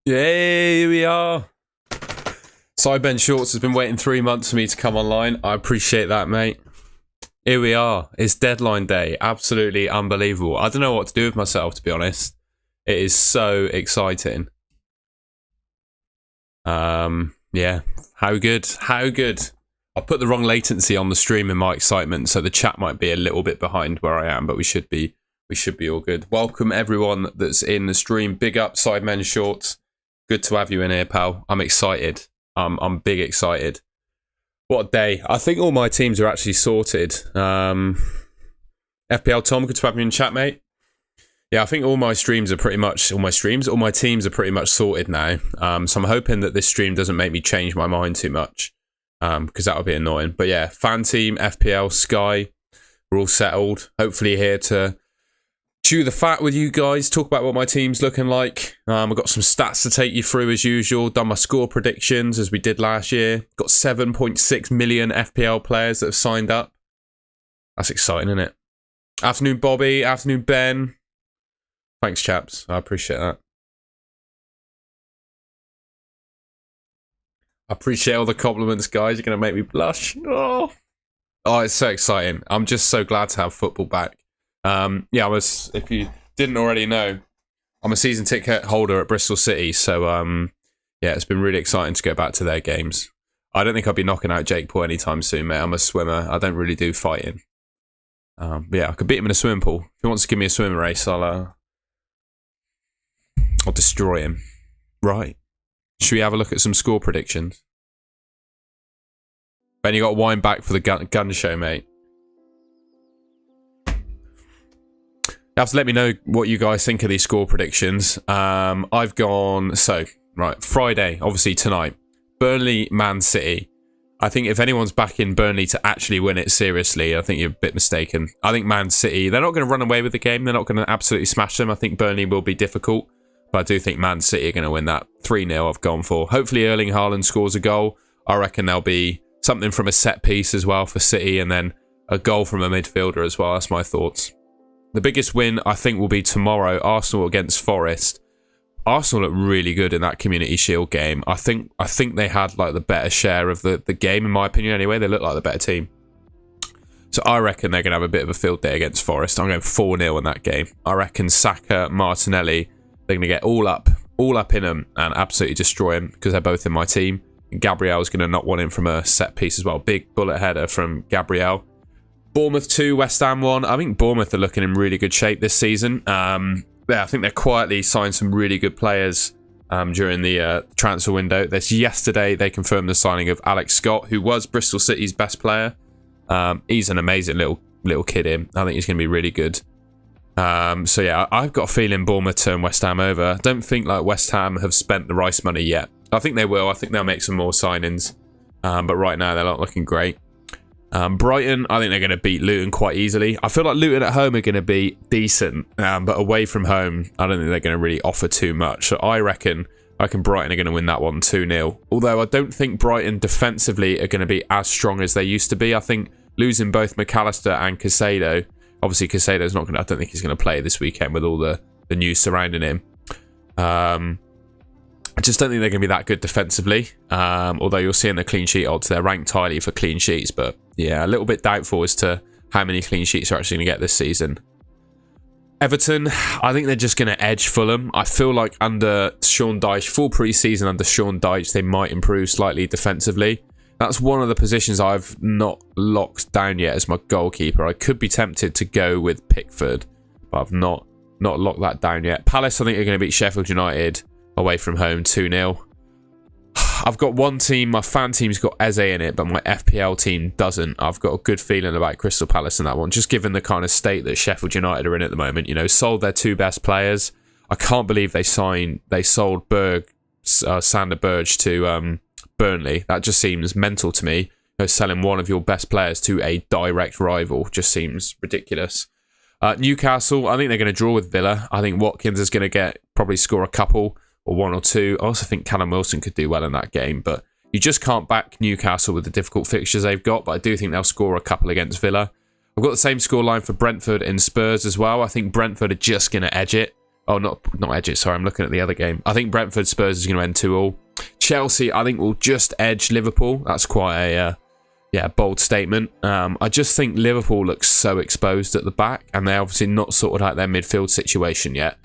Yay, here we are. Sidebench Shorts has been waiting 3 months for me to come online. I appreciate that, mate. Here we are. It's deadline day. Absolutely unbelievable. I don't know what to do with myself, to be honest. It is so exciting. Yeah. How good? How good? I put the wrong latency on the stream in my excitement, so the chat might be a little bit behind where I am, but we should be all good. Welcome everyone that's in the stream. Big up Sidemen Shorts. Good to have you in here, pal. I'm excited. I'm big excited. What a day. I think all my teams are actually sorted. FPL Tom, good to have you in chat, mate. Yeah, I think all my teams are pretty much sorted now. So I'm hoping that this stream doesn't make me change my mind too much. Because that would be annoying. But yeah, fan team, FPL, Sky, we're all settled. Hopefully here to chew the fat with you guys, talk about what my team's looking like. I've got some stats to take you through as usual. Done my score predictions as we did last year. Got 7.6 million FPL players that have signed up. That's exciting, isn't it? Afternoon, Bobby. Afternoon, Ben. Thanks, chaps. I appreciate that. I appreciate all the compliments, guys. You're going to make me blush. Oh, it's so exciting. I'm just so glad to have football back. Yeah, if you didn't already know, I'm a season ticket holder at Bristol City, so yeah, it's been really exciting to go back to their games. I don't think I'll be knocking out Jake Paul anytime soon, mate. I'm a swimmer. I don't really do fighting. But yeah, I could beat him in a swimming pool. If he wants to give me a swimming race, I'll destroy him. Right. Should we have a look at some score predictions? Ben, you got to wind back for the gun show, mate. You have to let me know what you guys think of these score predictions. I've gone, right, Friday, obviously tonight. Burnley, Man City. I think if anyone's backing Burnley to actually win it seriously, I think you're a bit mistaken. I think Man City, they're not going to run away with the game. They're not going to absolutely smash them. I think Burnley will be difficult. But I do think Man City are going to win that. 3-0 I've gone for. Hopefully Erling Haaland scores a goal. I reckon there'll be something from a set piece as well for City, and then a goal from a midfielder as well. That's my thoughts. The biggest win, I think, will be tomorrow, Arsenal against Forest. Arsenal look really good in that Community Shield game. I think they had like the better share of the game, in my opinion anyway. They look like the better team. So I reckon they're going to have a bit of a field day against Forest. I'm going 4-0 in that game. I reckon Saka, Martinelli, they're going to get all up in them and absolutely destroy them because they're both in my team. And Gabriel's going to knock one in from a set piece as well. Big bullet header from Gabriel. Bournemouth 2, West Ham 1. I think Bournemouth are looking in really good shape this season. Yeah, I think they quietly signed some really good players during the transfer window. Yesterday, they confirmed the signing of Alex Scott, who was Bristol City's best player. He's an amazing little kid in. I think he's going to be really good. So yeah, I've got a feeling Bournemouth turn West Ham over. I don't think like West Ham have spent the Rice money yet. I think they will. I think they'll make some more signings. But right now, they're not looking great. Brighton, I think they're going to beat Luton quite easily. I feel like Luton at home are going to be decent, but away from home, I don't think they're going to really offer too much. So I reckon Brighton are going to win that one 2-0. Although I don't think Brighton defensively are going to be as strong as they used to be. I think losing both McAllister and Caicedo, obviously Caicedo's not going to, I don't think he's going to play this weekend with all the news surrounding him. I just don't think they're going to be that good defensively. Although you'll see in the clean sheet odds, they're ranked highly for clean sheets. But yeah, a little bit doubtful as to how many clean sheets are actually going to get this season. Everton, I think they're just going to edge Fulham. I feel like under Sean Dyche, full pre-season under Sean Dyche, they might improve slightly defensively. That's one of the positions I've not locked down yet as my goalkeeper. I could be tempted to go with Pickford, but I've not locked that down yet. Palace, I think, are going to beat Sheffield United away from home 2-0. I've got one team, my fan team's got Eze in it, but my FPL team doesn't. I've got a good feeling about Crystal Palace in that one, just given the kind of state that Sheffield United are in at the moment. You know, sold their 2 best players. I can't believe they sold Sander Berge to Burnley. That just seems mental to me. You know, selling one of your best players to a direct rival just seems ridiculous. Newcastle, I think they're going to draw with Villa. I think Watkins is going to probably score a couple or 1 or 2. I also think Callum Wilson could do well in that game, but you just can't back Newcastle with the difficult fixtures they've got, but I do think they'll score a couple against Villa. I've got the same scoreline for Brentford and Spurs as well. I think Brentford are just going to edge it. Oh, not edge it. Sorry, I'm looking at the other game. I think Brentford Spurs is going to end 2-2. Chelsea, I think, will just edge Liverpool. That's quite a bold statement. I just think Liverpool looks so exposed at the back, and they're obviously not sorted out their midfield situation yet.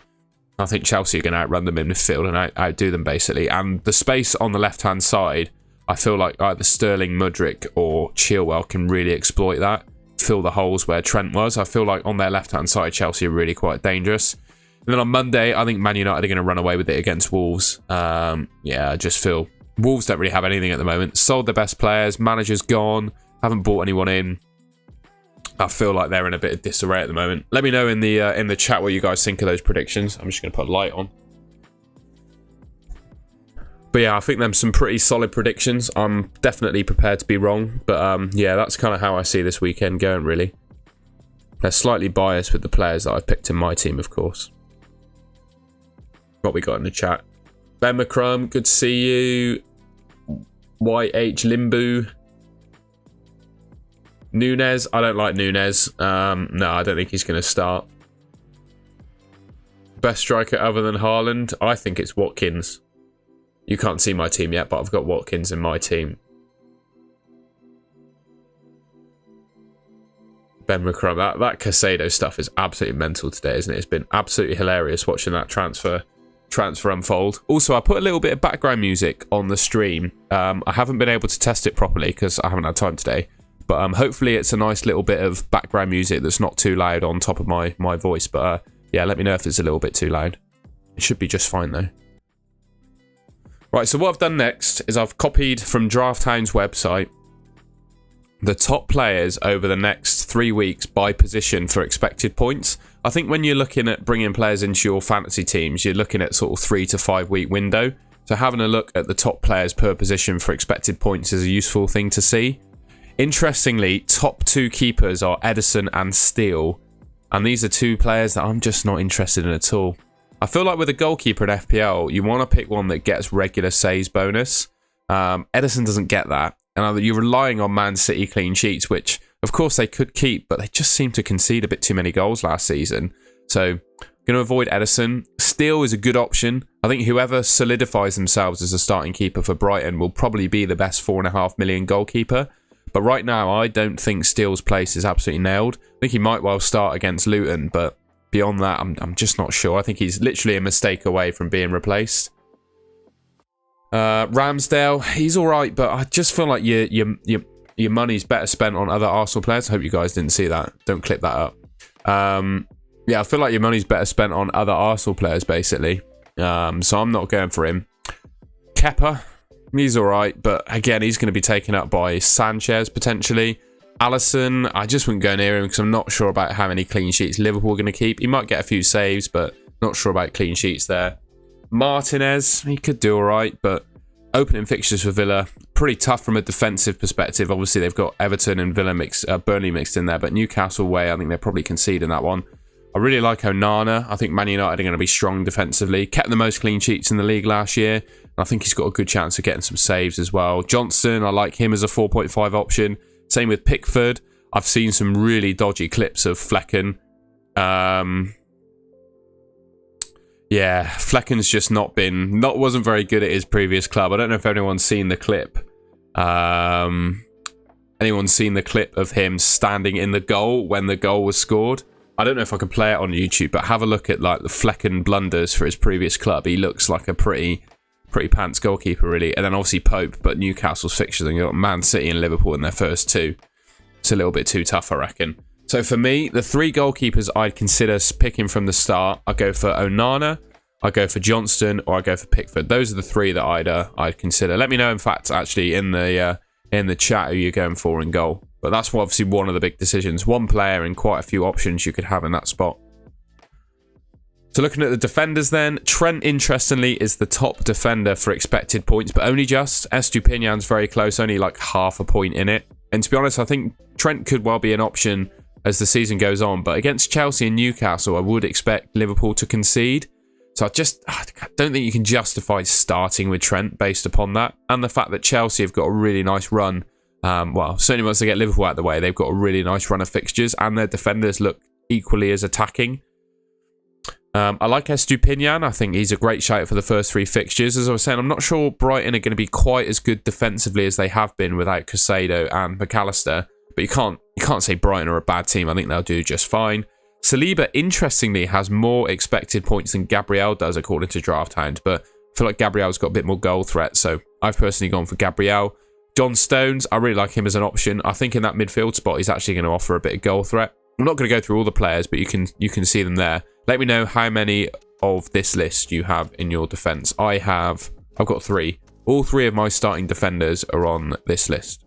I think Chelsea are going to outrun them in midfield and outdo them, basically. And the space on the left-hand side, I feel like either Sterling, Mudryk, or Chilwell can really exploit that, fill the holes where Trent was. I feel like on their left-hand side, Chelsea are really quite dangerous. And then on Monday, I think Man United are going to run away with it against Wolves. I just feel Wolves don't really have anything at the moment. Sold their best players, manager's gone, haven't bought anyone in. I feel like they're in a bit of disarray at the moment. Let me know in the chat what you guys think of those predictions. I'm just going to put a light on. But yeah, I think them some pretty solid predictions. I'm definitely prepared to be wrong. But yeah, that's kind of how I see this weekend going, really. They're slightly biased with the players that I've picked in my team, of course. What we got in the chat. Ben McCrum, good to see you. YH Limbu. Nunes, I don't like Nunes. No, I don't think he's going to start. Best striker other than Haaland? I think it's Watkins. You can't see my team yet, but I've got Watkins in my team. Ben McCrum, that Casado stuff is absolutely mental today, isn't it? It's been absolutely hilarious watching that transfer unfold. Also, I put a little bit of background music on the stream. I haven't been able to test it properly because I haven't had time today. But hopefully it's a nice little bit of background music that's not too loud on top of my voice. But yeah, let me know if it's a little bit too loud. It should be just fine though. Right, so what I've done next is I've copied from DraftHound's website the top players over the next 3 weeks by position for expected points. I think when you're looking at bringing players into your fantasy teams, you're looking at sort of 3 to 5 week window. So having a look at the top players per position for expected points is a useful thing to see. Interestingly, top 2 keepers are Ederson and Steele. And these are 2 players that I'm just not interested in at all. I feel like with a goalkeeper in FPL, you want to pick one that gets regular saves bonus. Ederson doesn't get that. And you're relying on Man City clean sheets, which of course they could keep, but they just seem to concede a bit too many goals last season. So going to avoid Ederson. Steele is a good option. I think whoever solidifies themselves as a starting keeper for Brighton will probably be the best 4.5 million goalkeeper. But right now, I don't think Steele's place is absolutely nailed. I think he might well start against Luton, but beyond that, I'm just not sure. I think he's literally a mistake away from being replaced. Ramsdale, he's all right, but I just feel like your money's better spent on other Arsenal players. I hope you guys didn't see that. Don't clip that up. Yeah, I feel like your money's better spent on other Arsenal players, basically. So I'm not going for him. Kepa, he's all right, but again, he's going to be taken up by Sanchez, potentially. Alisson, I just wouldn't go near him because I'm not sure about how many clean sheets Liverpool are going to keep. He might get a few saves, but not sure about clean sheets there. Martinez, he could do all right, but opening fixtures for Villa, pretty tough from a defensive perspective. Obviously, they've got Everton and Burnley mixed in there, but Newcastle away, I think they're probably conceding that one. I really like Onana. I think Man United are going to be strong defensively. Kept the most clean sheets in the league last year. And I think he's got a good chance of getting some saves as well. Johnson, I like him as a 4.5 option. Same with Pickford. I've seen some really dodgy clips of Flecken. Yeah, Flecken's just wasn't very good at his previous club. I don't know if anyone's seen the clip. Anyone's seen the clip of him standing in the goal when the goal was scored? I don't know if I can play it on YouTube, but have a look at like the Flecken blunders for his previous club. He looks like a pretty pants goalkeeper, really. And then obviously Pope, but Newcastle's fixtures, and you've got Man City and Liverpool in their first 2. It's a little bit too tough, I reckon. So for me, the 3 goalkeepers I'd consider picking from the start, I go for Onana, I go for Johnston, or I go for Pickford. Those are the 3 that I'd consider. Let me know, in fact, actually in the chat who you're going for in goal. But that's obviously one of the big decisions. One player and quite a few options you could have in that spot. So looking at the defenders then, Trent, interestingly, is the top defender for expected points, but only just. Estupinian's very close, only like half a point in it. And to be honest, I think Trent could well be an option as the season goes on. But against Chelsea and Newcastle, I would expect Liverpool to concede. So I don't think you can justify starting with Trent based upon that. And the fact that Chelsea have got a really nice run. Well, certainly once they get Liverpool out of the way, they've got a really nice run of fixtures. And their defenders look equally as attacking. I like Estupinian. I think he's a great shout for the first 3 fixtures. As I was saying, I'm not sure Brighton are going to be quite as good defensively as they have been without Caicedo and McAllister. But you can't say Brighton are a bad team. I think they'll do just fine. Saliba, interestingly, has more expected points than Gabriel does, according to DraftHound. But I feel like Gabriel's got a bit more goal threat, so I've personally gone for Gabriel. John Stones, I really like him as an option. I think in that midfield spot, he's actually going to offer a bit of goal threat. I'm not going to go through all the players, but you can see them there. Let me know how many of this list you have in your defence. I've got 3. All 3 of my starting defenders are on this list.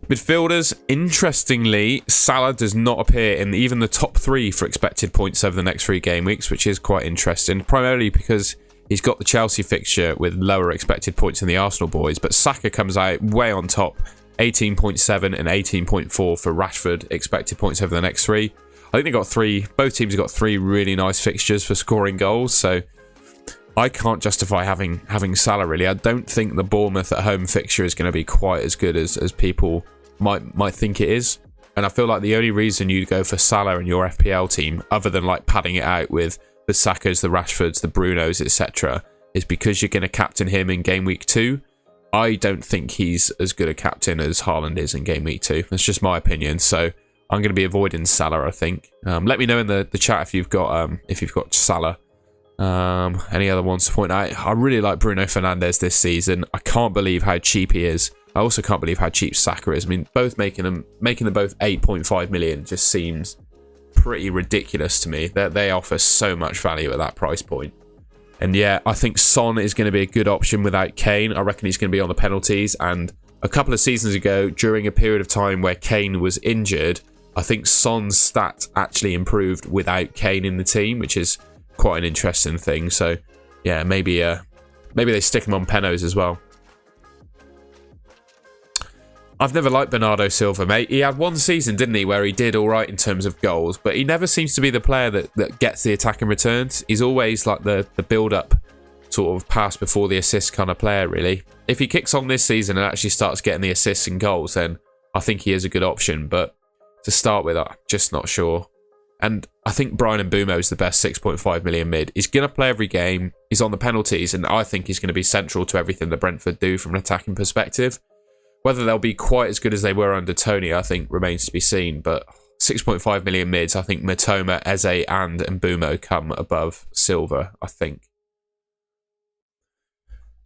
Midfielders, interestingly, Salah does not appear in even the top 3 for expected points over the next 3 game weeks, which is quite interesting, primarily because he's got the Chelsea fixture with lower expected points than the Arsenal boys, but Saka comes out way on top, 18.7 and 18.4 for Rashford expected points over the next 3. I think both teams have got 3 really nice fixtures for scoring goals, so I can't justify having Salah really. I don't think the Bournemouth at home fixture is going to be quite as good as people might think it is. And I feel like the only reason you'd go for Salah in your FPL team, other than like padding it out with the Sakas, the Rashfords, the Brunos, etc., is because you're going to captain him in game week 2. I don't think he's as good a captain as Haaland is in game week 2. That's just my opinion. So I'm going to be avoiding Salah, I think. Let me know in the chat if you've got Salah. Any other ones to point out? I really like Bruno Fernandes this season. I can't believe how cheap he is. I also can't believe how cheap Saka is. I mean, both making them both 8.5 million just seems pretty ridiculous to me. They offer so much value at that price point. And yeah, I think Son is going to be a good option without Kane. I reckon he's going to be on the penalties. And a couple of seasons ago, during a period of time where Kane was injured, I think Son's stats actually improved without Kane in the team, which is quite an interesting thing. So yeah, maybe they stick him on penos as well. I've never liked Bernardo Silva, mate. He had one season, didn't he, where he did all right in terms of goals, but he never seems to be the player that gets the attacking returns. He's always like the build-up sort of pass before the assist kind of player, really. If he kicks on this season and actually starts getting the assists and goals, then I think he is a good option. But to start with, I'm just not sure. And I think Brian Mbeumo is the best 6.5 million mid. He's going to play every game. He's on the penalties, and I think he's going to be central to everything that Brentford do from an attacking perspective. Whether they'll be quite as good as they were under Tony, I think, remains to be seen. But 6.5 million mids, I think Matoma, Eze and Mbeumo come above Silva, I think.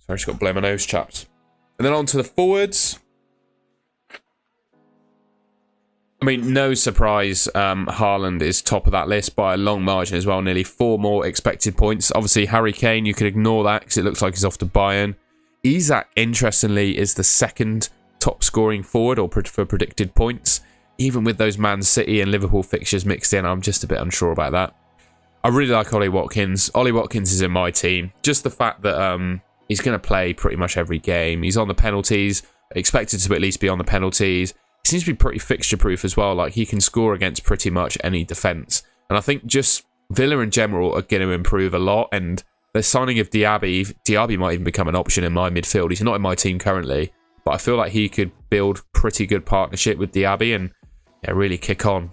Sorry, I just got to blow my nose, chaps. And then on to the forwards. I mean, no surprise, Haaland is top of that list by a long margin as well. Nearly 4 more expected points. Obviously, Harry Kane, you could ignore that because it looks like he's off to Bayern. Isak, interestingly, is the second top scoring forward or for predicted points. Even with those Man City and Liverpool fixtures mixed in, I'm just a bit unsure about that. I really like Ollie Watkins. Ollie Watkins is in my team. Just the fact that he's going to play pretty much every game. He's on the penalties, expected to at least be on the penalties. He seems to be pretty fixture-proof as well. Like, he can score against pretty much any defence. And I think just Villa in general are going to improve a lot. And the signing of Diaby might even become an option in my midfield. He's not in my team currently, but I feel like he could build pretty good partnership with Diaby and really kick on.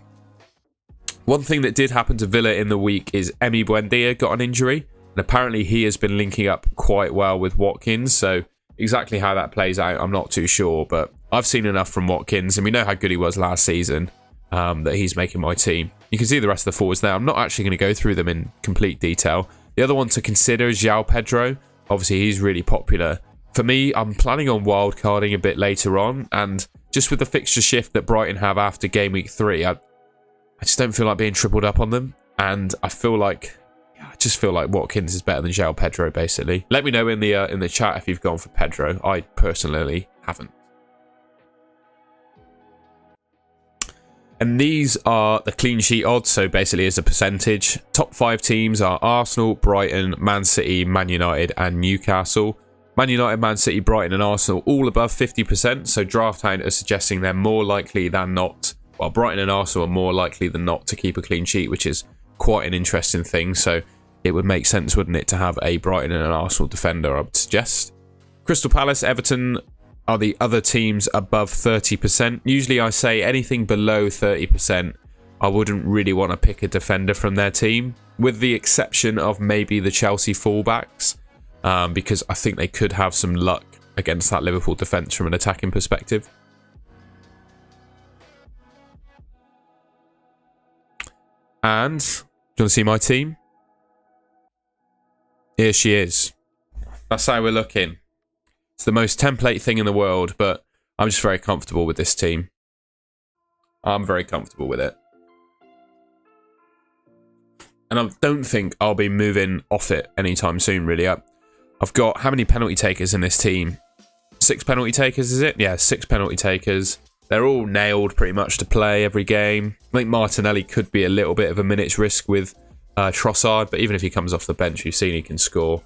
One thing that did happen to Villa in the week is Emi Buendia got an injury. And apparently he has been linking up quite well with Watkins. So exactly how that plays out, I'm not too sure. But I've seen enough from Watkins, and we know how good he was last season, that he's making my team. You can see the rest of the forwards there. I'm not actually going to go through them in complete detail. The other one to consider is João Pedro. Obviously, he's really popular. For me, I'm planning on wildcarding a bit later on, and just with the fixture shift that Brighton have after game week 3, I just don't feel like being tripled up on them, and I just feel like Watkins is better than João Pedro, basically. Let me know in the chat if you've gone for Pedro. I personally haven't. And these are the clean sheet odds, so basically as a percentage. Top 5 teams are Arsenal, Brighton, Man City, Man United and Newcastle. Man United, Man City, Brighton and Arsenal all above 50%, so DraftHound are suggesting they're more likely than not. Well, Brighton and Arsenal are more likely than not to keep a clean sheet, which is quite an interesting thing. So it would make sense, wouldn't it, to have a Brighton and an Arsenal defender, I would suggest. Crystal Palace, Everton are the other teams above 30%. Usually I say anything below 30%, I wouldn't really want to pick a defender from their team, with the exception of maybe the Chelsea fullbacks, because I think they could have some luck against that Liverpool defence from an attacking perspective. And, do you want to see my team? Here she is. That's how we're looking. It's the most template thing in the world, but I'm just very comfortable with this team. I'm very comfortable with it. And I don't think I'll be moving off it anytime soon, really. I've got how many penalty takers in this team? 6 penalty takers, is it? Yeah, 6 penalty takers. They're all nailed pretty much to play every game. I think Martinelli could be a little bit of a minute's risk with Trossard, but even if he comes off the bench, you've seen he can score.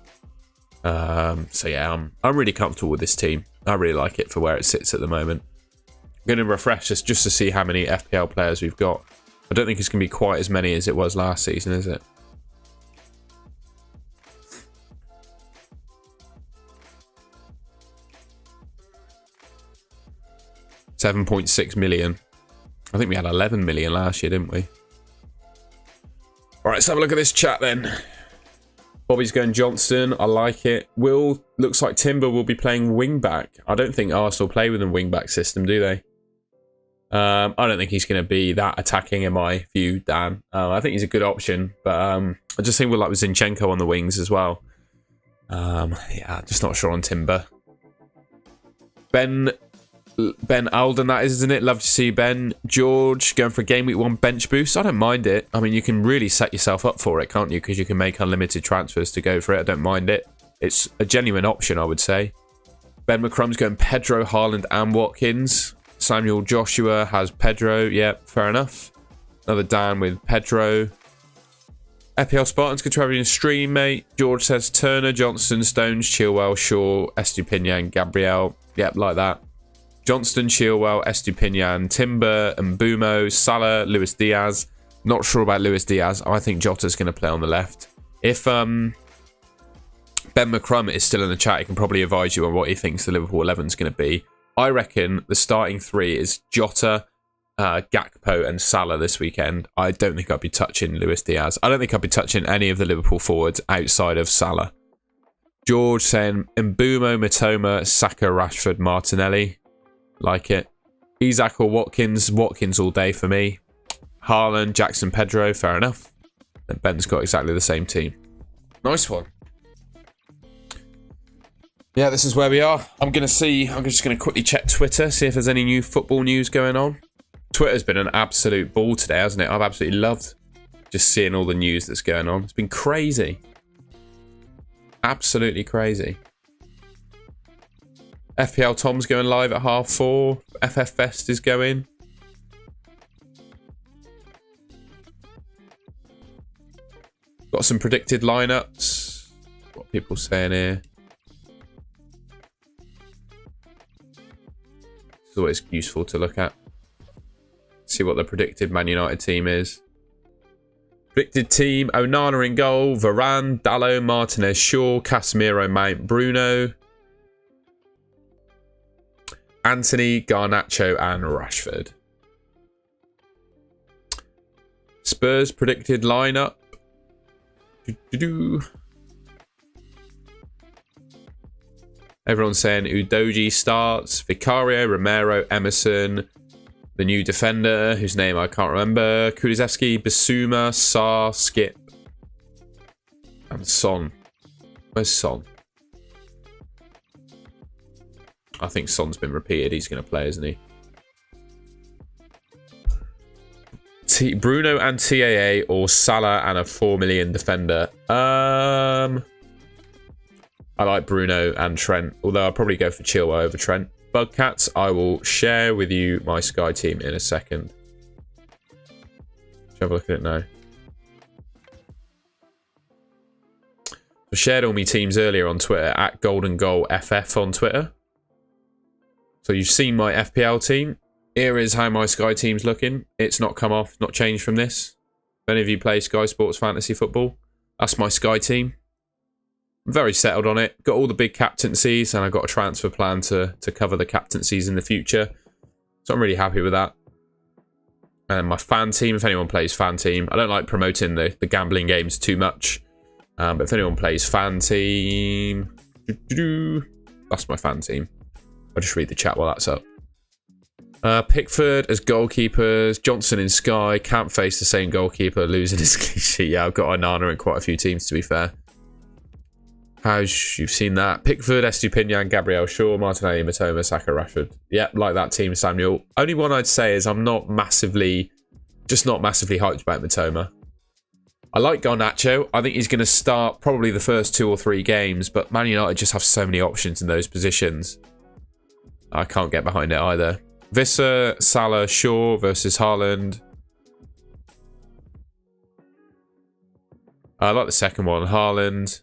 So yeah, I'm really comfortable with this team. I really like it for where it sits at the moment. I'm going to refresh this just to see how many FPL players we've got. I don't think it's going to be quite as many as it was last season, is it? $7.6 million. I think we had 11 million last year, didn't we? All right, let's have a look at this chat then. Bobby's going Johnston. I like it. Will looks like Timber will be playing wing back. I don't think Arsenal play with a wing back system, do they? I don't think he's going to be that attacking in my view, Dan. I think he's a good option, but I just think we'll like with Zinchenko on the wings as well. Yeah, just not sure on Timber. Ben Alden, that is, isn't it? Love to see Ben. George going for a game week 1 bench boost. I don't mind it. I mean, you can really set yourself up for it, can't you? Because you can make unlimited transfers to go for it. I don't mind it. It's a genuine option, I would say. Ben McCrum's going Pedro, Haaland and Watkins. Samuel Joshua has Pedro. Yep, fair enough. Another Dan with Pedro. FPL Spartans contributing stream, mate. George says Turner, Johnston, Stones, Chilwell, Shaw, Estupinian, Gabriel. Yep, like that. Johnston, Chilwell, Estupinian, Timber, Mbumo, Salah, Luis Diaz. Not sure about Luis Diaz. I think Jota's going to play on the left. If Ben McCrum is still in the chat, he can probably advise you on what he thinks the Liverpool 11 is going to be. I reckon the starting 3 is Jota, Gakpo and Salah this weekend. I don't think I'd be touching Luis Diaz. I don't think I'd be touching any of the Liverpool forwards outside of Salah. George saying Mbumo, Matoma, Saka, Rashford, Martinelli. Like it. Isak or Watkins. Watkins all day for me. Haaland, Jackson, Pedro. Fair enough. And Ben's got exactly the same team. Nice one. Yeah, this is where we are. I'm just going to quickly check Twitter, see if there's any new football news going on. Twitter's been an absolute ball today, hasn't it? I've absolutely loved just seeing all the news that's going on. It's been crazy. Absolutely crazy. FPL Tom's going live at 4:30. FF Fest is going. Got some predicted lineups. What are people saying here? It's always useful to look at. See what the predicted Man United team is. Predicted team: Onana in goal, Varane, Dalot, Martinez, Shaw, Casemiro, Mount, Bruno, Anthony, Garnacho and Rashford. Spurs predicted lineup. Everyone's saying Udogie starts, Vicario, Romero, Emerson, the new defender, whose name I can't remember, Kulusevski, Bissouma, Sarr, Skip, and Son. Where's Son? I think Son's been repeated. He's going to play, isn't he? Bruno and TAA or Salah and a 4 million defender. I like Bruno and Trent, although I'll probably go for Chilwell over Trent. Bugcats, I will share with you my Sky team in a second. Let's have a look at it now. I shared all my teams earlier on Twitter at Golden Goal FF on Twitter. So you've seen my FPL team. Here is how my Sky team's looking. It's not come off, not changed from this. If any of you play Sky Sports Fantasy Football, that's my Sky team. I'm very settled on it. Got all the big captaincies and I've got a transfer plan to cover the captaincies in the future. So I'm really happy with that. And my fan team, if anyone plays fan team. I don't like promoting the gambling games too much. But if anyone plays fan team, that's my fan team. I'll just read the chat while that's up. Pickford as goalkeepers, Johnson in Sky, can't face the same goalkeeper, losing his clean sheet. Yeah, I've got Onana in quite a few teams, to be fair. You've seen that. Pickford, Estupinian, Gabriel Shaw, Martinelli, Matoma, Saka, Rashford. Yeah, like that team, Samuel. Only one I'd say is I'm not massively hyped about Matoma. I like Garnacho. I think he's going to start probably the first 2 or 3 games, but Man United just have so many options in those positions. I can't get behind it either. Visser, Salah, Shaw versus Haaland. I like the second one. Haaland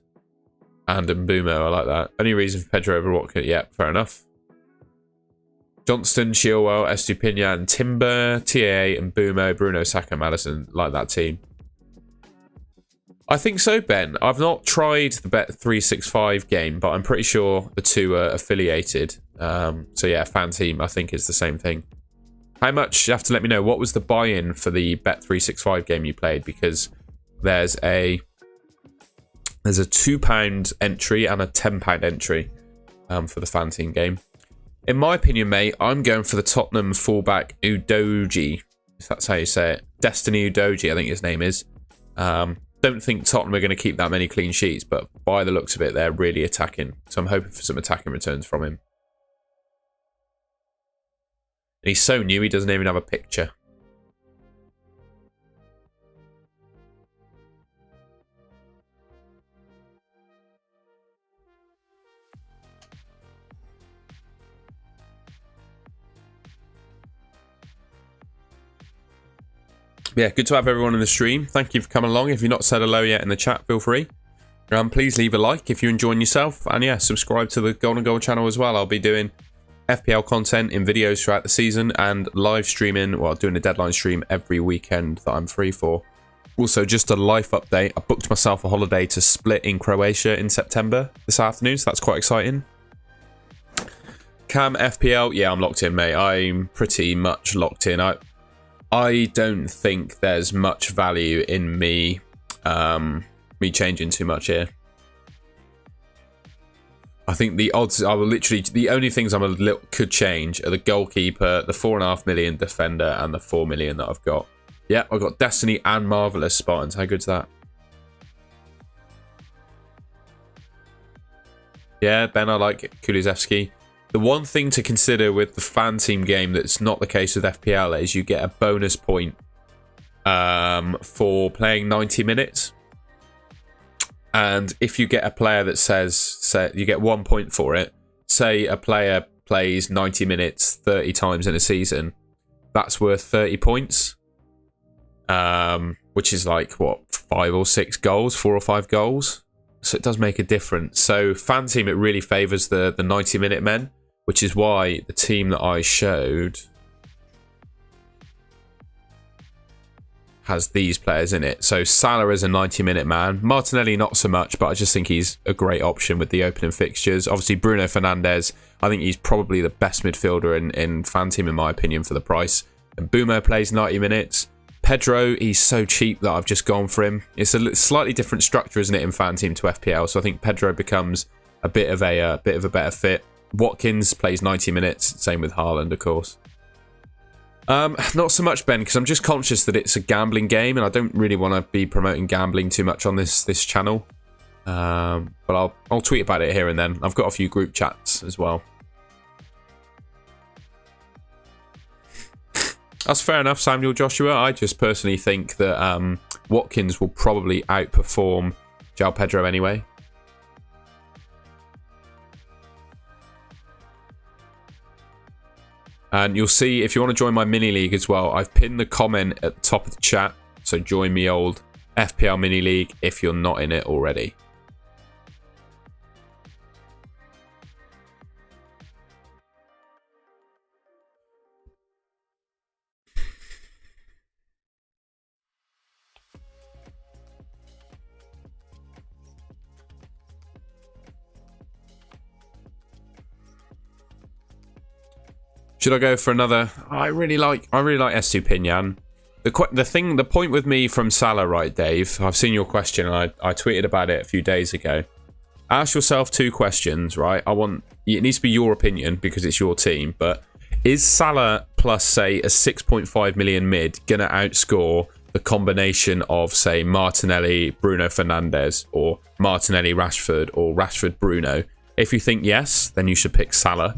and Mbumo. I like that. Only reason for Pedro over Watkins. Yeah, fair enough. Johnston, Chilwell, Estupinian, Timber, TAA, and Mbumo, Bruno, Saka, Maddison. Like that team. I think so, Ben. I've not tried the Bet365 game, but I'm pretty sure the two are affiliated. So yeah, fan team, I think, is the same thing. How much? You have to let me know. What was the buy-in for the Bet365 game you played? Because there's a £2 entry and a £10 entry for the fan team game. In my opinion, mate, I'm going for the Tottenham fullback Udogie. If that's how you say it. Destiny Udogie, I think his name is. Don't think Tottenham are going to keep that many clean sheets, but by the looks of it, they're really attacking. So I'm hoping for some attacking returns from him. And he's so new, he doesn't even have a picture. Yeah, good to have everyone in the stream. Thank you for coming along. If you've not said hello yet in the chat, feel free. Please leave a like if you're enjoying yourself. And yeah, subscribe to the Golden Goal channel as well. I'll be doing FPL content in videos throughout the season and live streaming, well, doing a deadline stream every weekend that I'm free for. Also, just a life update. I booked myself a holiday to Split in Croatia in September this afternoon, so that's quite exciting. Cam FPL, yeah, I'm locked in, mate. I'm pretty much locked in. I don't think there's much value in me changing too much here. I think the odds are literally the only things could change are the goalkeeper, the 4.5 million defender, and the 4 million that I've got. Yeah, I've got Destiny and Marvelous Spartans. How good's that? Yeah, Ben, I like Kulusevski. The one thing to consider with the fan team game that's not the case with FPL is you get a bonus point for playing 90 minutes. And if you get a player that says you get 1 point for it, say a player plays 90 minutes 30 times in a season, that's worth 30 points. Which is like, what, 5 or 6 goals, 4 or 5 goals? So it does make a difference. So fan team, it really favours the 90-minute men, which is why the team that I showed has these players in it. So Salah is a 90-minute man. Martinelli, not so much, but I just think he's a great option with the opening fixtures. Obviously, Bruno Fernandes, I think he's probably the best midfielder in fan team, in my opinion, for the price. And Mbumo plays 90 minutes. Pedro, he's so cheap that I've just gone for him. It's a slightly different structure, isn't it, in fan team to FPL? So I think Pedro becomes a bit of a better fit. Watkins plays 90 minutes. Same with Haaland, of course. Not so much, Ben, because I'm just conscious that it's a gambling game, and I don't really want to be promoting gambling too much on this channel. But I'll tweet about it here and then. I've got a few group chats as well. That's fair enough, Samuel Joshua. I just personally think that Watkins will probably outperform João Pedro anyway. And you'll see, if you want to join my mini league as well, I've pinned the comment at the top of the chat. So join me old FPL mini league if you're not in it already. Should I go for another? I really like Estupinian. The point with me from Salah, right, Dave? I've seen your question, and I tweeted about it a few days ago. Ask yourself 2 questions, right? It needs to be your opinion because it's your team, but is Salah plus, say, a 6.5 million mid going to outscore the combination of, say, Martinelli, Bruno Fernandes, or Martinelli, Rashford, or Rashford, Bruno? If you think yes, then you should pick Salah.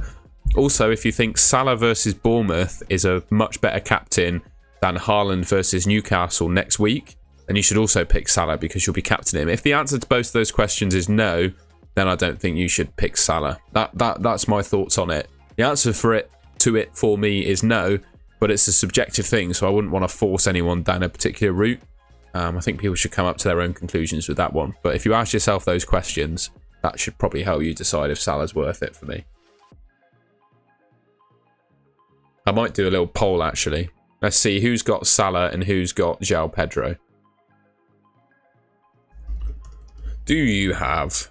Also, if you think Salah versus Bournemouth is a much better captain than Haaland versus Newcastle next week, then you should also pick Salah because you'll be captaining him. If the answer to both of those questions is no, then I don't think you should pick Salah. That's my thoughts on it. The answer for me is no, but it's a subjective thing, so I wouldn't want to force anyone down a particular route. I think people should come up to their own conclusions with that one. But if you ask yourself those questions, that should probably help you decide if Salah's worth it for me. I might do a little poll, actually. Let's see who's got Salah and who's got João Pedro. Do you have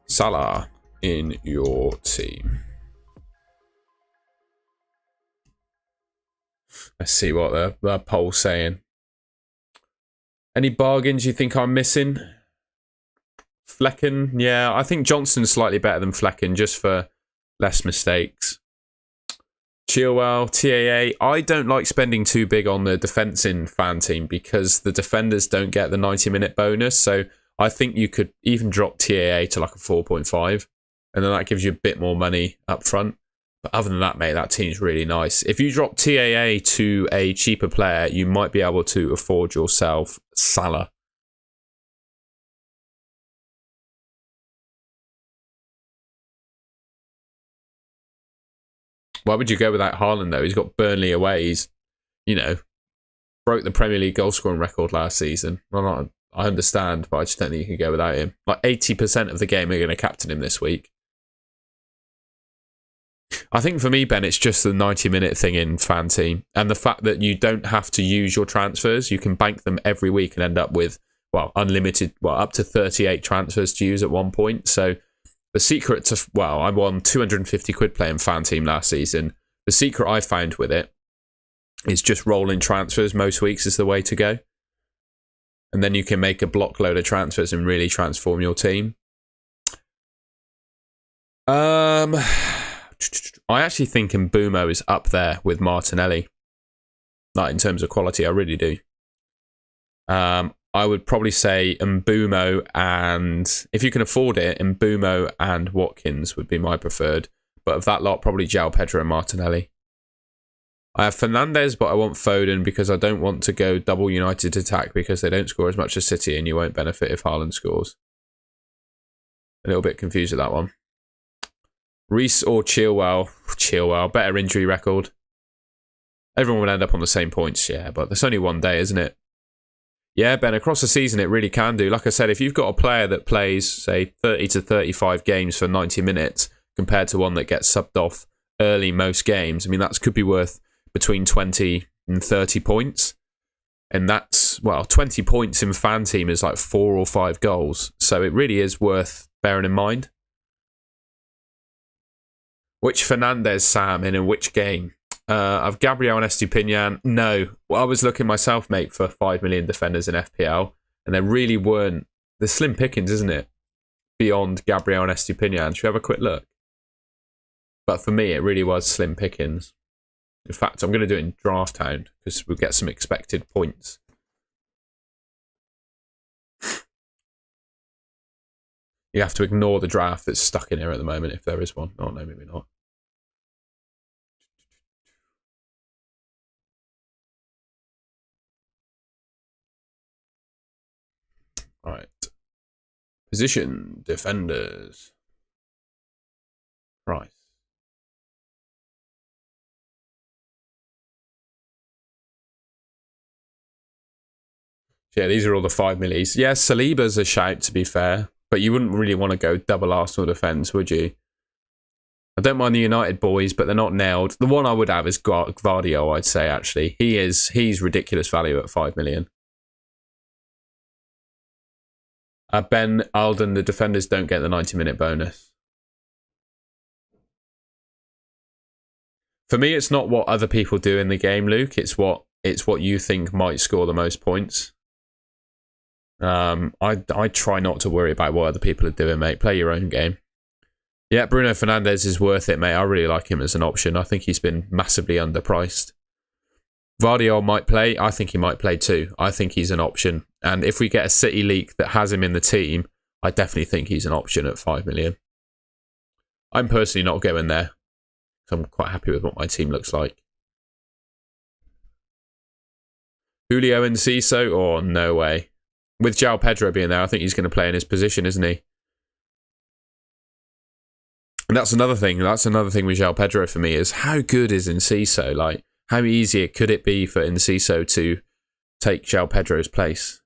Salah in your team? Let's see what the poll's saying. Any bargains you think I'm missing? Flecken, yeah, I think Johnson's slightly better than Flecken, just for less mistakes. Chilwell, TAA. I don't like spending too big on the defence in fan team because the defenders don't get the 90-minute bonus. So I think you could even drop TAA to like a 4.5, and then that gives you a bit more money up front. But other than that, mate, that team's really nice. If you drop TAA to a cheaper player, you might be able to afford yourself Salah. Why would you go without Haaland, though? He's got Burnley away. He's, broke the Premier League goal scoring record last season. Well, I understand, but I just don't think you can go without him. Like 80% of the game are going to captain him this week. I think for me, Ben, it's just the 90-minute thing in fan team. And the fact that you don't have to use your transfers. You can bank them every week and end up with, unlimited, up to 38 transfers to use at one point. So the secret to, I won 250 quid playing fan team last season. The secret I found with it is just rolling transfers most weeks is the way to go. And then you can make a block load of transfers and really transform your team. I actually think Mbeumo is up there with Martinelli. Like in terms of quality, I really do. I would probably say Mbeumo and, if you can afford it, Mbeumo and Watkins would be my preferred. But of that lot, probably João Pedro and Martinelli. I have Fernandes, but I want Foden because I don't want to go double United attack because they don't score as much as City and you won't benefit if Haaland scores. A little bit confused with that one. Reece or Chilwell? Chilwell, better injury record. Everyone would end up on the same points, yeah, but there's only one day, isn't it? Yeah, Ben, across the season it really can do. Like I said, if you've got a player that plays, say, 30 to 35 games for 90 minutes compared to one that gets subbed off early most games, I mean, that could be worth between 20 and 30 points. And that's, 20 points in fan team is like 4 or 5 goals. So it really is worth bearing in mind. Which Fernandes, Sam, in which game? Of Gabriel and Estupinian, no. Well, I was looking myself, mate, for 5 million defenders in FPL, and there really weren't. There's slim pickings, isn't it? Beyond Gabriel and Estupinian. Should we have a quick look? But for me, it really was slim pickings. In fact, I'm going to do it in Draft Town because we'll get some expected points. You have to ignore the draft that's stuck in here at the moment if there is one. Oh, no, maybe not. All right. Position, defenders. Price. Yeah, these are all the 5 millies. Yeah, Saliba's a shout, to be fair. But you wouldn't really want to go double Arsenal defence, would you? I don't mind the United boys, but they're not nailed. The one I would have is Gvardiol, I'd say, actually. He's ridiculous value at 5 million. Ben Alden, the defenders don't get the 90-minute bonus. For me, it's not what other people do in the game, Luke. It's what you think might score the most points. I try not to worry about what other people are doing, mate. Play your own game. Yeah, Bruno Fernandes is worth it, mate. I really like him as an option. I think he's been massively underpriced. Vardiol might play. I think he might play too. I think he's an option. And if we get a City leak that has him in the team, I definitely think he's an option at 5 million. I'm personally not going there. I'm quite happy with what my team looks like. Julio and Ciso? Oh, no way. With João Pedro being there, I think he's going to play in his position, isn't he? And that's another thing. That's another thing with João Pedro for me is how good is Enciso? Like, how easy could it be for Enciso to take João Pedro's place?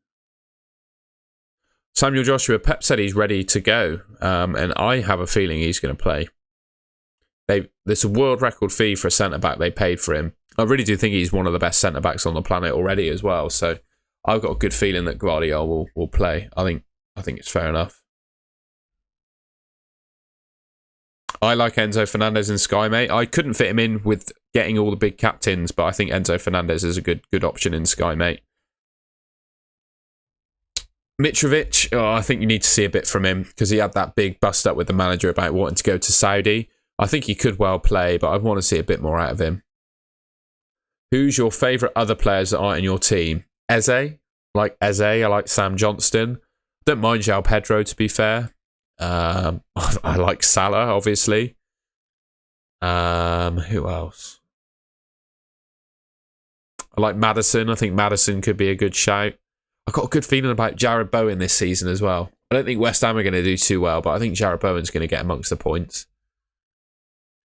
Samuel Joshua, Pep said he's ready to go, and I have a feeling he's going to play. There's a world record fee for a centre-back they paid for him. I really do think he's one of the best centre-backs on the planet already as well, so I've got a good feeling that Guardiola will play. I think it's fair enough. I like Enzo Fernandez in Sky, mate. I couldn't fit him in with getting all the big captains, but I think Enzo Fernandez is a good option in Sky, mate. Mitrovic, I think you need to see a bit from him because he had that big bust up with the manager about wanting to go to Saudi. I think he could well play, but I want to see a bit more out of him. Who's your favourite other players that aren't in your team? Eze. I like Eze. I like Sam Johnston. Don't mind João Pedro, to be fair. I like Salah, obviously. Who else? I like Maddison. I think Maddison could be a good shout. I've got a good feeling about Jared Bowen this season as well. I don't think West Ham are going to do too well, but I think Jared Bowen's going to get amongst the points.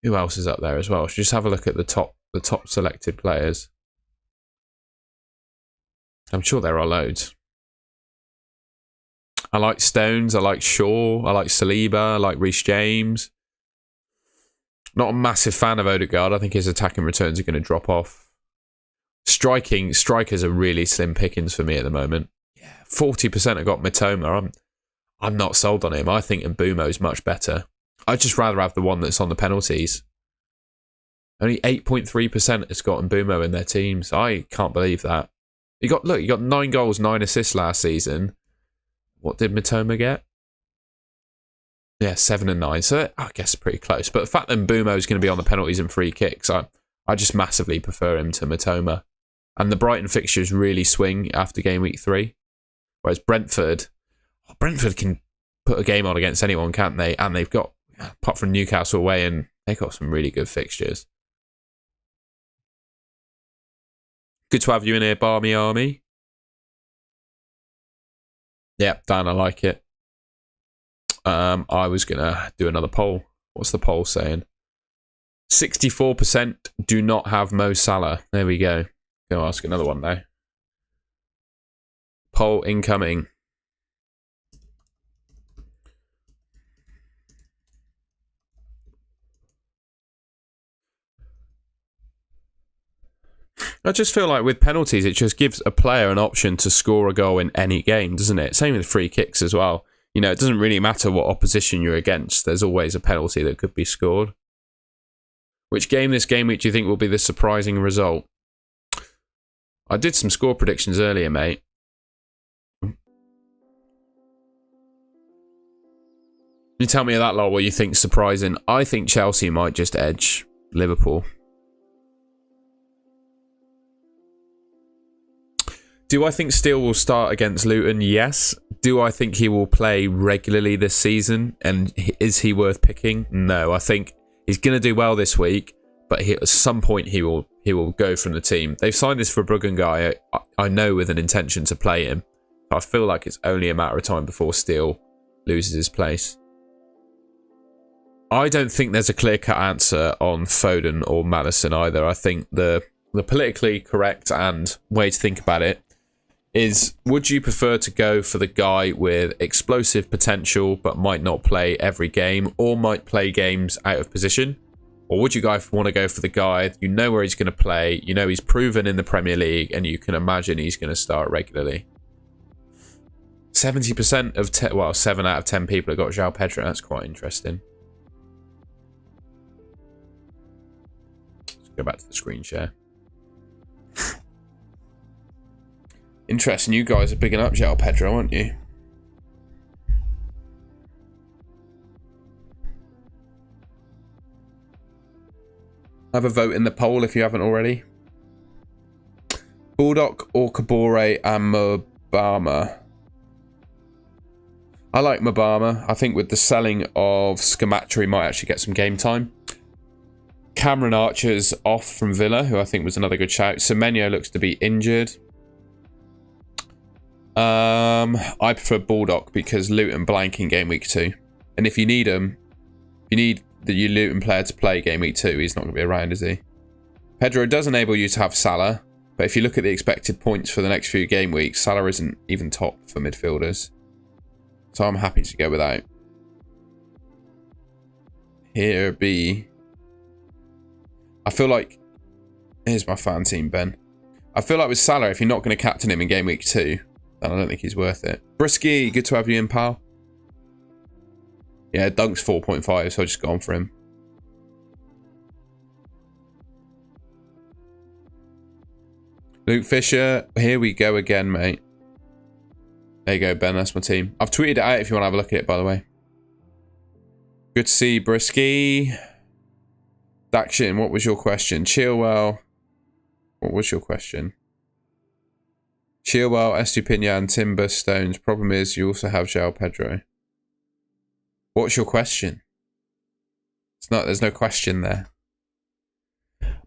Who else is up there as well? Should just have a look at the top selected players. I'm sure there are loads. I like Stones, I like Shaw, I like Saliba, I like Reece James. Not a massive fan of Odegaard. I think his attacking returns are going to drop off. Strikers are really slim pickings for me at the moment. Yeah, 40% have got Mitoma. I'm not sold on him. I think Mbumo's much better. I'd just rather have the one that's on the penalties. Only 8.3% has got Mbumo in their teams. I can't believe that. You got 9 goals, 9 assists last season. What did Mitoma get? Yeah, 7 and 9. So I guess pretty close. But the fact that Mbumo is going to be on the penalties and free kicks, I just massively prefer him to Mitoma. And the Brighton fixtures really swing after game week 3. Whereas Brentford can put a game on against anyone, can't they? And they've got, apart from Newcastle away, and they've got some really good fixtures. Good to have you in here, Barmy Army. Yeah, Dan, I like it. I was going to do another poll. What's the poll saying? 64% do not have Mo Salah. There we go. Go ask another one now. Poll incoming. I just feel like with penalties, it just gives a player an option to score a goal in any game, doesn't it? Same with free kicks as well. You know, it doesn't really matter what opposition you're against. There's always a penalty that could be scored. Which game this game week do you think will be the surprising result? I did some score predictions earlier, mate. You tell me that lot what you think's surprising. I think Chelsea might just edge Liverpool. Do I think Steele will start against Luton? Yes. Do I think he will play regularly this season? And is he worth picking? No. I think he's going to do well this week, but at some point he will go from the team. They've signed this Verbruggen guy, I know, with an intention to play him. I feel like it's only a matter of time before Steele loses his place. I don't think there's a clear-cut answer on Foden or Maddison either. I think the politically correct and way to think about it is, would you prefer to go for the guy with explosive potential but might not play every game or might play games out of position? Or would you guys want to go for the guy, you know where he's going to play, you know he's proven in the Premier League, and you can imagine he's going to start regularly? 70% of 7 out of 10 people have got João Pedro. That's quite interesting. Go back to the screen share. Interesting. You guys are bigging up João Pedro, aren't you? Have a vote in the poll if you haven't already. Bulldog or Kabore and Mobama. I like Mobama. I think with the selling of Scamacca, he might actually get some game time. Cameron Archer's off from Villa, who I think was another good shout. Semenyo looks to be injured. I prefer Bulldog because Luton blank in game week 2. And if you need him, if you need your Luton player to play game week 2, he's not going to be around, is he? Pedro does enable you to have Salah, but if you look at the expected points for the next few game weeks, Salah isn't even top for midfielders. So I'm happy to go without. Here be... I feel like... Here's my fan team, Ben. I feel like with Salah, if you're not going to captain him in game week 2, then I don't think he's worth it. Brisky, good to have you in, pal. Yeah, Dunk's 4.5, so I'll just go on for him. Luke Fisher, here we go again, mate. There you go, Ben, that's my team. I've tweeted it out if you want to have a look at it, by the way. Good to see Brisky. Dakshin, what was your question? Chilwell, what was your question? Chilwell, Estupinian, Timber, Stones. Problem is, you also have João Pedro. What's your question? It's not. There's no question there.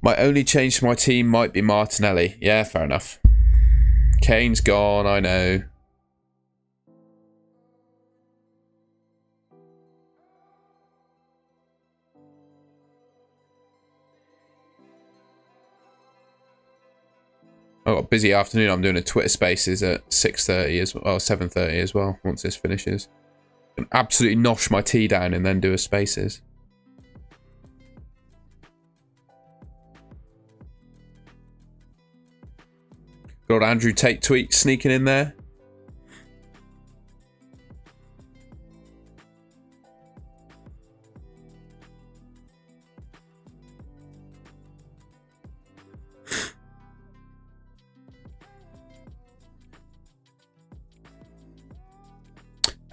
My only change to my team might be Martinelli. Yeah, fair enough. Kane's gone, I know. I've got a busy afternoon. I'm doing a Twitter Spaces at 6:30 as well, 7:30 as well, once this finishes. And absolutely nosh my tea down and then do a Spaces. Got Andrew Tate tweet sneaking in there.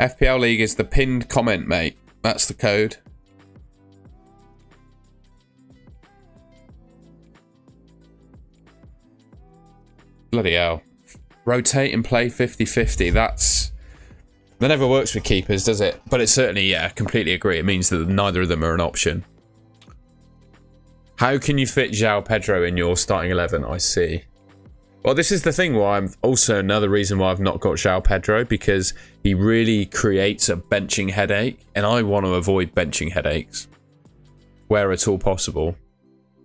FPL League is the pinned comment, mate. That's the code. Bloody hell. Rotate and play 50-50. That never works with keepers, does it? But it certainly, yeah, completely agree. It means that neither of them are an option. How can you fit João Pedro in your starting 11? I see. Well, this is the thing why I'm also another reason why I've not got João Pedro, because he really creates a benching headache, and I want to avoid benching headaches where at all possible.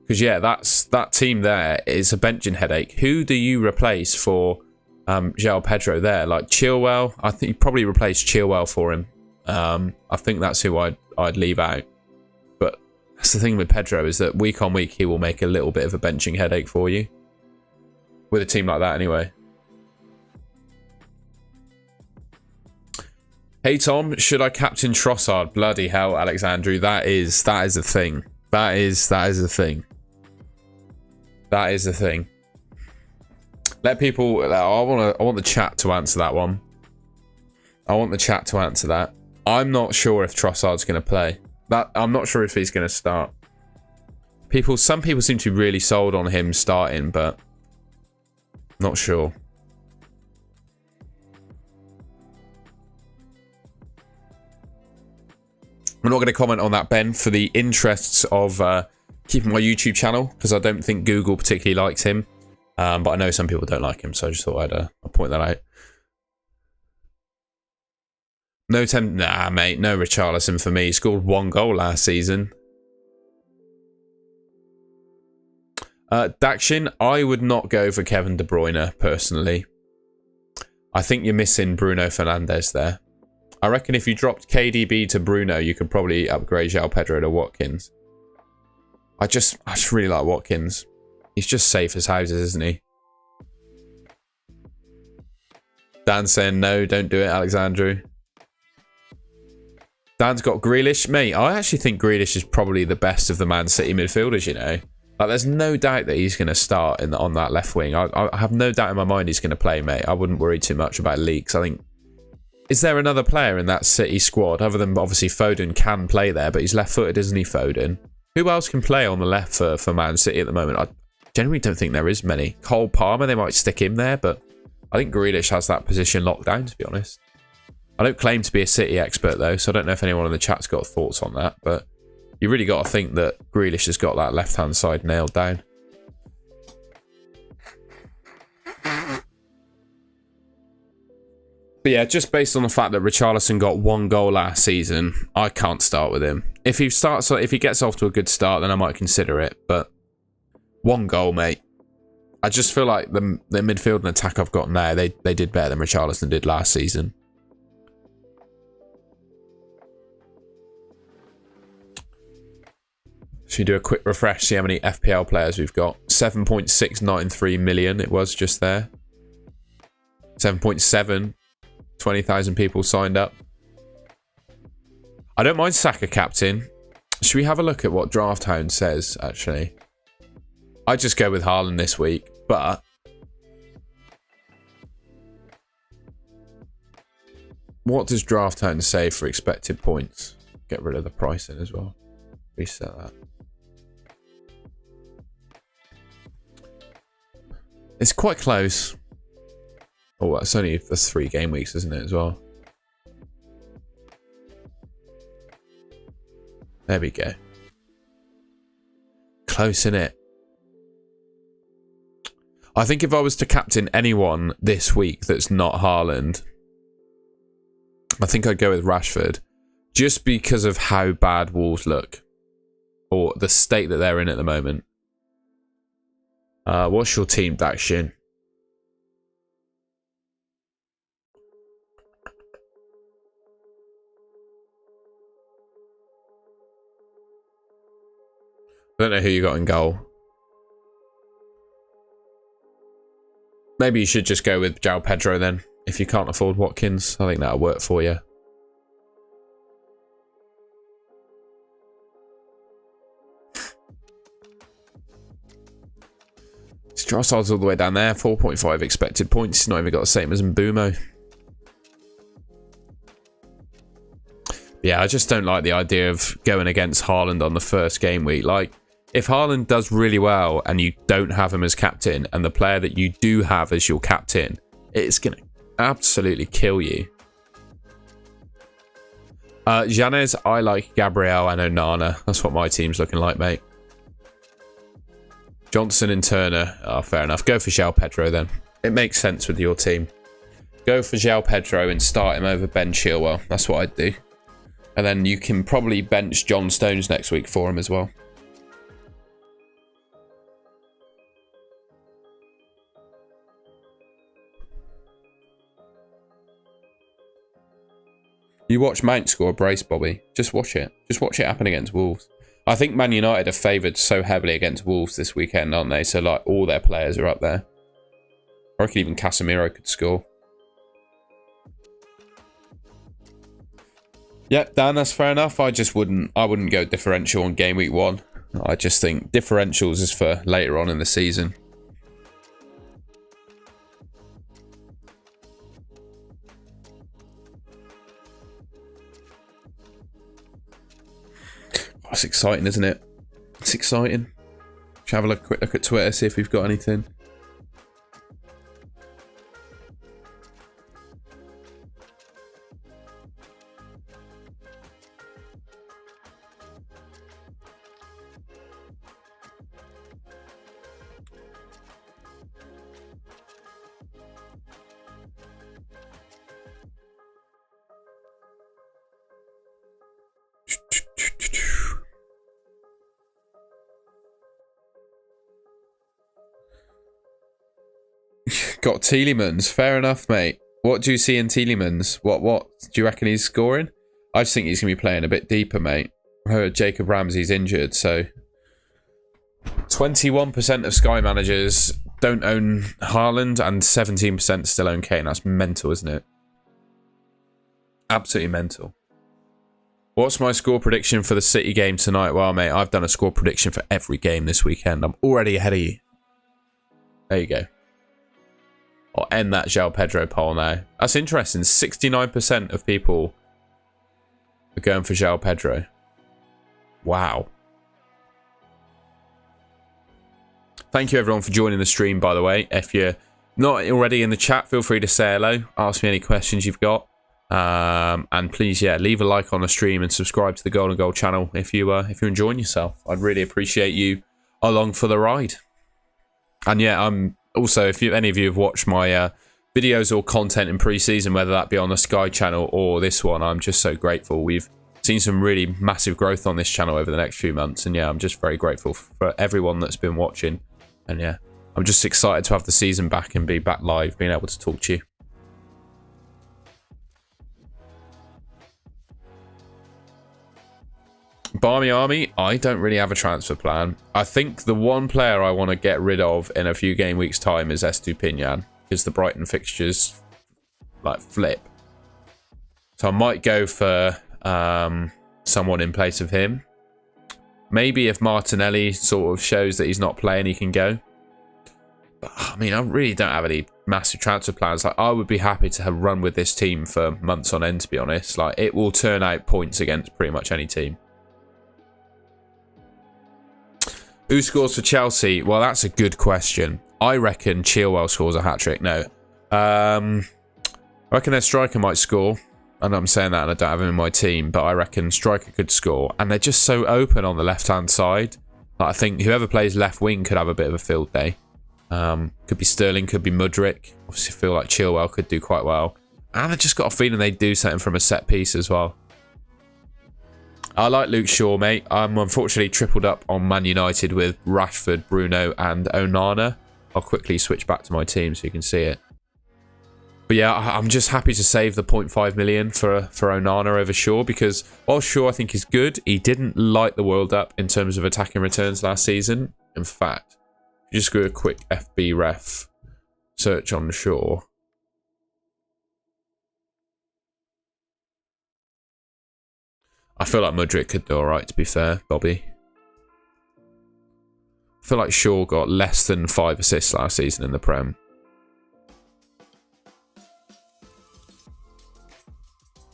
Because yeah, that team there is a benching headache. Who do you replace for João Pedro there? Like Chilwell, I think you probably replace Chilwell for him. I think that's who I'd leave out. But that's the thing with Pedro, is that week on week he will make a little bit of a benching headache for you. With a team like that, anyway. Hey Tom, should I captain Trossard? Bloody hell, Alexandru, that is a thing. That is a thing. That is a thing. Let people. I want the chat to answer that one. I want the chat to answer that. I'm not sure if Trossard's going to play. I'm not sure if he's going to start. Some people seem to be really sold on him starting, but. Not sure. I'm not going to comment on that, Ben, for the interests of keeping my YouTube channel, because I don't think Google particularly likes him. But I know some people don't like him, so I just thought I'd point that out. Nah, mate, no Richarlison for me. He scored 1 goal last season. Dakshin, I would not go for Kevin De Bruyne, personally. I think you're missing Bruno Fernandes there. I reckon if you dropped KDB to Bruno, you could probably upgrade João Pedro to Watkins. I just really like Watkins. He's just safe as houses, isn't he? Dan saying no, don't do it, Alexandru. Dan's got Grealish. Mate, I actually think Grealish is probably the best of the Man City midfielders, you know. Like, there's no doubt that he's going to start on that left wing. I have no doubt in my mind he's going to play, mate. I wouldn't worry too much about leaks. I think... Is there another player in that City squad, other than obviously Foden can play there, but he's left-footed, isn't he, Foden? Who else can play on the left for Man City at the moment? I generally don't think there is many. Cole Palmer, they might stick him there, but I think Grealish has that position locked down, to be honest. I don't claim to be a City expert, though, so I don't know if anyone in the chat's got thoughts on that, but you really got to think that Grealish has got that left-hand side nailed down. But yeah, just based on the fact that Richarlison got 1 goal last season, I can't start with him. If he gets off to a good start, then I might consider it. But 1 goal, mate. I just feel like the midfield and attack I've got now, they did better than Richarlison did last season. Should we do a quick refresh, see how many FPL players we've got? 7.693 million it was just there. 7.7. 20,000 people signed up. I don't mind Saka captain. Should we have a look at what Draft Hound says, actually? I'd just go with Haaland this week, but... What does Draft Hound say for expected points? Get rid of the pricing as well. Reset that. It's quite close. Oh, it's only for 3 game weeks, isn't it, as well? There we go. Close, innit? I think if I was to captain anyone this week that's not Haaland, I think I'd go with Rashford. Just because of how bad Wolves look. Or the state that they're in at the moment. What's your team, Dakshin? I don't know who you got in goal. Maybe you should just go with João Pedro then. If you can't afford Watkins, I think that'll work for you. Strasser's all the way down there. 4.5 expected points. He's not even got the same as Mbeumo. Yeah, I just don't like the idea of going against Haaland on the first game week. Like, if Haaland does really well and you don't have him as captain, and the player that you do have as your captain, it's going to absolutely kill you. Janez, I like Gabriel and Onana. That's what my team's looking like, mate. Johnson and Turner. Oh, fair enough. Go for João Pedro then. It makes sense with your team. Go for João Pedro and start him over Ben Chilwell. That's what I'd do. And then you can probably bench John Stones next week for him as well. You watch Mount score a brace, Bobby. Just watch it. Just watch it happen against Wolves. I think Man United are favoured so heavily against Wolves this weekend, aren't they? So, like, all their players are up there. I reckon even Casemiro could score. Yep, Dan, that's fair enough. I wouldn't go differential on game week 1. I just think differentials is for later on in the season. It's exciting, isn't it? It's exciting. Should have a quick look at Twitter, see if we've got anything. Got Tielemans. Fair enough, mate. What do you see in Tielemans? What do you reckon he's scoring? I just think he's going to be playing a bit deeper, mate. I heard Jacob Ramsey's injured, so 21% of Sky managers don't own Haaland and 17% still own Kane. That's mental, isn't it? Absolutely mental. What's my score prediction for the City game tonight? Well, mate, I've done a score prediction for every game this weekend. I'm already ahead of you. There you go. I'll end that João Pedro poll now. That's interesting. 69% of people are going for João Pedro. Wow. Thank you, everyone, for joining the stream, by the way. If you're not already in the chat, feel free to say hello. Ask me any questions you've got. And please, yeah, leave a like on the stream and subscribe to the Golden Goal channel if you're enjoying yourself. I'd really appreciate you along for the ride. And yeah, I'm also, if any of you have watched my videos or content in pre-season, whether that be on the Sky channel or this one, I'm just so grateful. We've seen some really massive growth on this channel over the next few months, and yeah, I'm just very grateful for everyone that's been watching. And yeah, I'm just excited to have the season back and be back live, being able to talk to you. Barmy Army, I don't really have a transfer plan. I think the one player I want to get rid of in a few game weeks' time is Estupinian, because the Brighton fixtures like flip. So I might go for someone in place of him. Maybe if Martinelli sort of shows that he's not playing, he can go. But I mean, I really don't have any massive transfer plans. Like, I would be happy to have run with this team for months on end, to be honest. Like, it will turn out points against pretty much any team. Who scores for Chelsea? Well, that's a good question. I reckon Chilwell scores a hat-trick. No. I reckon their striker might score. I know I'm saying that and I don't have him in my team, but I reckon striker could score. And they're just so open on the left-hand side. Like, I think whoever plays left wing could have a bit of a field day. Could be Sterling, could be Mudryk. Obviously, I feel like Chilwell could do quite well. And I just got a feeling they'd do something from a set piece as well. I like Luke Shaw, mate. I'm unfortunately tripled up on Man United with Rashford, Bruno and Onana. I'll quickly switch back to my team so you can see it. But yeah, I'm just happy to save the 0.5 million for Onana over Shaw, because while Shaw I think is good, he didn't light the world up in terms of attacking returns last season. In fact, just do a quick FB ref search on Shaw. I feel like Mudryk could do alright, to be fair, Bobby. I feel like Shaw got less than 5 assists last season in the Prem.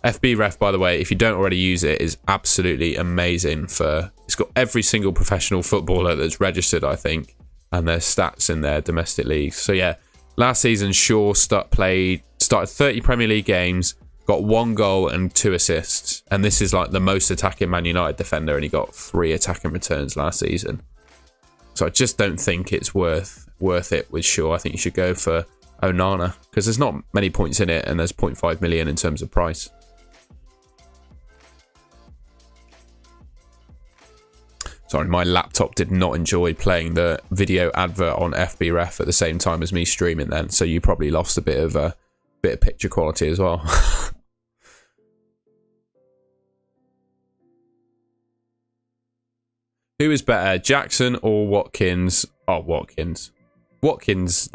FB Ref, by the way, if you don't already use it, is absolutely amazing for... It's got every single professional footballer that's registered, I think, and their stats in their domestic leagues. So yeah, last season Shaw started 30 Premier League games, got 1 goal and 2 assists, and this is like the most attacking Man United defender, and he got 3 attacking returns last season. So I just don't think it's worth it with Shaw. I think you should go for Onana, because there's not many points in it, and there's 0.5 million in terms of price. Sorry, my laptop did not enjoy playing the video advert on FB Ref at the same time as me streaming then, so you probably lost a bit of picture quality as well. Who is better, Jackson or Watkins? Oh, Watkins. Watkins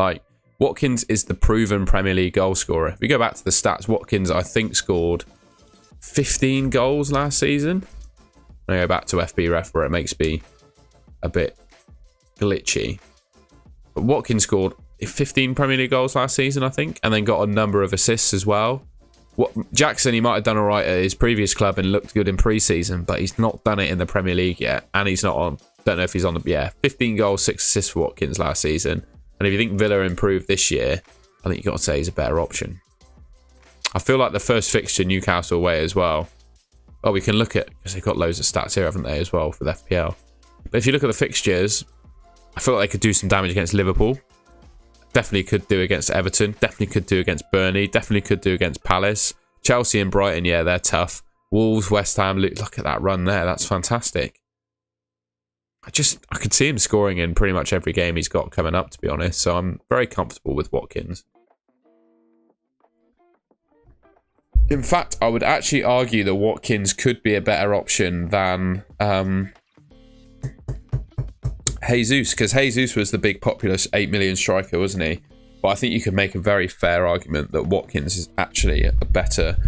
is the proven Premier League goal scorer. If we go back to the stats, Watkins, I think, scored 15 goals last season. I go back to FB Ref where it makes me a bit glitchy. But Watkins scored 15 Premier League goals last season, I think, and then got a number of assists as well. Jackson, he might have done all right at his previous club and looked good in pre-season, but he's not done it in the Premier League yet, and he's not on. Don't know if he's on the... Yeah, 15 goals, 6 assists for Watkins last season. And if you think Villa improved this year, I think you've got to say he's a better option. I feel like the first fixture, Newcastle away as well. Oh, we can look at... Because they've got loads of stats here, haven't they, as well, for the FPL. But if you look at the fixtures, I feel like they could do some damage against Liverpool. Definitely could do against Everton. Definitely could do against Burnley. Definitely could do against Palace. Chelsea and Brighton, yeah, they're tough. Wolves, West Ham, look at that run there. That's fantastic. I could see him scoring in pretty much every game he's got coming up, to be honest. So I'm very comfortable with Watkins. In fact, I would actually argue that Watkins could be a better option than Jesus, because Jesus was the big populous 8 million striker, wasn't he? But I think you could make a very fair argument that Watkins is actually a better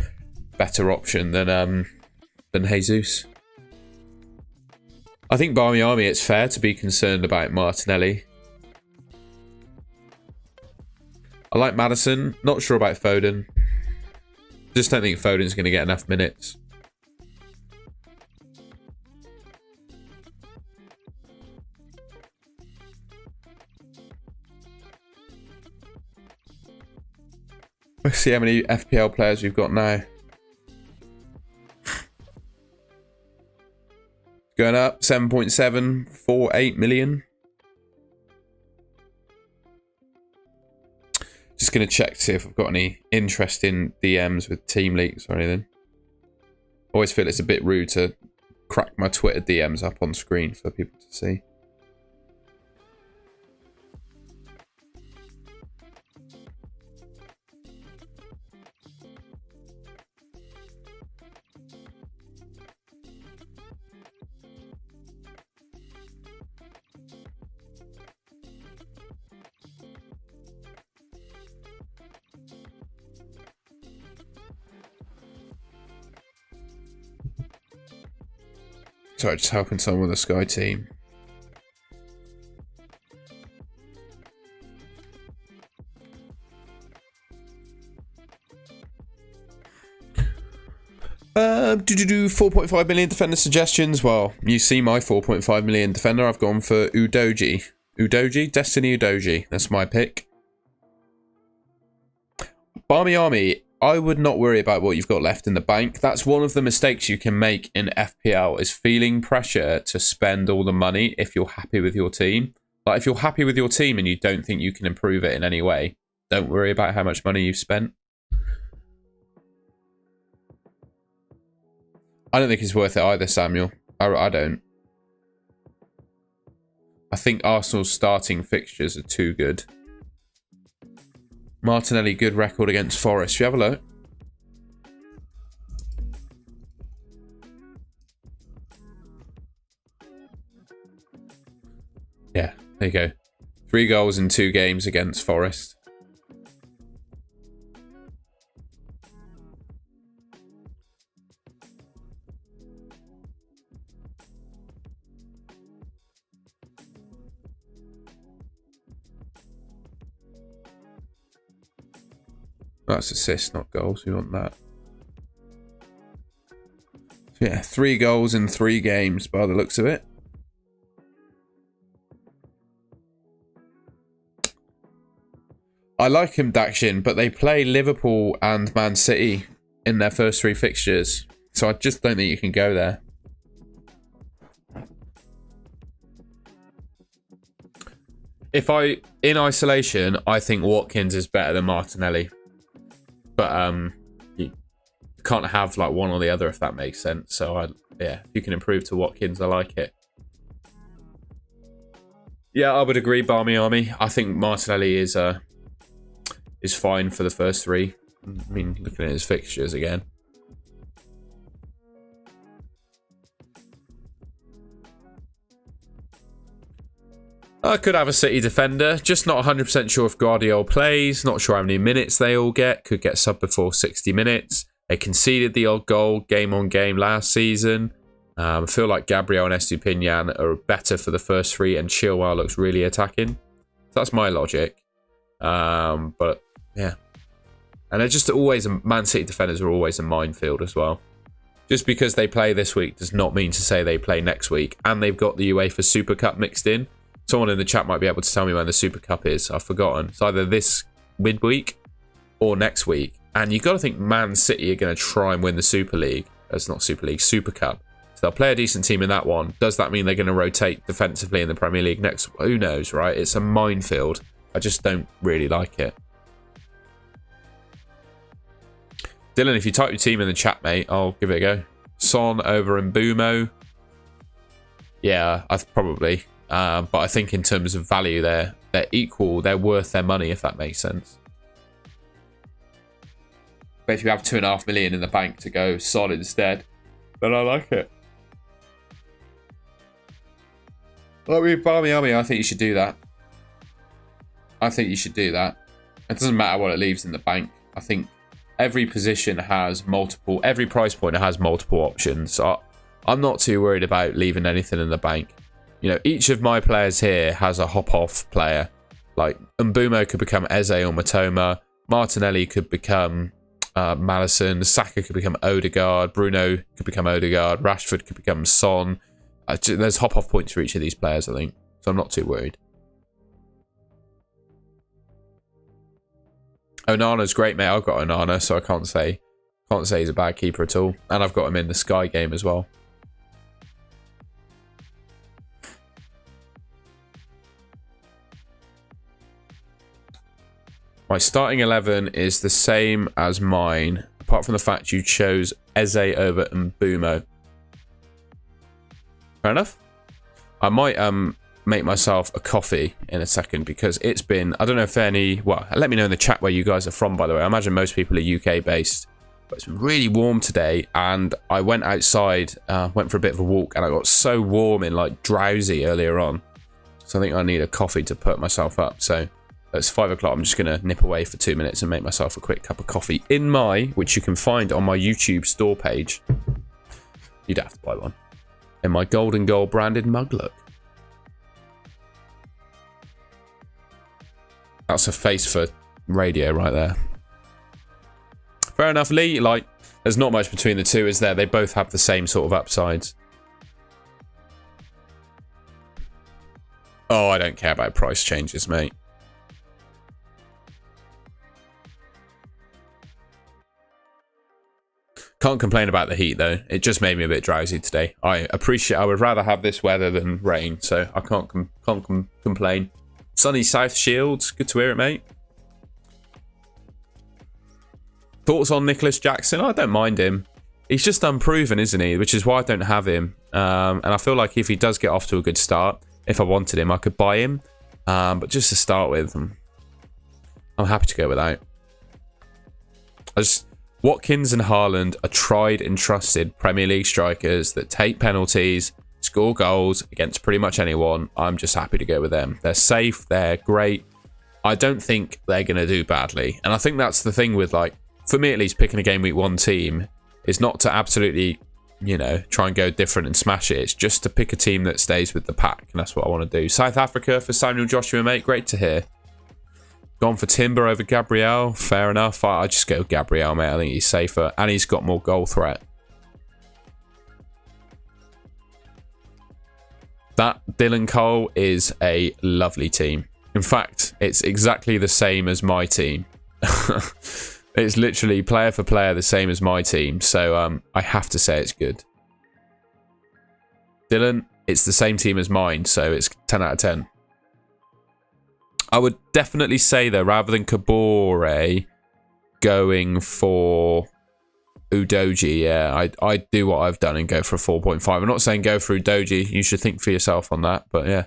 option than than Jesus. I think Barmy Army, it's fair to be concerned about Martinelli. I like Maddison. Not sure about Foden. Just don't think Foden's going to get enough minutes. Let's see how many FPL players we've got now. Going up 7.748 million. Just going to check to see if I've got any interesting DMs with team leaks or anything. Always feel it's a bit rude to crack my Twitter DMs up on screen for people to see. Sorry, just helping someone with the Sky team. Do 4.5 million defender suggestions. Well, you see my 4.5 million defender. I've gone for Udoji. Destiny Udoji. That's my pick. Barmy Army. I would not worry about what you've got left in the bank. That's one of the mistakes you can make in FPL, is feeling pressure to spend all the money if you're happy with your team. Like, if you're happy with your team and you don't think you can improve it in any way, don't worry about how much money you've spent. I don't think it's worth it either, Samuel. I don't. I think Arsenal's starting fixtures are too good. Martinelli, good record against Forest. Should you have a look? Yeah, there you go. 3 goals in 2 games against Forest. That's assists, not goals. We want that. Yeah, 3 goals in 3 games by the looks of it. I like him, Dakshin, but they play Liverpool and Man City in their first 3 fixtures. So I just don't think you can go there. In isolation, I think Watkins is better than Martinelli. But you can't have like one or the other, if that makes sense. So yeah, if you can improve to Watkins, I like it. Yeah, I would agree, Barmy Army. I think Martinelli is fine for the first 3. I mean, looking at his fixtures again. I could have a City defender. Just not 100% sure if Guardiola plays. Not sure how many minutes they all get. Could get sub before 60 minutes. They conceded the odd goal game on game last season. I feel like Gabriel and Estupinian are better for the first 3, and Chilwell looks really attacking. So that's my logic. But yeah. And they're just always, Man City defenders are always a minefield as well. Just because they play this week does not mean to say they play next week. And they've got the UEFA Super Cup mixed in. Someone in the chat might be able to tell me when the Super Cup is. I've forgotten. It's either this midweek or next week. And you've got to think Man City are going to try and win the Super League. It's not Super League, Super Cup. So they'll play a decent team in that one. Does that mean they're going to rotate defensively in the Premier League next? Who knows, right? It's a minefield. I just don't really like it. Dylan, if you type your team in the chat, mate, I'll give it a go. Son over Mbumo. Yeah, probably. But I think in terms of value, they're equal. They're worth their money, if that makes sense. But if you have 2.5 million in the bank to go Son instead, then I like it. Like with Barmy Army, I think you should do that. I think you should do that. It doesn't matter what it leaves in the bank. I think every position has multiple, every price point has multiple options. So I'm not too worried about leaving anything in the bank. You know, each of my players here has a hop-off player. Like, Mbumo could become Eze or Matoma. Martinelli could become Maddison. Saka could become Odegaard. Bruno could become Odegaard. Rashford could become Son. There's hop-off points for each of these players, I think. So I'm not too worried. Onana's great, mate. I've got Onana, so I can't say he's a bad keeper at all. And I've got him in the Sky game as well. My starting 11 is the same as mine, apart from the fact you chose Eze over Mbumo. Fair enough. I might make myself a coffee in a second because it's been, I don't know if any, well, let me know in the chat where you guys are from, by the way. I imagine most people are UK based, but it's been really warm today and I went outside, went for a bit of a walk and I got so warm and like drowsy earlier on. So I think I need a coffee to put myself up. So it's 5 o'clock. I'm just going to nip away for 2 minutes and make myself a quick cup of coffee in which you can find on my YouTube store page. You'd have to buy one. In my golden goal branded mug look. That's a face for radio right there. Fair enough, Lee. Like, there's not much between the two, is there? They both have the same sort of upsides. Oh, I don't care about price changes, mate. Can't complain about the heat, though. It just made me a bit drowsy today. I would rather have this weather than rain, so I can't complain. Sunny South Shields. Good to hear it, mate. Thoughts on Nicholas Jackson? I don't mind him. He's just unproven, isn't he? Which is why I don't have him. And I feel like if he does get off to a good start, if I wanted him, I could buy him. But just to start with, I'm happy to go without. Watkins and Haaland are tried and trusted Premier League strikers that take penalties, score goals against pretty much anyone. I'm just happy to go with them. They're safe. They're great. I don't think they're going to do badly. And I think that's the thing with, like, for me at least, picking a Game Week 1 team is not to absolutely, you know, try and go different and smash it. It's just to pick a team that stays with the pack. And that's what I want to do. South Africa for Samuel Joshua, mate. Great to hear. Gone for Timber over Gabriel. Fair enough. I just go Gabriel, mate. I think he's safer. And he's got more goal threat. That Dylan Cole is a lovely team. In fact, it's exactly the same as my team. It's literally player for player the same as my team. So I have to say it's good. Dylan, it's the same team as mine. So it's 10 out of 10. I would definitely say, though, rather than Kabore, going for Udoji, yeah, I'd do what I've done and go for a 4.5. I'm not saying go for Udoji. You should think for yourself on that, but yeah.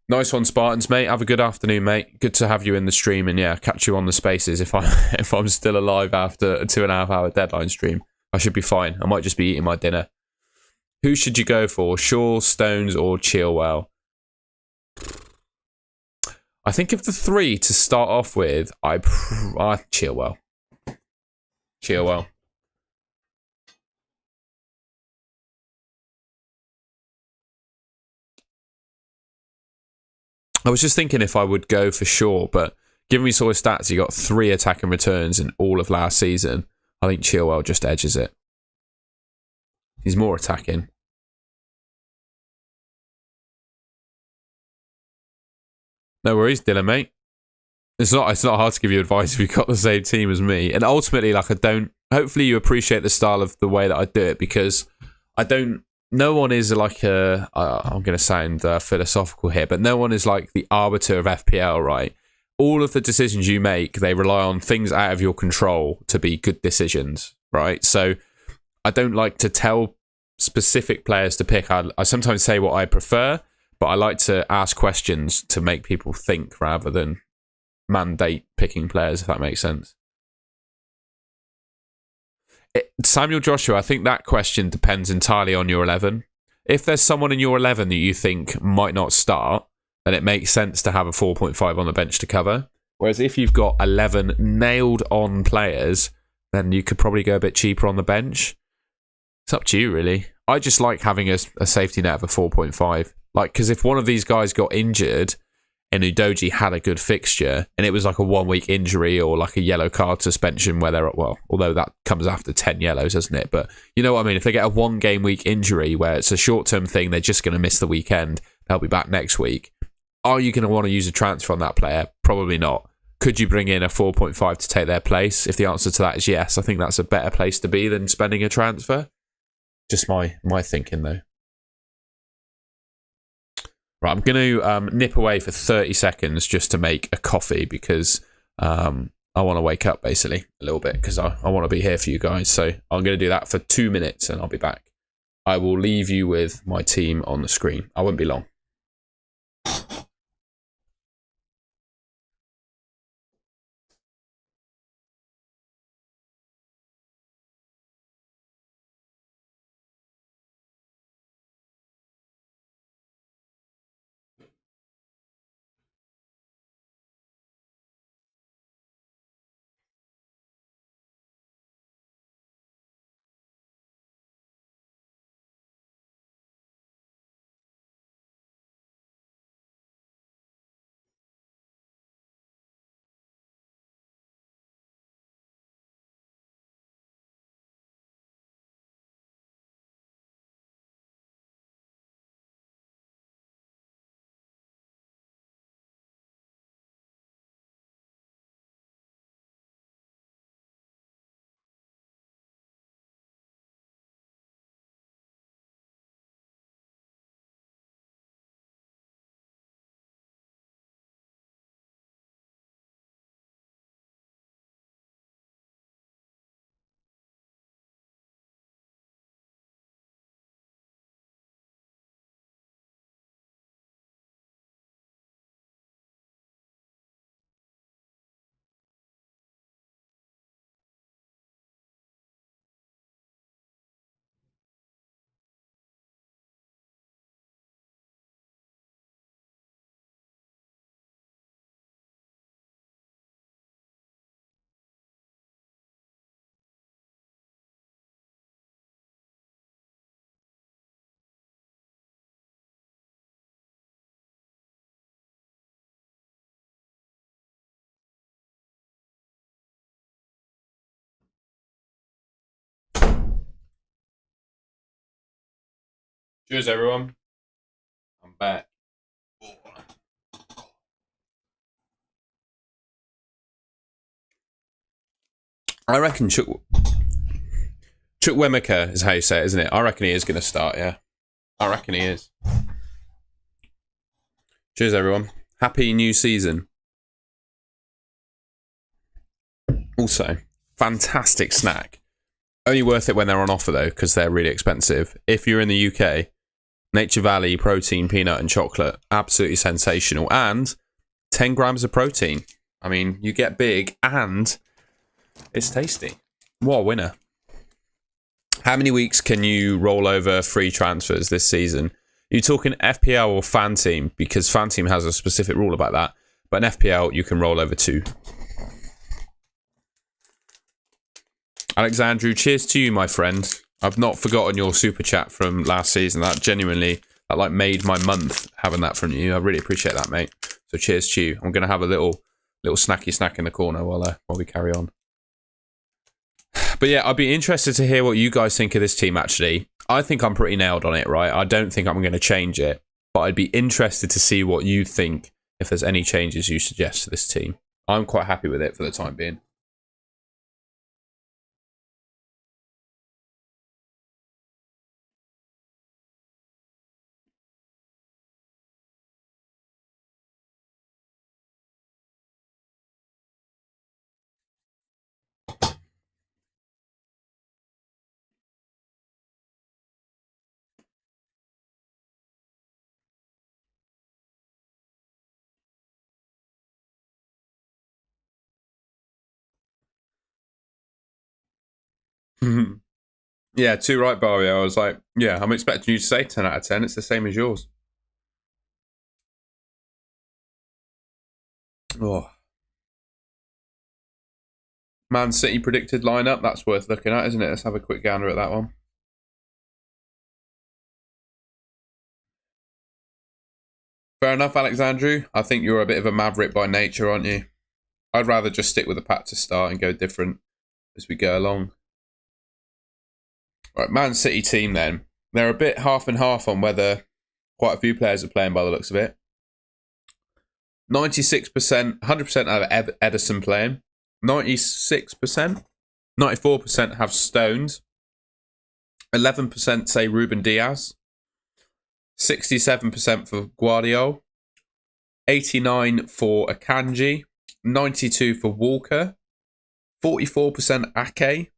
Nice one, Spartans, mate. Have a good afternoon, mate. Good to have you in the stream, and yeah, catch you on the spaces if I'm still alive after a 2.5 hour deadline stream. I should be fine. I might just be eating my dinner. Who should you go for? Shaw, Stones, or Chilwell? I think of the three to start off with, Chilwell. Chilwell. I was just thinking if I would go for Shaw, but given me sort of stats, he got 3 attacking returns in all of last season. I think Chilwell just edges it. He's more attacking. No worries, Dylan, mate. It's not hard to give you advice if you've got the same team as me. And ultimately, like, hopefully you appreciate the style of the way that I do it, because no one is like I'm going to sound philosophical here, but no one is like the arbiter of FPL, right? All of the decisions you make, they rely on things out of your control to be good decisions, right? So I don't like to tell specific players to pick. I sometimes say what I prefer, but I like to ask questions to make people think rather than mandate picking players, if that makes sense. Samuel Joshua, I think that question depends entirely on your 11. If there's someone in your 11 that you think might not start, then it makes sense to have a 4.5 on the bench to cover. Whereas if you've got 11 nailed on players, then you could probably go a bit cheaper on the bench. It's up to you, really. I just like having a safety net of a 4.5. Like, because if one of these guys got injured and Udoji had a good fixture and it was like a 1 week injury or like a yellow card suspension where they're, well, although that comes after 10 yellows, doesn't it? But you know what I mean? If they get a 1 game week injury where it's a short term thing, they're just going to miss the weekend, they'll be back next week. Are you going to want to use a transfer on that player? Probably not. Could you bring in a 4.5 to take their place? If the answer to that is yes, I think that's a better place to be than spending a transfer. Just my thinking, though. Right, I'm going to nip away for 30 seconds just to make a coffee because I want to wake up, basically, a little bit because I want to be here for you guys. So I'm going to do that for 2 minutes and I'll be back. I will leave you with my team on the screen. I won't be long. Cheers, everyone. I'm back. I reckon Chukwuemeka is how you say it, isn't it? I reckon he is going to start, yeah. I reckon he is. Cheers, everyone. Happy new season. Also, fantastic snack. Only worth it when they're on offer, though, because they're really expensive. If you're in the UK, Nature Valley protein, peanut and chocolate, absolutely sensational. And 10 grams of protein. I mean, you get big and it's tasty. What a winner. How many weeks can you roll over free transfers this season? Are you talking FPL or Fan Team? Because Fan Team has a specific rule about that. But in FPL, you can roll over 2. Alexandru, cheers to you, my friend. I've not forgotten your super chat from last season. That genuinely, that like made my month having that from you. I really appreciate that, mate. So cheers to you. I'm going to have a little snacky snack in the corner while we carry on. But yeah, I'd be interested to hear what you guys think of this team, actually. I think I'm pretty nailed on it, right? I don't think I'm going to change it. But I'd be interested to see what you think, if there's any changes you suggest to this team. I'm quite happy with it for the time being. Yeah, too right, Barry. I was like, yeah, I'm expecting you to say 10 out of 10. It's the same as yours. Oh. Man City predicted lineup. That's worth looking at, isn't it? Let's have a quick gander at that one. Fair enough, Alexandru. I think you're a bit of a maverick by nature, aren't you? I'd rather just stick with the pack to start and go different as we go along. Right, Man City team then. They're a bit half and half on whether quite a few players are playing by the looks of it. 96%, 100% have Edison playing. 96%. 94% have Stones. 11% say Ruben Diaz. 67% for Guardiola. 89% for Akanji. 92% for Walker. 44% Ake.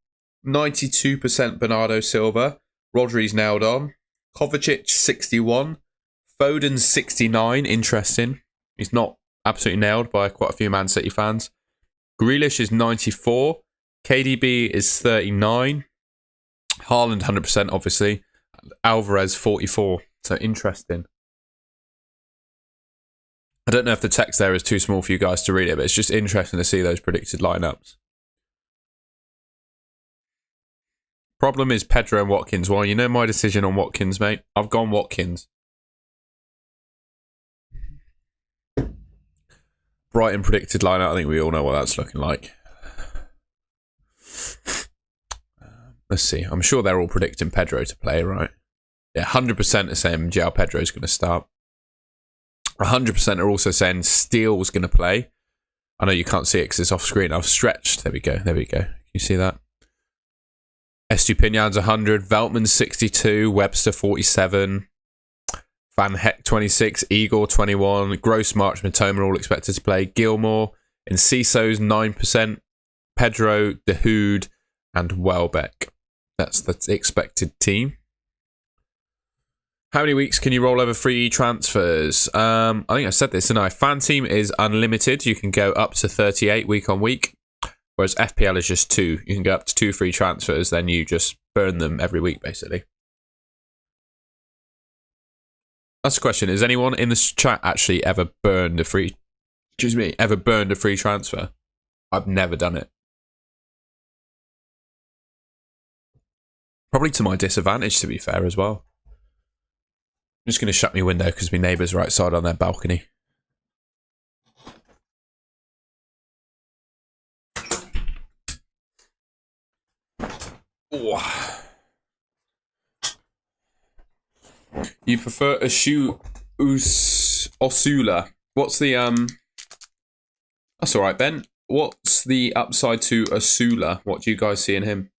92% Bernardo Silva. Rodri's nailed on. Kovacic 61. Foden 69. Interesting. He's not absolutely nailed by quite a few Man City fans. Grealish is 94. KDB is 39. Haaland 100% obviously. Alvarez 44. So interesting. I don't know if the text there is too small for you guys to read it, but it's just interesting to see those predicted lineups. Problem is Pedro and Watkins. Well, you know my decision on Watkins, mate. I've gone Watkins. Brighton predicted lineup. I think we all know what that's looking like. Let's see. I'm sure they're all predicting Pedro to play, right? Yeah, 100% are saying João Pedro is going to start. 100% are also saying Steele's going to play. I know you can't see it because it's off screen. I've stretched. There we go. There we go. Can you see that? Estupinan's 100. Veltman's 62. Webster 47. Van Heck 26. Igor 21. Gross, March, Matoma all expected to play. Gilmore. Enciso's 9%. Pedro, Dahoud, and Welbeck. That's the expected team. How many weeks can you roll over free transfers? I think I said this, didn't I? Fan team is unlimited. You can go up to 38 week on week. Whereas FPL is just 2. You can go up to 2 free transfers, then you just burn them every week, basically. That's the question. Has anyone in this chat actually ever burned a free... ever burned a free transfer? I've never done it. Probably to my disadvantage, to be fair, as well. I'm just going to shut my window because my neighbours are outside on their balcony. Oh. You prefer Osula? What's the That's all right, Ben. What's the upside to Osula? What do you guys see in him?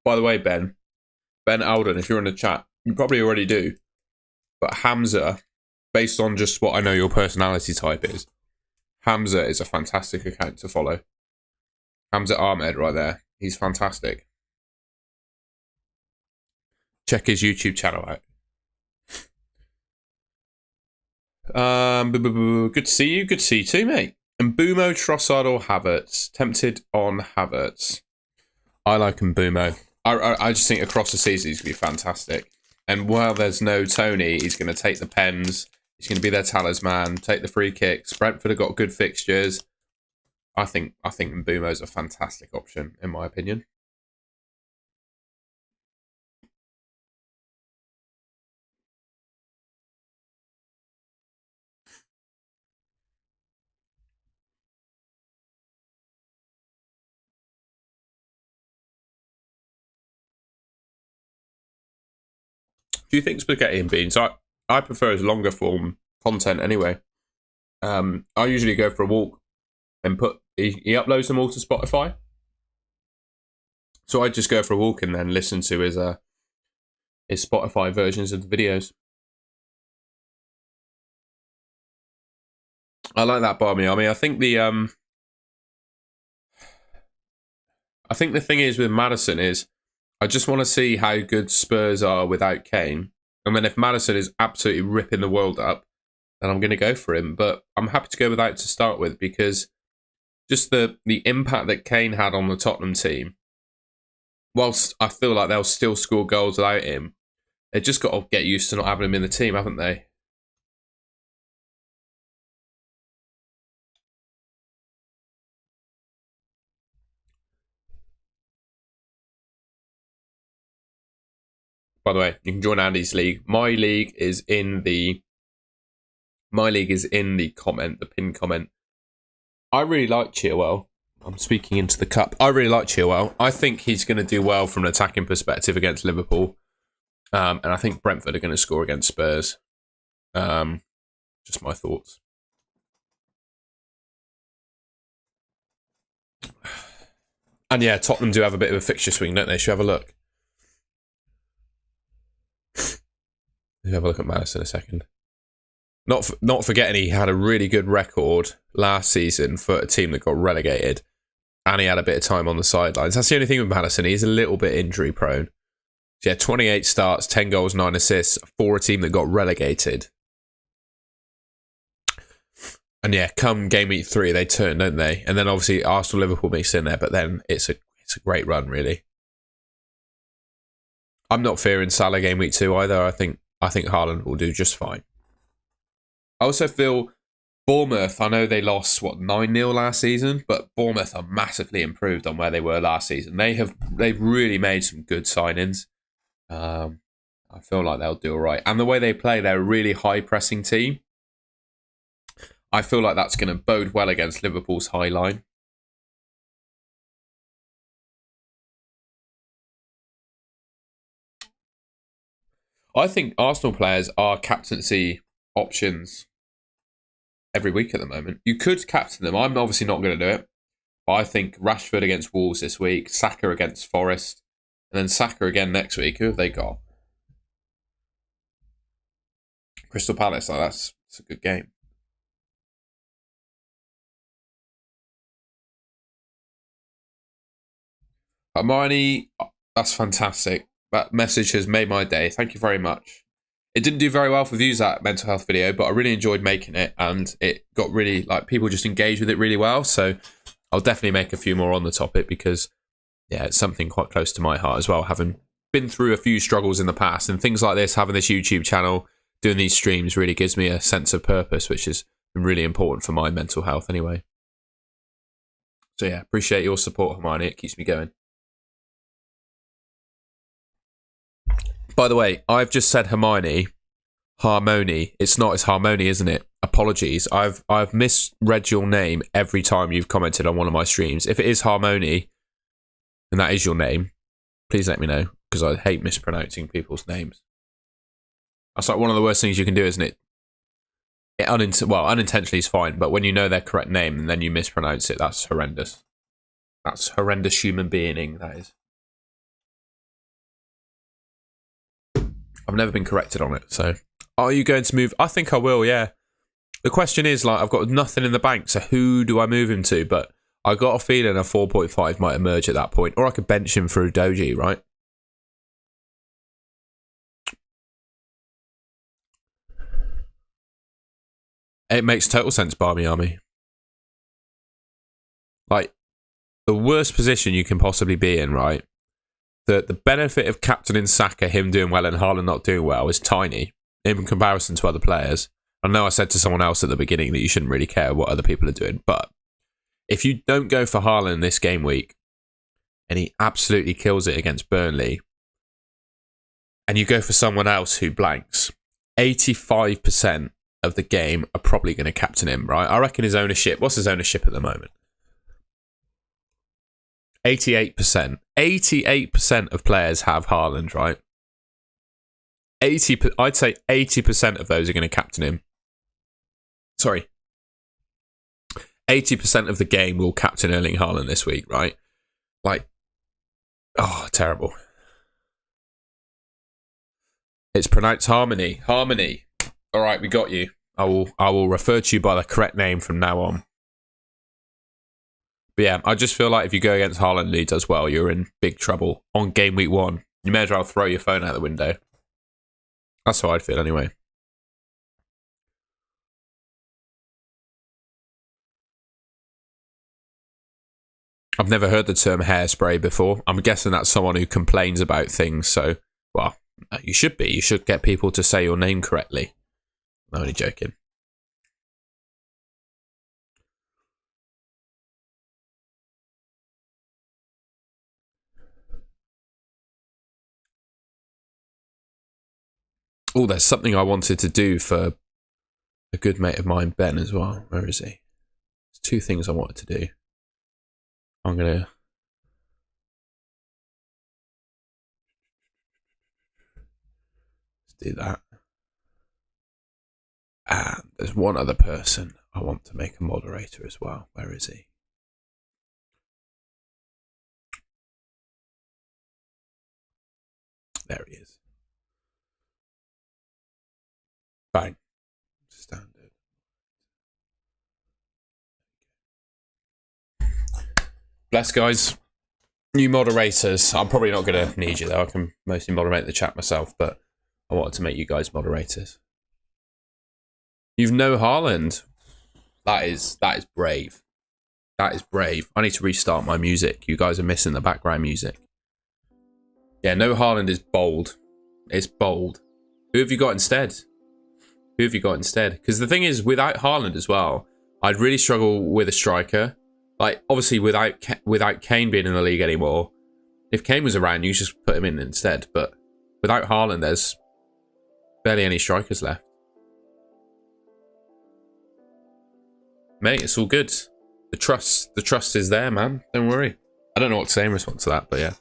By the way, Ben Alden, if you're in the chat, you probably already do. But Hamza, based on just what I know your personality type is, Hamza is a fantastic account to follow. Hamza Ahmed right there. He's fantastic. Check his YouTube channel out. Good to see you. Good to see you too, mate. Mbumo, Trossard or Havertz? Tempted on Havertz. I like Mbumo. I just think across the season he's going to be fantastic. And while there's no Tony, he's going to take the pens. He's going to be their talisman, take the free kicks. Brentford have got good fixtures. I think Mbumo's a fantastic option, in my opinion. Do you think spaghetti and beans? I prefer his longer form content anyway. I usually go for a walk and he uploads them all to Spotify. So I just go for a walk and then listen to his Spotify versions of the videos. I like that, Barmy. I mean, I think the thing is with Maddison is I just want to see how good Spurs are without Kane. And then if Maddison is absolutely ripping the world up, then I'm going to go for him. But I'm happy to go without to start with because just the impact that Kane had on the Tottenham team, whilst I feel like they'll still score goals without him, they've just got to get used to not having him in the team, haven't they? By the way, you can join Andy's league. My league is in the comment, the pinned comment. I really like Chilwell. I'm speaking into the cup. I really like Chilwell. I think he's going to do well from an attacking perspective against Liverpool. And I think Brentford are going to score against Spurs. Just my thoughts. And yeah, Tottenham do have a bit of a fixture swing, don't they? Should we have a look? We'll have a look at Maddison a second. Not forgetting he had a really good record last season for a team that got relegated. And he had a bit of time on the sidelines. That's the only thing with Maddison. He's a little bit injury prone. So yeah, 28 starts, 10 goals, 9 assists for a team that got relegated. And yeah, come game week 3, they turn, don't they? And then obviously Arsenal, Liverpool mixed in there, but then it's a great run, really. I'm not fearing Salah game week 2 either. I think Haaland will do just fine. I also feel Bournemouth, I know they lost, 9-0 last season, but Bournemouth are massively improved on where they were last season. They've really made some good signings. I feel like they'll do all right. And the way they play, they're a really high-pressing team. I feel like that's going to bode well against Liverpool's high line. I think Arsenal players are captaincy options every week at the moment. You could captain them. I'm obviously not going to do it. But I think Rashford against Wolves this week, Saka against Forest, and then Saka again next week. Who have they got? Crystal Palace. Oh, that's a good game. Hermione, that's fantastic. That message has made my day. Thank you very much. It didn't do very well for views, that mental health video, but I really enjoyed making it, and it got really, people just engaged with it really well. So I'll definitely make a few more on the topic because, yeah, it's something quite close to my heart as well, having been through a few struggles in the past. And things like this, having this YouTube channel, doing these streams really gives me a sense of purpose, which has been really important for my mental health anyway. So yeah, appreciate your support, Hermione. It keeps me going. By the way, I've just said Harmony. It's not, it's Harmony, isn't it? Apologies. I've misread your name every time you've commented on one of my streams. If it is Harmony, and that is your name, please let me know, because I hate mispronouncing people's names. That's like one of the worst things you can do, isn't it? Unintentionally is fine, but when you know their correct name and then you mispronounce it, that's horrendous. That's horrendous human being, that is. I've never been corrected on it, so. Are you going to move? I think I will, yeah. The question is, I've got nothing in the bank, so who do I move him to? But I got a feeling a 4.5 might emerge at that point, or I could bench him through Doji, right? It makes total sense, Barmy Army. The worst position you can possibly be in, right? The benefit of captaining Saka, him doing well and Haaland not doing well, is tiny in comparison to other players. I know I said to someone else at the beginning that you shouldn't really care what other people are doing, but if you don't go for Haaland this game week and he absolutely kills it against Burnley, and you go for someone else who blanks, 85% of the game are probably going to captain him, right? I reckon his ownership, what's his ownership at the moment? 88%. 88% of players have Haaland, right? I'd say 80% of those are going to captain him. Sorry. 80% of the game will captain Erling Haaland this week, right? Terrible. It's pronounced Harmony. Harmony. All right, we got you. I will refer to you by the correct name from now on. But yeah, I just feel like if you go against Haaland and he does well, you're in big trouble on game week 1. You may as well throw your phone out the window. That's how I'd feel anyway. I've never heard the term hairspray before. I'm guessing that's someone who complains about things. So, well, you should be. You should get people to say your name correctly. I'm only joking. Oh, there's something I wanted to do for a good mate of mine, Ben, as well. Where is he? There's 2 things I wanted to do. I'm going to... do that. And there's one other person I want to make a moderator as well. Where is he? There he is. Bang. Standard. Bless, guys. New moderators. I'm probably not going to need you, though. I can mostly moderate the chat myself, but I wanted to make you guys moderators. You've no Haaland. That is brave. That is brave. I need to restart my music. You guys are missing the background music. Yeah, no Haaland is bold. It's bold. Who have you got instead? Who have you got instead? Because the thing is, without Haaland as well, I'd really struggle with a striker. Like, obviously, without Kane being in the league anymore, if Kane was around, you just put him in instead. But without Haaland, there's barely any strikers left. Mate, it's all good. The trust is there, man. Don't worry. I don't know what to say in response to that, but yeah.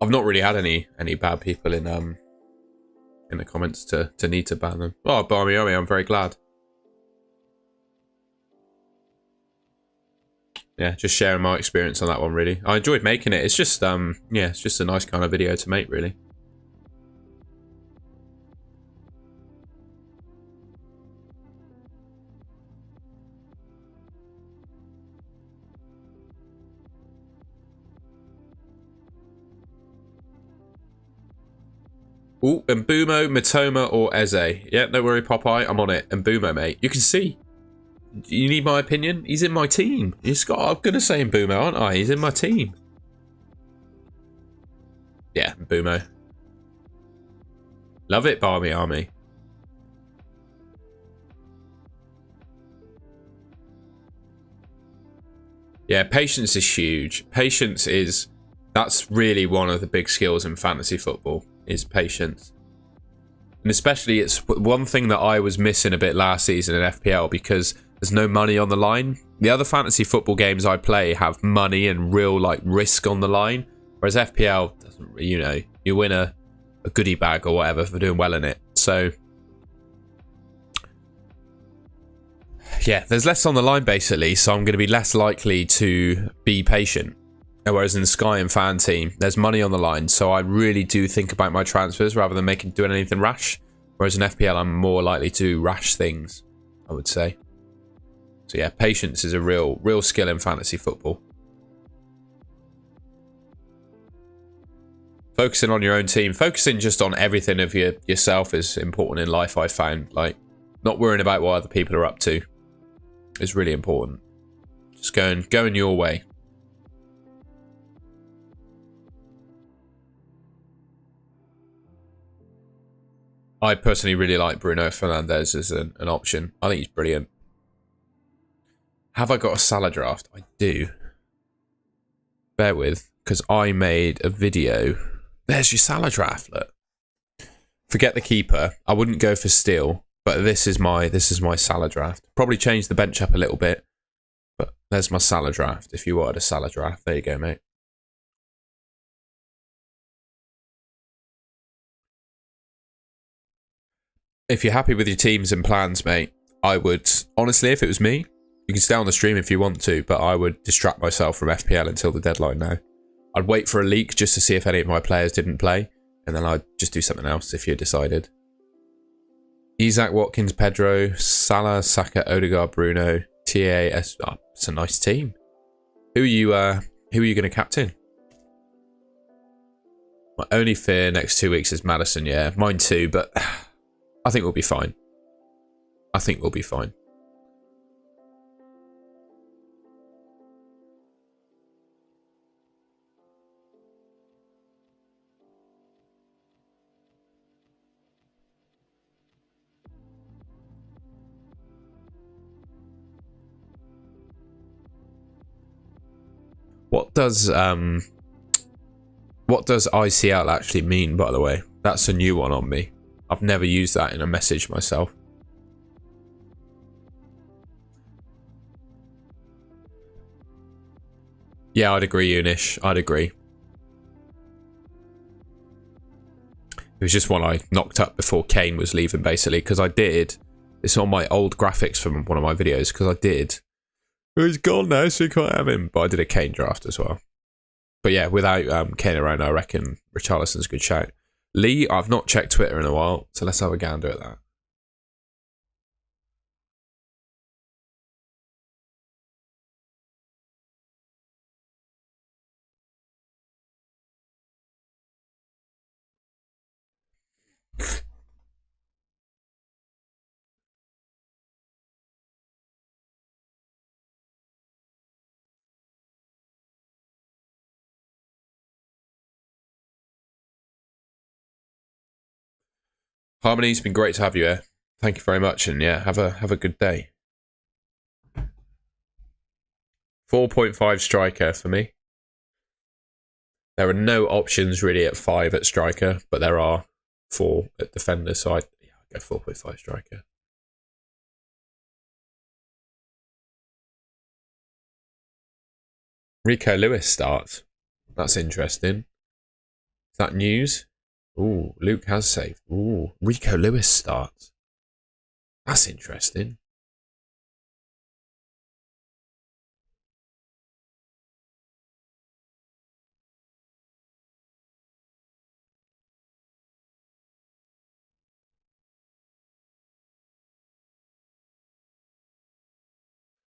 I've not really had any bad people in the comments to need to ban them. Oh, Barmy, I'm very glad. Yeah, just sharing my experience on that one, really. I enjoyed making it. It's just yeah, it's just a nice kind of video to make, really. Ooh, Mbumo, Matoma, or Eze. Yeah, don't worry, Popeye. I'm on it. Mbumo, mate. You can see. You need my opinion? He's in my team. I'm going to say Mbumo, aren't I? He's in my team. Yeah, Mbumo. Love it, Barmy Army. Yeah, patience is huge. That's really one of the big skills in fantasy football, is patience. And especially, it's one thing that I was missing a bit last season in FPL, because there's no money on the line. The other fantasy football games I play have money and real risk on the line, whereas FPL doesn't. You win a goodie bag or whatever for doing well in it. So yeah, there's less on the line basically, so I'm going to be less likely to be patient. Whereas in Sky and Fan Team, there's money on the line, so I really do think about my transfers rather than doing anything rash. Whereas in FPL, I'm more likely to do rash things, I would say. So yeah, patience is a real skill in fantasy football. Focusing on your own team, focusing just on everything of yourself is important in life, I found. Like, not worrying about what other people are up to is really important. Just going your way. I personally really like Bruno Fernandes as an option. I think he's brilliant. Have I got a Salah draft? I do. Bear with, because I made a video. There's your Salah draft, look. Forget the keeper. I wouldn't go for Steele, but this is my Salah draft. Probably change the bench up a little bit, but there's my Salah draft. If you wanted a Salah draft, there you go, mate. If you're happy with your teams and plans, mate, I would, honestly, if it was me, you can stay on the stream if you want to, but I would distract myself from FPL until the deadline now. I'd wait for a leak just to see if any of my players didn't play, and then I'd just do something else if you decided. Isaac, Watkins, Pedro, Salah, Saka, Odegaard, Bruno, TAS. Oh, it's a nice team. Who are you going to captain? My only fear next 2 weeks is Madison. Yeah, mine too. But I think we'll be fine. I think we'll be fine. What does ICL actually mean, by the way? That's a new one on me. I've never used that in a message myself. Yeah, I'd agree, Unish. I'd agree. It was just one I knocked up before Kane was leaving, basically, because I did. It's on my old graphics from one of my videos, because I did. He's gone now, so you can't have him. But I did a Kane draft as well. But yeah, without Kane around, I reckon Richarlison's a good shout. Lee, I've not checked Twitter in a while, so let's have a gander at that. Harmony, it's been great to have you here. Thank you very much, and yeah, have a good day. 4.5 striker for me. There are no options really at 5 at striker, but there are 4 at defender, so I'll go 4.5 striker. Rico Lewis starts. That's interesting. Is that news? Ooh, Luke has saved. Ooh, Rico Lewis starts. That's interesting.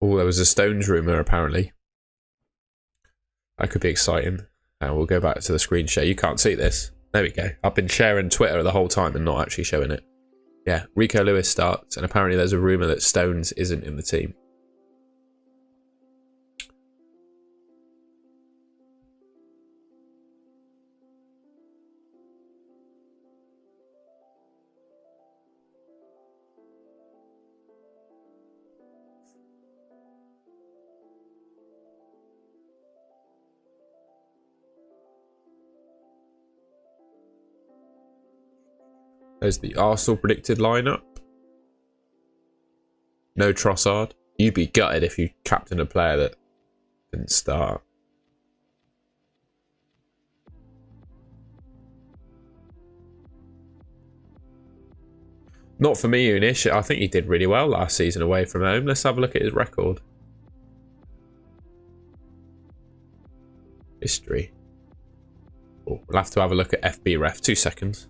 Oh, there was a Stones rumour apparently. That could be exciting. We'll go back to the screen share. You can't see this. There we go. I've been sharing Twitter the whole time and not actually showing it. Yeah, Rico Lewis starts, and apparently there's a rumour that Stones isn't in the team. There's the Arsenal predicted lineup. No Trossard. You'd be gutted if you captained a player that didn't start. Not for me, Unish. I think he did really well last season away from home. Let's have a look at his record. History. Oh, we'll have to have a look at FB Ref. 2 seconds.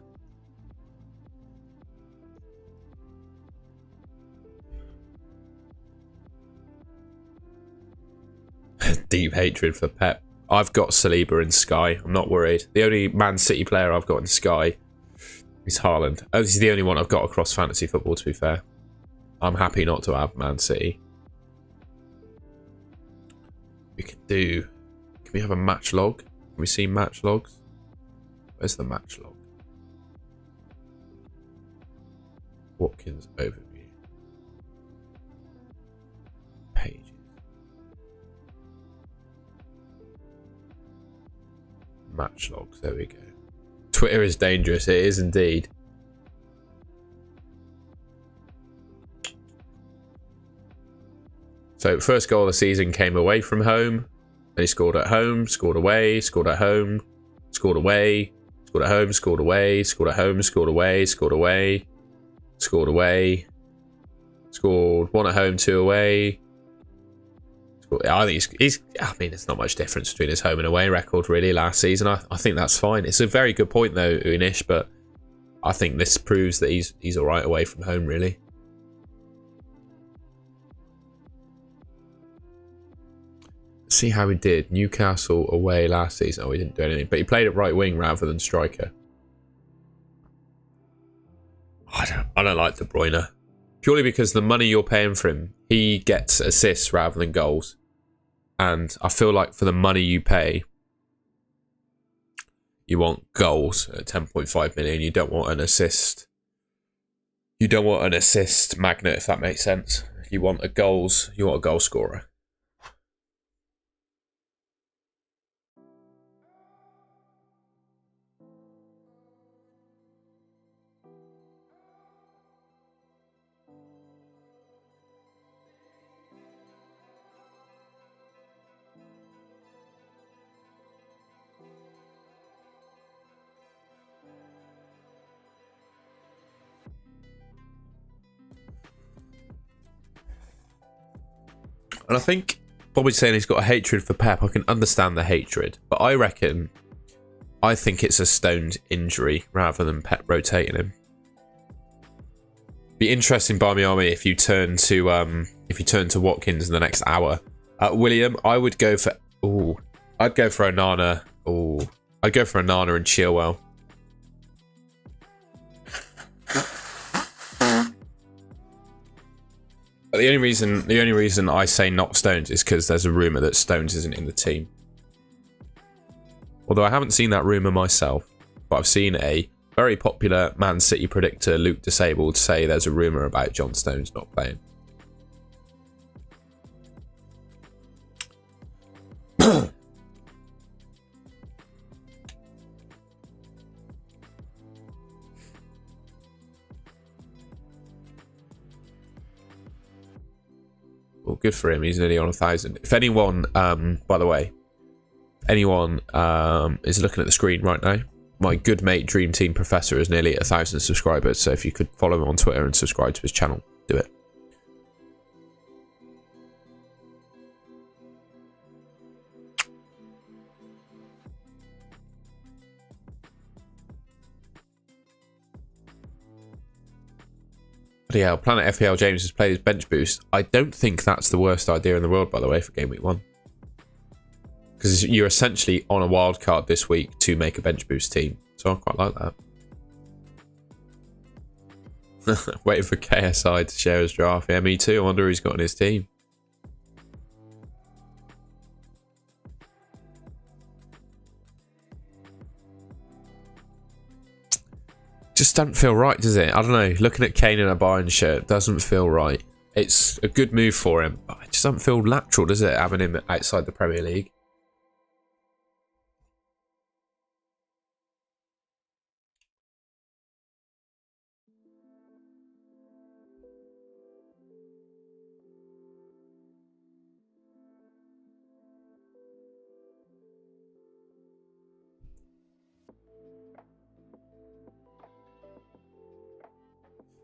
Deep hatred for Pep. I've got Saliba in Sky. I'm not worried. The only Man City player I've got in Sky is Haaland. Oh, this is the only one I've got across fantasy football, to be fair. I'm happy not to have Man City. We could do... Can we have a match log? Can we see match logs? Where's the match log? Watkins overview. Pages. Match logs. There we go. Twitter is dangerous. It is indeed. So first goal of the season came away from home. Then he scored at home, scored away, scored at home, scored away, scored at home, scored away, scored at home, scored away, scored away, scored away, scored 1 at home, 2 away. I think he's I mean, there's not much difference between his home and away record really last season. I think that's fine. It's a very good point though, Unish, but I think this proves that he's all right away from home really. See how he did. Newcastle away last season. Oh, he didn't do anything. But he played at right wing rather than striker. I don't like De Bruyne. Purely because the money you're paying for him, he gets assists rather than goals. And I feel like for the money you pay, you want goals at 10.5 million. You don't want an assist. You don't want an assist magnet, if that makes sense. You want a goal scorer. And I think Bobby's saying he's got a hatred for Pep. I can understand the hatred, but I think it's a Stones injury rather than Pep rotating him. Be interesting, Barmy Army, if you turn to Watkins in the next hour. William, I would go for I'd go for Onana. I'd go for Onana and Chilwell. But the only reason I say not Stones is because there's a rumour that Stones isn't in the team. Although I haven't seen that rumour myself, but I've seen a very popular Man City predictor, Luke Disabled, say there's a rumour about John Stones not playing. Well, good for him. He's nearly on 1,000. If anyone, by the way, anyone is looking at the screen right now, my good mate Dream Team Professor is nearly at 1,000 subscribers. So if you could follow him on Twitter and subscribe to his channel, do it. Yeah, Planet FPL James has played his bench boost. I don't think that's the worst idea in the world, by the way, for Game Week 1. Because you're essentially on a wild card this week to make a bench boost team. So I quite like that. Waiting for KSI to share his draft. Yeah, me too. I wonder who he's got in his team. Just doesn't feel right, does it? I don't know. Looking at Kane in a Bayern shirt doesn't feel right. It's a good move for him, but it just doesn't feel natural, does it, having him outside the Premier League?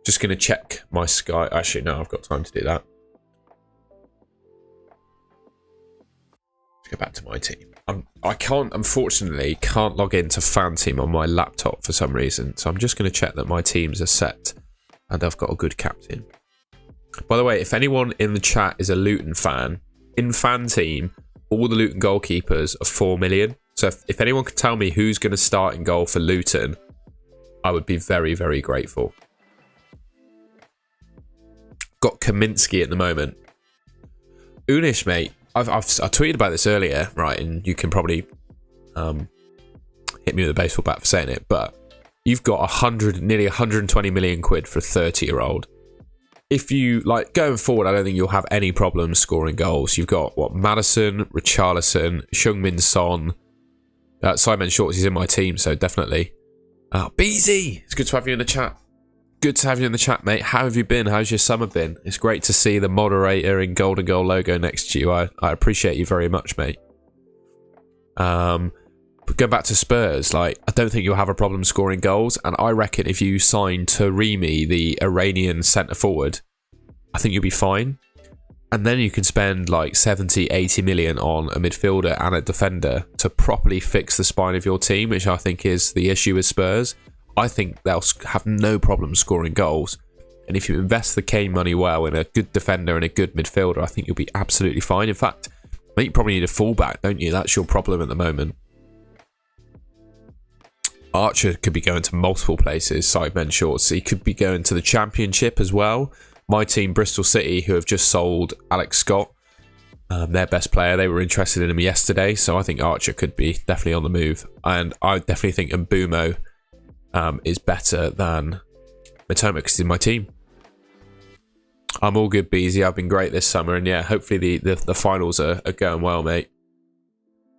Just going to check my Sky. Actually, no, I've got time to do that. Let's go back to my team. I can't, unfortunately, can't log into Fan Team on my laptop for some reason. So I'm just going to check that my teams are set and I've got a good captain. By the way, if anyone in the chat is a Luton fan, in Fan Team, all the Luton goalkeepers are 4 million. So if anyone could tell me who's going to start in goal for Luton, I would be very, very grateful. Got Kaminsky at the moment. Unish, mate. I tweeted about this earlier, right? And you can probably hit me with a baseball bat for saying it, but you've got nearly 120 million quid for a 30-year-old. If you like going forward, I don't think you'll have any problems scoring goals. You've got Madison, Richarlison, Heung-min Son, Simon Shorts. He's in my team, so definitely. BZ, it's good to have you in the chat. Good to have you in the chat, mate. How have you been? How's your summer been? It's great to see the moderator in Golden Goal logo next to you. I appreciate you very much, mate. But go back to Spurs. Like, I don't think you'll have a problem scoring goals. And I reckon if you sign Taremi, the Iranian centre forward, I think you'll be fine. And then you can spend like 70, 80 million on a midfielder and a defender to properly fix the spine of your team, which I think is the issue with Spurs. I think they'll have no problem scoring goals. And if you invest the Kane money well in a good defender and a good midfielder, I think you'll be absolutely fine. In fact, I think you probably need a fullback, don't you? That's your problem at the moment. Archer could be going to multiple places, sidemen shorts. He could be going to the Championship as well. My team, Bristol City, who have just sold Alex Scott, their best player. They were interested in him yesterday, so I think Archer could be definitely on the move. And I definitely think Mbumo is better than Matoma because he's in my team. I'm all good, Beezy. I've been great this summer, and yeah, hopefully the finals are going well, mate.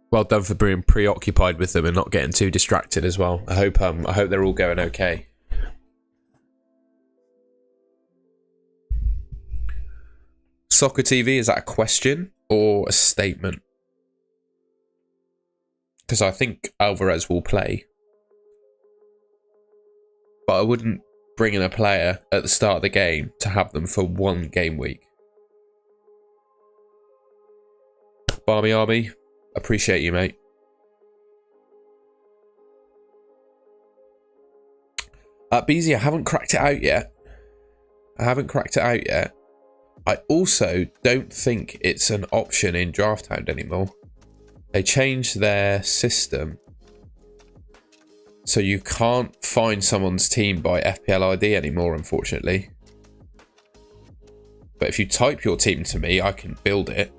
Well done for being preoccupied with them and not getting too distracted as well. I hope they're all going okay. Soccer TV, is that a question or a statement? Because I think Alvarez will play. But I wouldn't bring in a player at the start of the game to have them for one game week. Barmy Army, appreciate you, mate. Beezy, I haven't cracked it out yet. I also don't think it's an option in Draft Hound anymore. They changed their system, so you can't find someone's team by FPL ID anymore, unfortunately. But if you type your team to me, I can build it.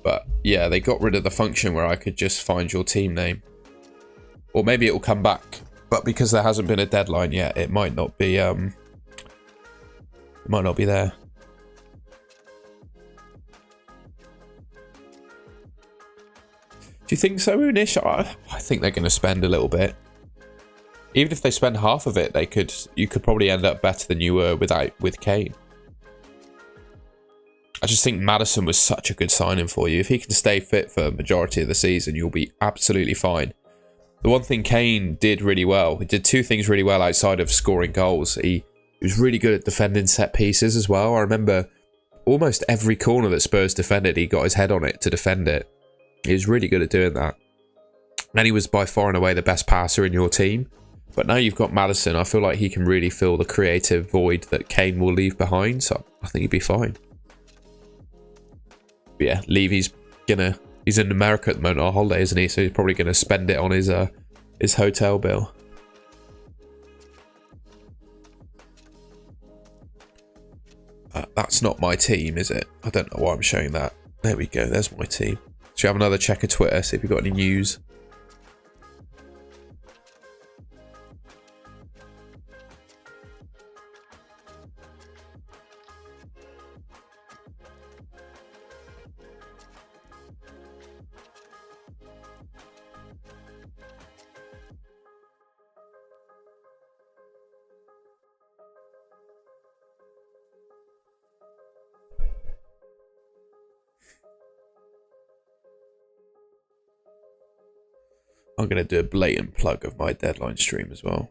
But yeah, they got rid of the function where I could just find your team name. Or maybe it will come back. But because there hasn't been a deadline yet, it might not be there. Do you think so, Unish? I think they're going to spend a little bit. Even if they spend half of it, you could probably end up better than you were with Kane. I just think Maddison was such a good signing for you. If he can stay fit for the majority of the season, you'll be absolutely fine. The one thing Kane did really well, he did two things really well outside of scoring goals. He was really good at defending set pieces as well. I remember almost every corner that Spurs defended, he got his head on it to defend it. He was really good at doing that. And he was by far and away the best passer in your team. But now you've got Maddison, I feel like he can really fill the creative void that Kane will leave behind. So I think he'd be fine. But yeah, Levy's he's in America at the moment on holiday, isn't he? So he's probably gonna spend it on his hotel bill. That's not my team, is it? I don't know why I'm showing that. There we go, there's my team. Should we have another check of Twitter, see if we've got any news? I'm going to do a blatant plug of my deadline stream as well.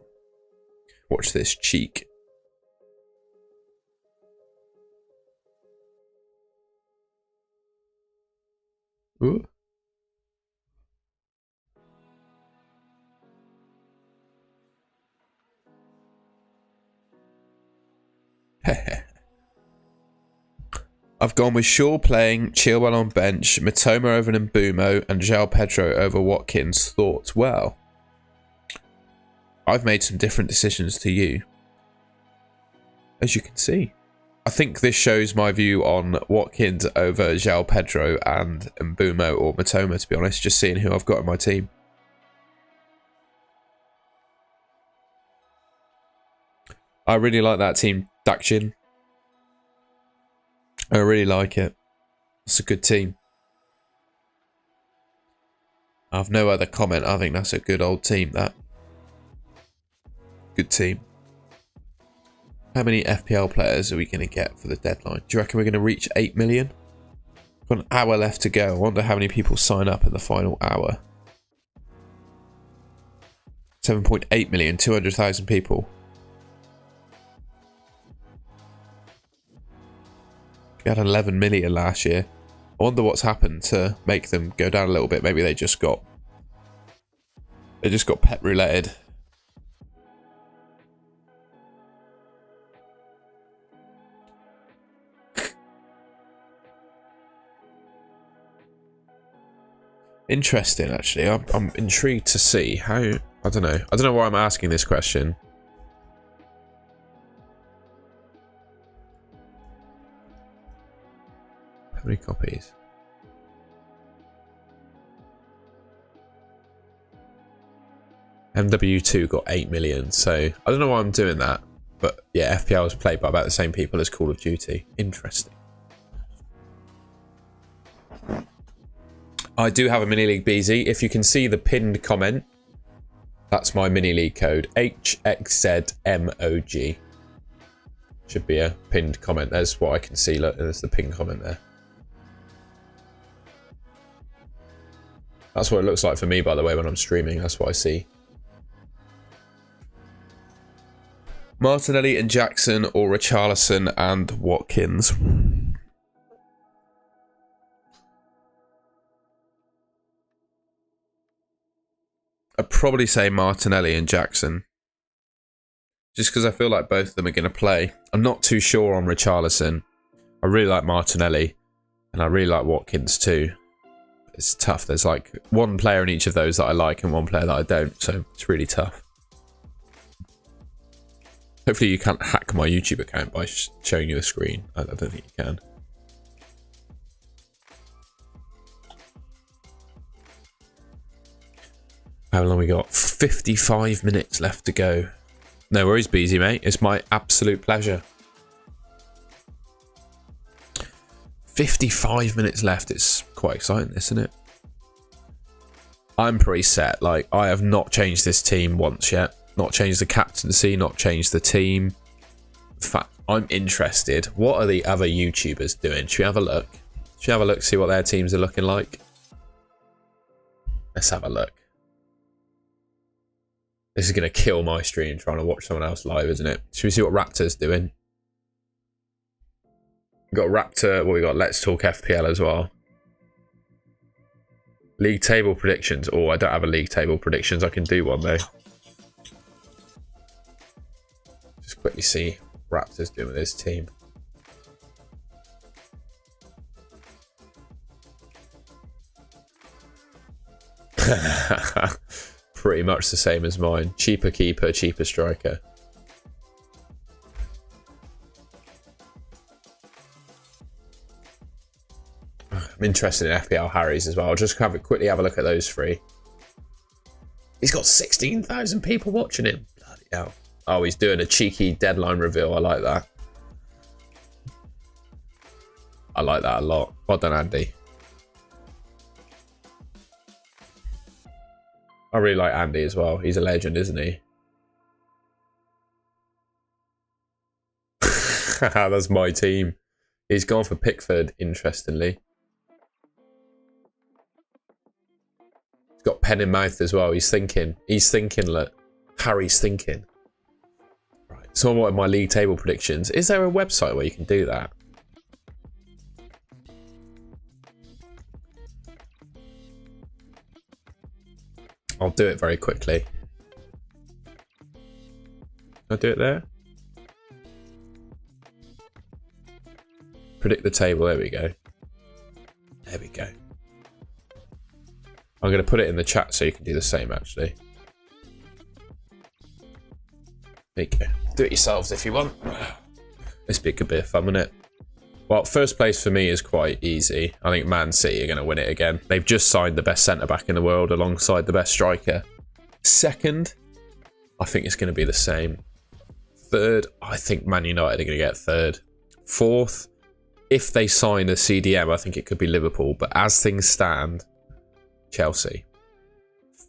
Watch this cheek. Ooh. I've gone with Shaw playing, Chilwell on bench, Matoma over Mbumo, and João Pedro over Watkins. Thoughts? Well, I've made some different decisions to you, as you can see. I think this shows my view on Watkins over João Pedro and Mbumo or Matoma, to be honest, just seeing who I've got in my team. I really like that team, Dakshin. I really like it. It's a good team. I've no other comment. I think that's a good old team, that. Good team. How many FPL players are we going to get for the deadline? Do you reckon we're going to reach 8 million? We've got an hour left to go. I wonder how many people sign up in the final hour. 7.8 million, 200,000 people. We had 11 million last year. I wonder what's happened to make them go down a little bit. Maybe they just got pet rouletted. Interesting, actually. I'm intrigued to see how... I don't know why I'm asking this question. How many copies? MW2 got 8 million, so I don't know why I'm doing that. But yeah, FPL was played by about the same people as Call of Duty. Interesting. I do have a mini league, BZ. If you can see the pinned comment, that's my mini league code, HXZMOG. Should be a pinned comment. There's what I can see. Look, there's the pinned comment there. That's what it looks like for me, by the way, when I'm streaming. That's what I see. Martinelli and Jackson, or Richarlison and Watkins. I'd probably say Martinelli and Jackson. Just because I feel like both of them are going to play. I'm not too sure on Richarlison. I really like Martinelli. And I really like Watkins too. It's tough. There's like one player in each of those that I like and one player that I don't. So it's really tough. Hopefully you can't hack my YouTube account by showing you the screen. I don't think you can. How long we got? 55 minutes left to go. No worries, Beezy, mate. It's my absolute pleasure. 55 minutes left. It's quite exciting, isn't it? I'm pretty set. Like, I have not changed this team once yet. Not changed the captaincy, not changed the team. In fact, I'm interested. What are the other YouTubers doing? Should we have a look? Should we have a look, see what their teams are looking like? Let's have a look. This is going to kill my stream trying to watch someone else live, isn't it? Should we see what Raptor's doing? We've got Raptor. Well, we got Let's Talk FPL as well. League table predictions. Oh, I don't have a league table predictions. I can do one though. Just quickly see what Raptor's doing with his team. Pretty much the same as mine. Cheaper keeper, cheaper striker. I'm interested in FPL Harry's as well. I'll just quickly have a look at those three. He's got 16,000 people watching him. Bloody hell. Oh, he's doing a cheeky deadline reveal. I like that. I like that a lot. Well done, Andy. I really like Andy as well. He's a legend, isn't he? That's my team. He's gone for Pickford, interestingly. He's got pen in mouth as well. He's thinking. He's thinking, look. Harry's thinking. Right. So what are my league table predictions? Is there a website where you can do that? I'll do it very quickly. I'll do it there. Predict the table. There we go. There we go. I'm going to put it in the chat so you can do the same, actually. There you go. Do it yourselves if you want. This be a good bit of fun, wouldn't it? Well, first place for me is quite easy. I think Man City are going to win it again. They've just signed the best centre-back in the world alongside the best striker. Second, I think it's going to be the same. Third, I think Man United are going to get third. Fourth, if they sign a CDM, I think it could be Liverpool. But as things stand, Chelsea.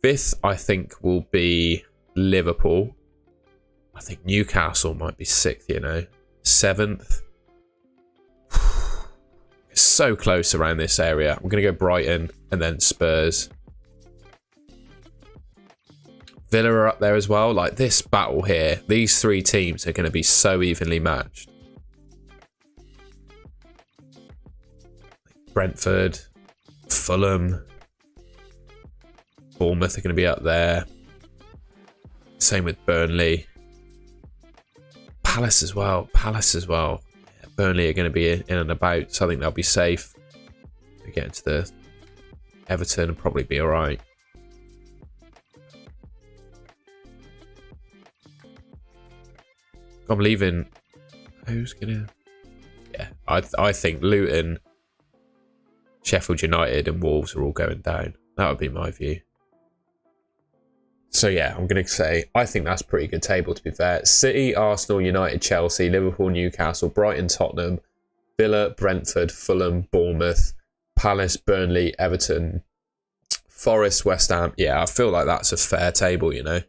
Fifth, I think, will be Liverpool. I think Newcastle might be sixth, you know. Seventh. It's so close around this area. I'm going to go Brighton and then Spurs. Villa are up there as well. Like, this battle here, these three teams are going to be so evenly matched. Brentford, Fulham, Bournemouth are going to be up there. Same with Burnley. Palace as well. Burnley are going to be in and about, so I think they'll be safe. We get into the Everton will probably be alright. I'm leaving. Who's gonna? Yeah, I think Luton, Sheffield United, and Wolves are all going down. That would be my view. So yeah, I'm gonna say I think that's a pretty good table, to be fair. City, Arsenal, United, Chelsea, Liverpool, Newcastle, Brighton, Tottenham, Villa, Brentford, Fulham, Bournemouth, Palace, Burnley, Everton, Forest, West Ham. Yeah, I feel like that's a fair table, you know.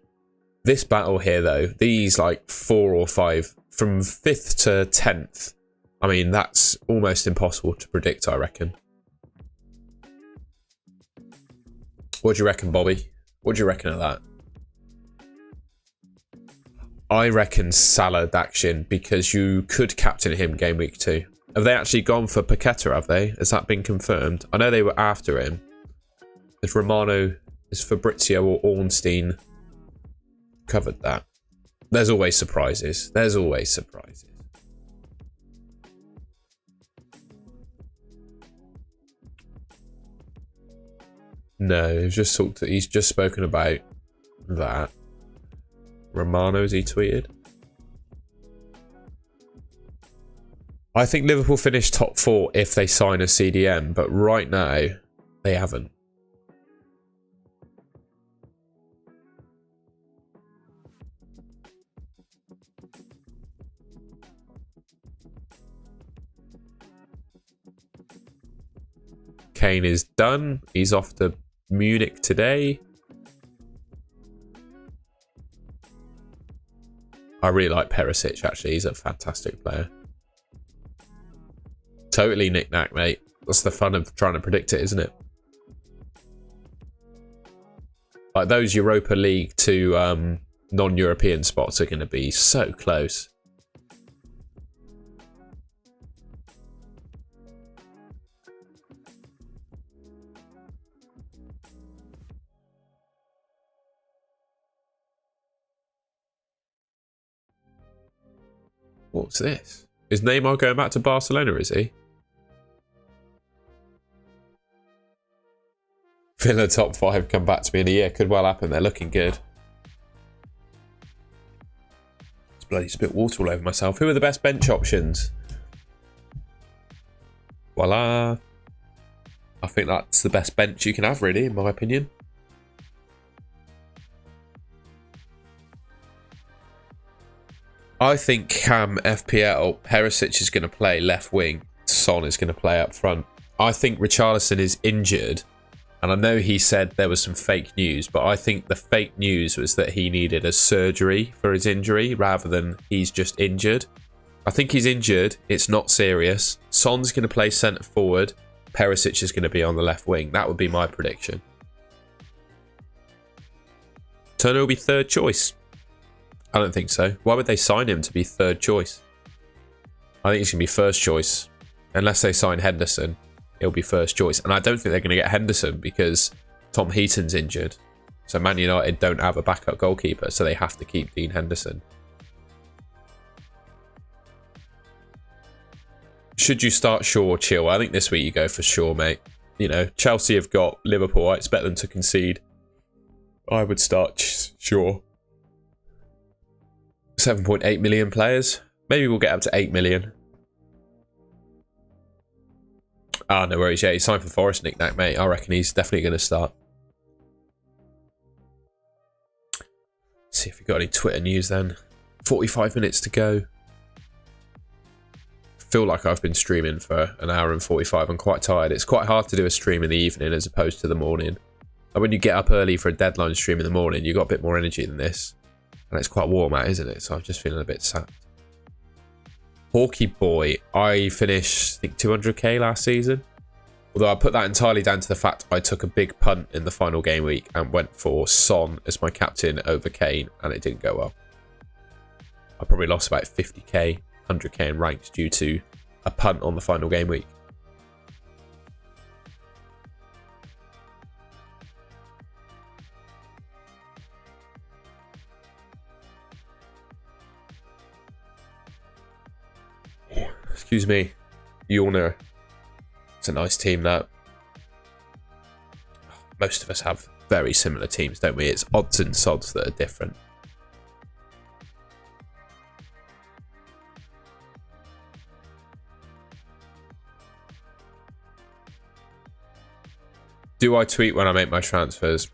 This battle here, though, these like 4 or 5 from 5th to 10th. I mean, that's almost impossible to predict, I reckon. What do you reckon, Bobby? What do you reckon of that? I reckon Salah action, because you could captain him game week 2. Have they actually gone for Paqueta, have they? Has that been confirmed? I know they were after him. Is Romano, is Fabrizio or Ornstein covered that? There's always surprises. There's always surprises. No, he's just spoken about that. Romano's he tweeted. I think Liverpool finish top 4 if they sign a CDM, but right now they haven't. Kane is done. He's off to Munich today. I really like Perisic, actually. He's a fantastic player. Totally knick-knack, mate. That's the fun of trying to predict it, isn't it? Like, those Europa League to non-European spots are going to be so close. What's this? Is Neymar going back to Barcelona, is he? Villa top 5 come back to me in a year. Could well happen. They're looking good. It's bloody spit water all over myself. Who are the best bench options? Voila. I think that's the best bench you can have, really, in my opinion. I think FPL, Perisic is going to play left wing. Son is going to play up front. I think Richarlison is injured. And I know he said there was some fake news, but I think the fake news was that he needed a surgery for his injury rather than he's just injured. I think he's injured. It's not serious. Son's going to play centre forward. Perisic is going to be on the left wing. That would be my prediction. Turner will be third choice. I don't think so. Why would they sign him to be third choice? I think he's going to be first choice. Unless they sign Henderson, he'll be first choice. And I don't think they're going to get Henderson because Tom Heaton's injured. So Man United don't have a backup goalkeeper, so they have to keep Dean Henderson. Should you start Shaw or Chilwell? I think this week you go for Shaw, mate. You know, Chelsea have got Liverpool. I expect them to concede. I would start Shaw. 7.8 million players. Maybe we'll get up to 8 million. Ah, no worries. Yeah, he's signed for Forest, knick-knack, mate. I reckon he's definitely going to start. Let's see if we've got any Twitter news then. 45 minutes to go. I feel like I've been streaming for an hour and 45. I'm quite tired. It's quite hard to do a stream in the evening as opposed to the morning. Like when you get up early for a deadline stream in the morning, you've got a bit more energy than this. And it's quite warm out, isn't it? So I'm just feeling a bit sad. Hawkey Boy, I finished, I think, 200k last season. Although I put that entirely down to the fact I took a big punt in the final game week and went for Son as my captain over Kane, and it didn't go well. I probably lost about 50k, 100k in ranks due to a punt on the final game week. Excuse me, Yawner. It's a nice team, that. most of us have very similar teams, don't we? It's odds and sods that are different. Do I tweet when I make my transfers?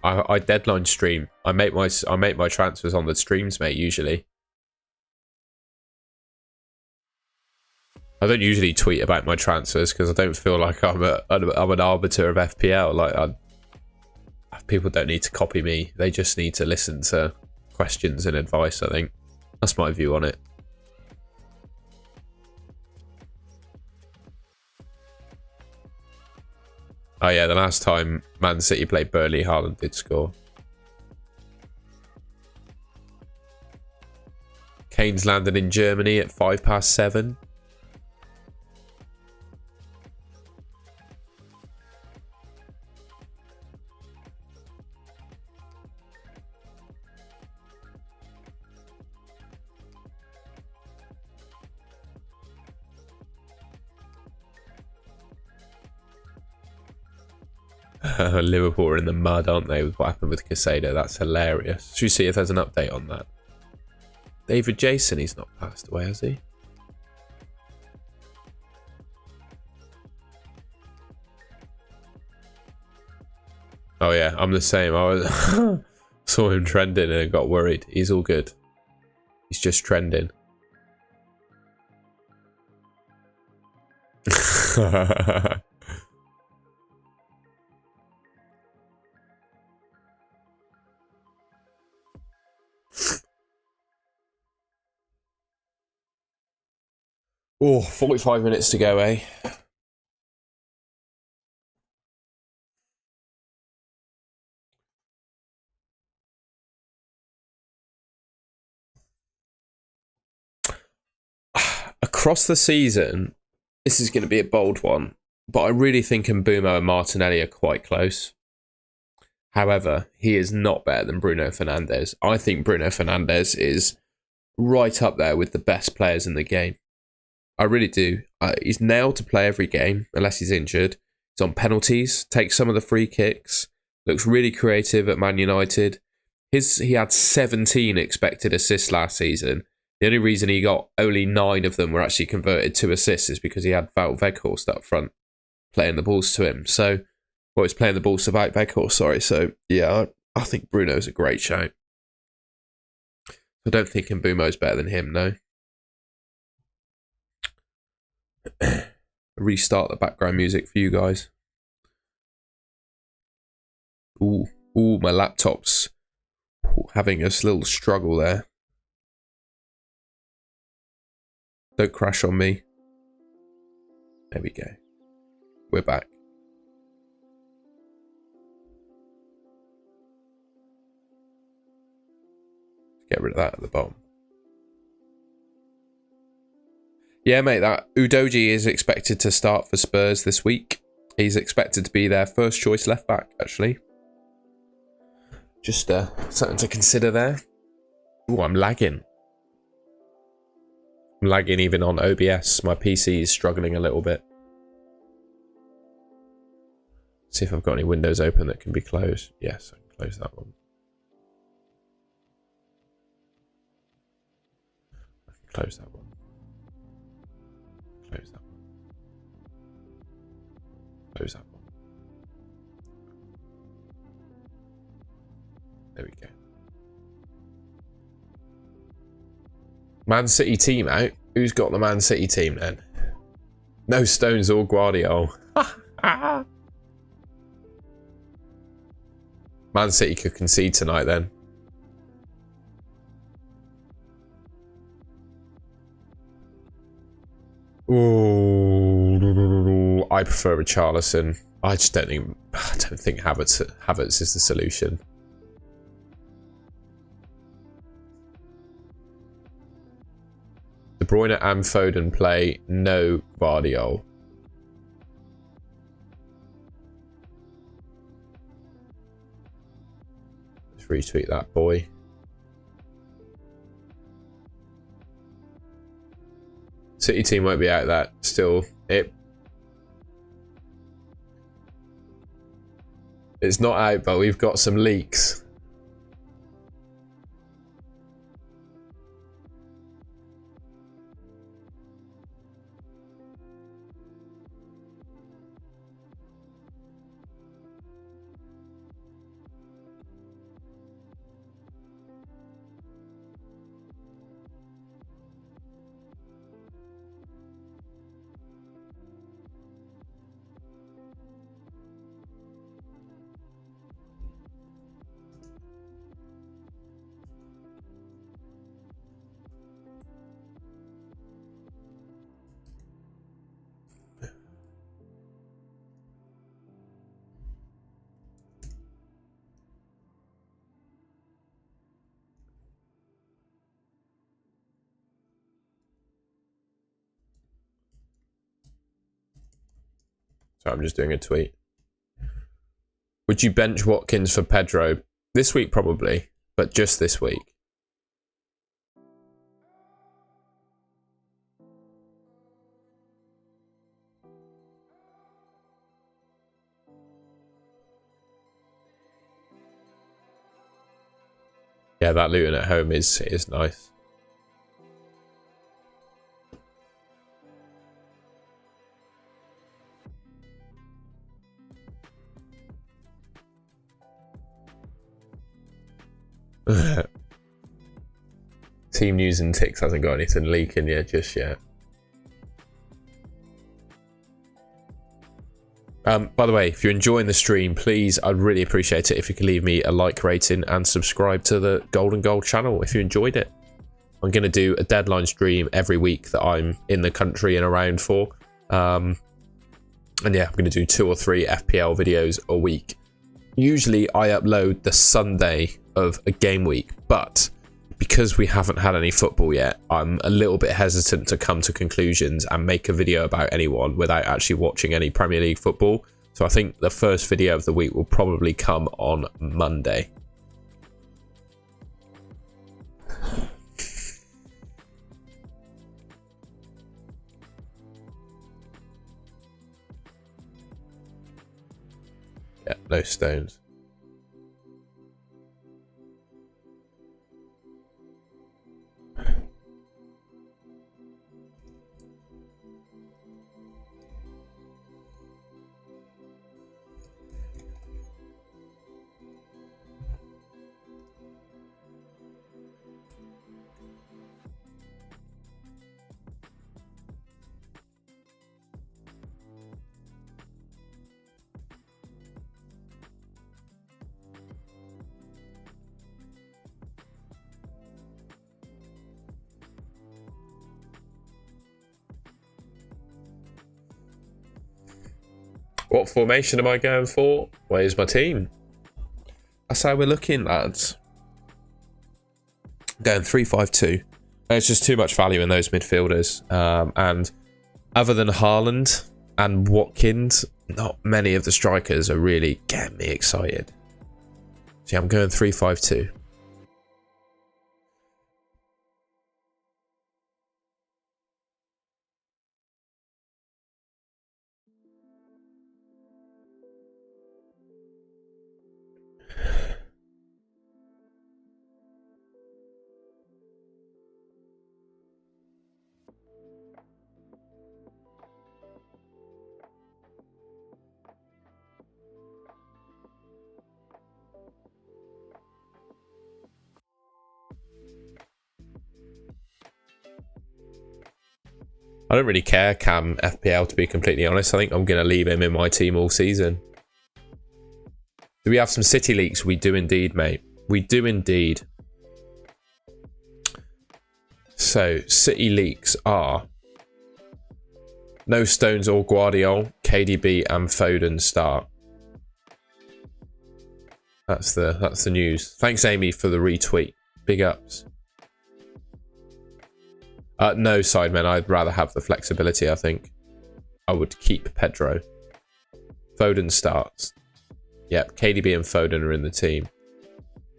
I deadline stream. I make my transfers on the streams, mate, usually. I don't usually tweet about my transfers because I don't feel like I'm an arbiter of FPL. Like, people don't need to copy me. They just need to listen to questions and advice, I think. That's my view on it. Oh yeah, the last time Man City played Burnley, Haaland did score. Kane's landed in Germany at 7:05. Liverpool are in the mud, aren't they, with what happened with Casado? That's hilarious. Should we see if there's an update on that? David Jason, he's not passed away, has he? Oh yeah, I'm the same. I saw him trending and got worried. He's all good. He's just trending. Oh, 45 minutes to go, eh? Across the season, this is going to be a bold one, but I really think Mbeumo and Martinelli are quite close. However, he is not better than Bruno Fernandes. I think Bruno Fernandes is right up there with the best players in the game. I really do. He's nailed to play every game, unless he's injured. He's on penalties, takes some of the free kicks, looks really creative at Man United. He had 17 expected assists last season. The only reason he got only 9 of them were actually converted to assists is because he had Wout Weghorst up front playing the balls to him. So, well, he's playing the balls to Wout Weghorst, sorry. So, yeah, I think Bruno's a great shout. I don't think Mbeumo's better than him, no. Restart the background music for you guys. Ooh, my laptop's having a little struggle there. Don't crash on me. There we go. We're back. Get rid of that at the bottom. Yeah, mate, that Udogie is expected to start for Spurs this week. He's expected to be their first choice left back, actually. Just something to consider there. Oh, I'm lagging. I'm lagging even on OBS. My PC is struggling a little bit. See if I've got any windows open that can be closed. Yes, I can close that one. I can close that one. Close that one. Close that one. There we go. Man City team out. Who's got the Man City team then? No Stones or Guardiola. Man City could concede tonight then. Ooh, I prefer Richarlison. I don't think Havertz is the solution. De Bruyne and Foden play, no Guardiola. Let's retweet that boy. City team won't be out that still. It's not out, but we've got some leaks. So I'm just doing a tweet. Would you bench Watkins for Pedro? This week probably, but just this week. Yeah, that Luton at home is nice. Team news and ticks hasn't got anything leaking yet just yet. By the way, if you're enjoying the stream, please, I'd really appreciate it if you could leave me a like rating and subscribe to the Golden Goal channel if you enjoyed it. I'm going to do a deadline stream every week that I'm in the country and around for. And yeah, I'm going to do 2 or 3 FPL videos a week. Usually I upload the Sunday of a game week, but because we haven't had any football yet, I'm a little bit hesitant to come to conclusions and make a video about anyone without actually watching any Premier League football. So I think the first video of the week will probably come on Monday. Yeah, no stones. What formation am I going for? Where's my team? That's how we're looking, lads. Going 3-5-2. There's just too much value in those midfielders. And other than Haaland and Watkins, not many of the strikers are really getting me excited. So yeah, I'm going 3-5-2. I don't really care, Cam FPL, to be completely honest. I think I'm going to leave him in my team all season. Do we have some City leaks? We do indeed, mate. We do indeed. So, City leaks are no Stones or Guardiola, KDB and Foden start. That's the news. Thanks, Amy, for the retweet. Big ups. No, Sidemen. I'd rather have the flexibility, I think. I would keep Pedro. Foden starts. Yep, KDB and Foden are in the team.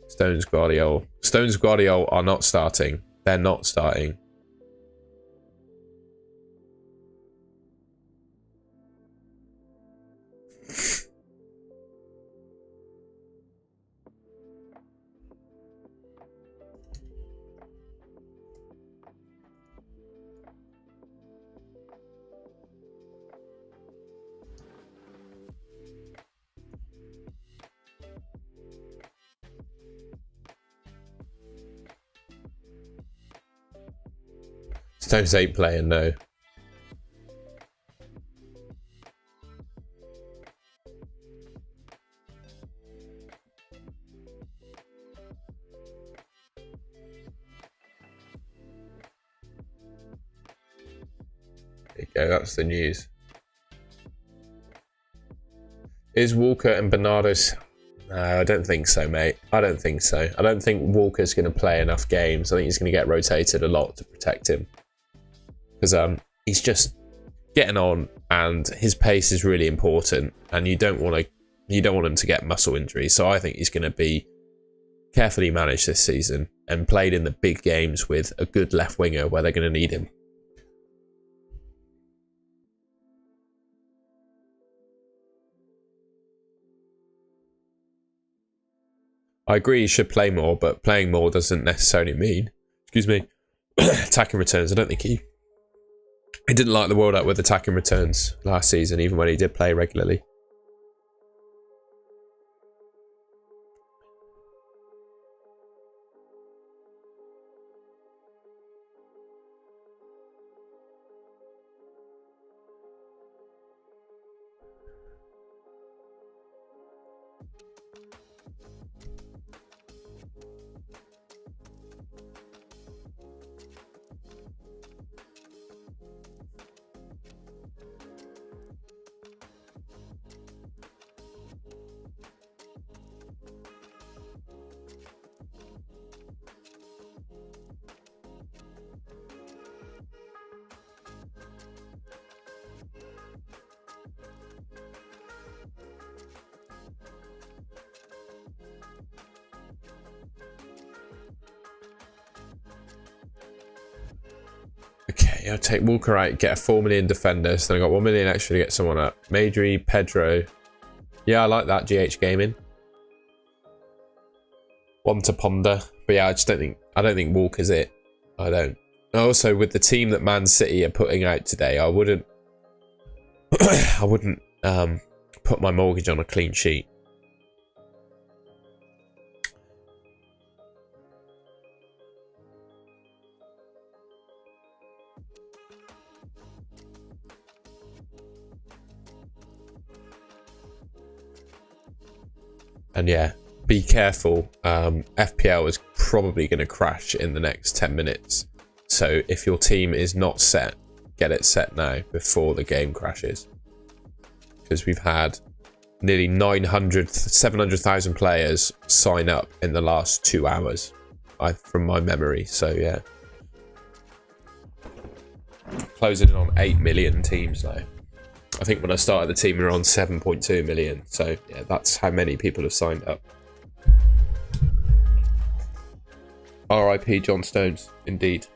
Stones, Guardiola. Stones, Guardiola are not starting. They're not starting. Stones ain't playing, no. There you go, that's the news. Is Walker and Bernardo's... No, I don't think so, mate. I don't think so. I don't think Walker's going to play enough games. I think he's going to get rotated a lot to protect him. Because he's just getting on, and his pace is really important, and you don't want him to get muscle injuries. So I think he's going to be carefully managed this season and played in the big games with a good left winger where they're going to need him. I agree he should play more, but playing more doesn't necessarily mean, excuse me, attacking returns. I don't think he didn't light the world up with attacking returns last season, even when he did play regularly. Okay, I'll take Walker out, get a 4 million defender, so then I got 1 million extra to get someone up. Madry, Pedro. Yeah, I like that, GH Gaming. One to ponder. But yeah, I don't think Walker's it. I don't. Also, with the team that Man City are putting out today, I wouldn't put my mortgage on a clean sheet. And yeah, be careful. FPL is probably going to crash in the next 10 minutes. So if your team is not set, get it set now before the game crashes. Because we've had nearly 700,000 players sign up in the last 2 hours, from my memory. So yeah. Closing in on 8 million teams now. I think when I started the team, we were on 7.2 million. So, yeah, that's how many people have signed up. RIP John Stones, indeed.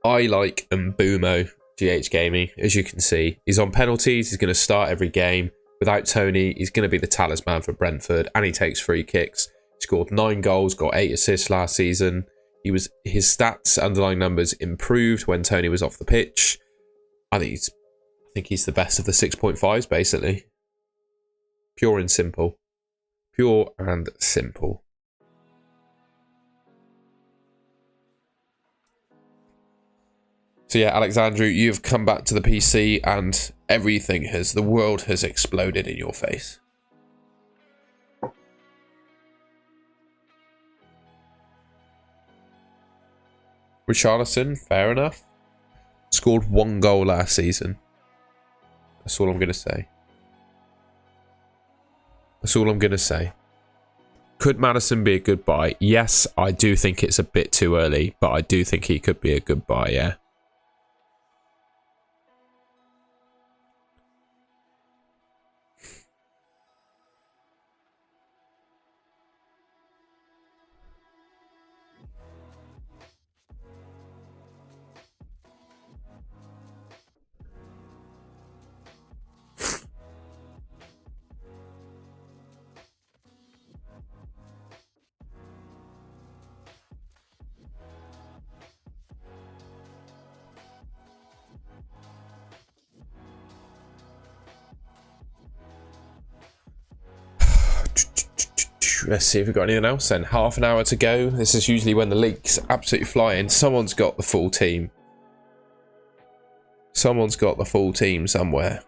I like Mbumo, GH Gaming, as you can see. He's on penalties. He's going to start every game. Without Tony, he's going to be the talisman for Brentford. And he takes free kicks. He scored 9 goals, got 8 assists last season. His stats, underlying numbers improved when Tony was off the pitch. I think he's the best of the 6.5s, basically. Pure and simple. Pure and simple. So yeah, Alexandru, you've come back to the PC and the world has exploded in your face. Richarlison, fair enough. Scored 1 goal last season. That's all I'm going to say. That's all I'm going to say. Could Maddison be a good buy? Yes, I do think it's a bit too early, but I do think he could be a good buy, yeah. Let's see if we've got anything else then. Half an hour to go. This is usually when the league's absolutely flying. Someone's got the full team. Someone's got the full team somewhere.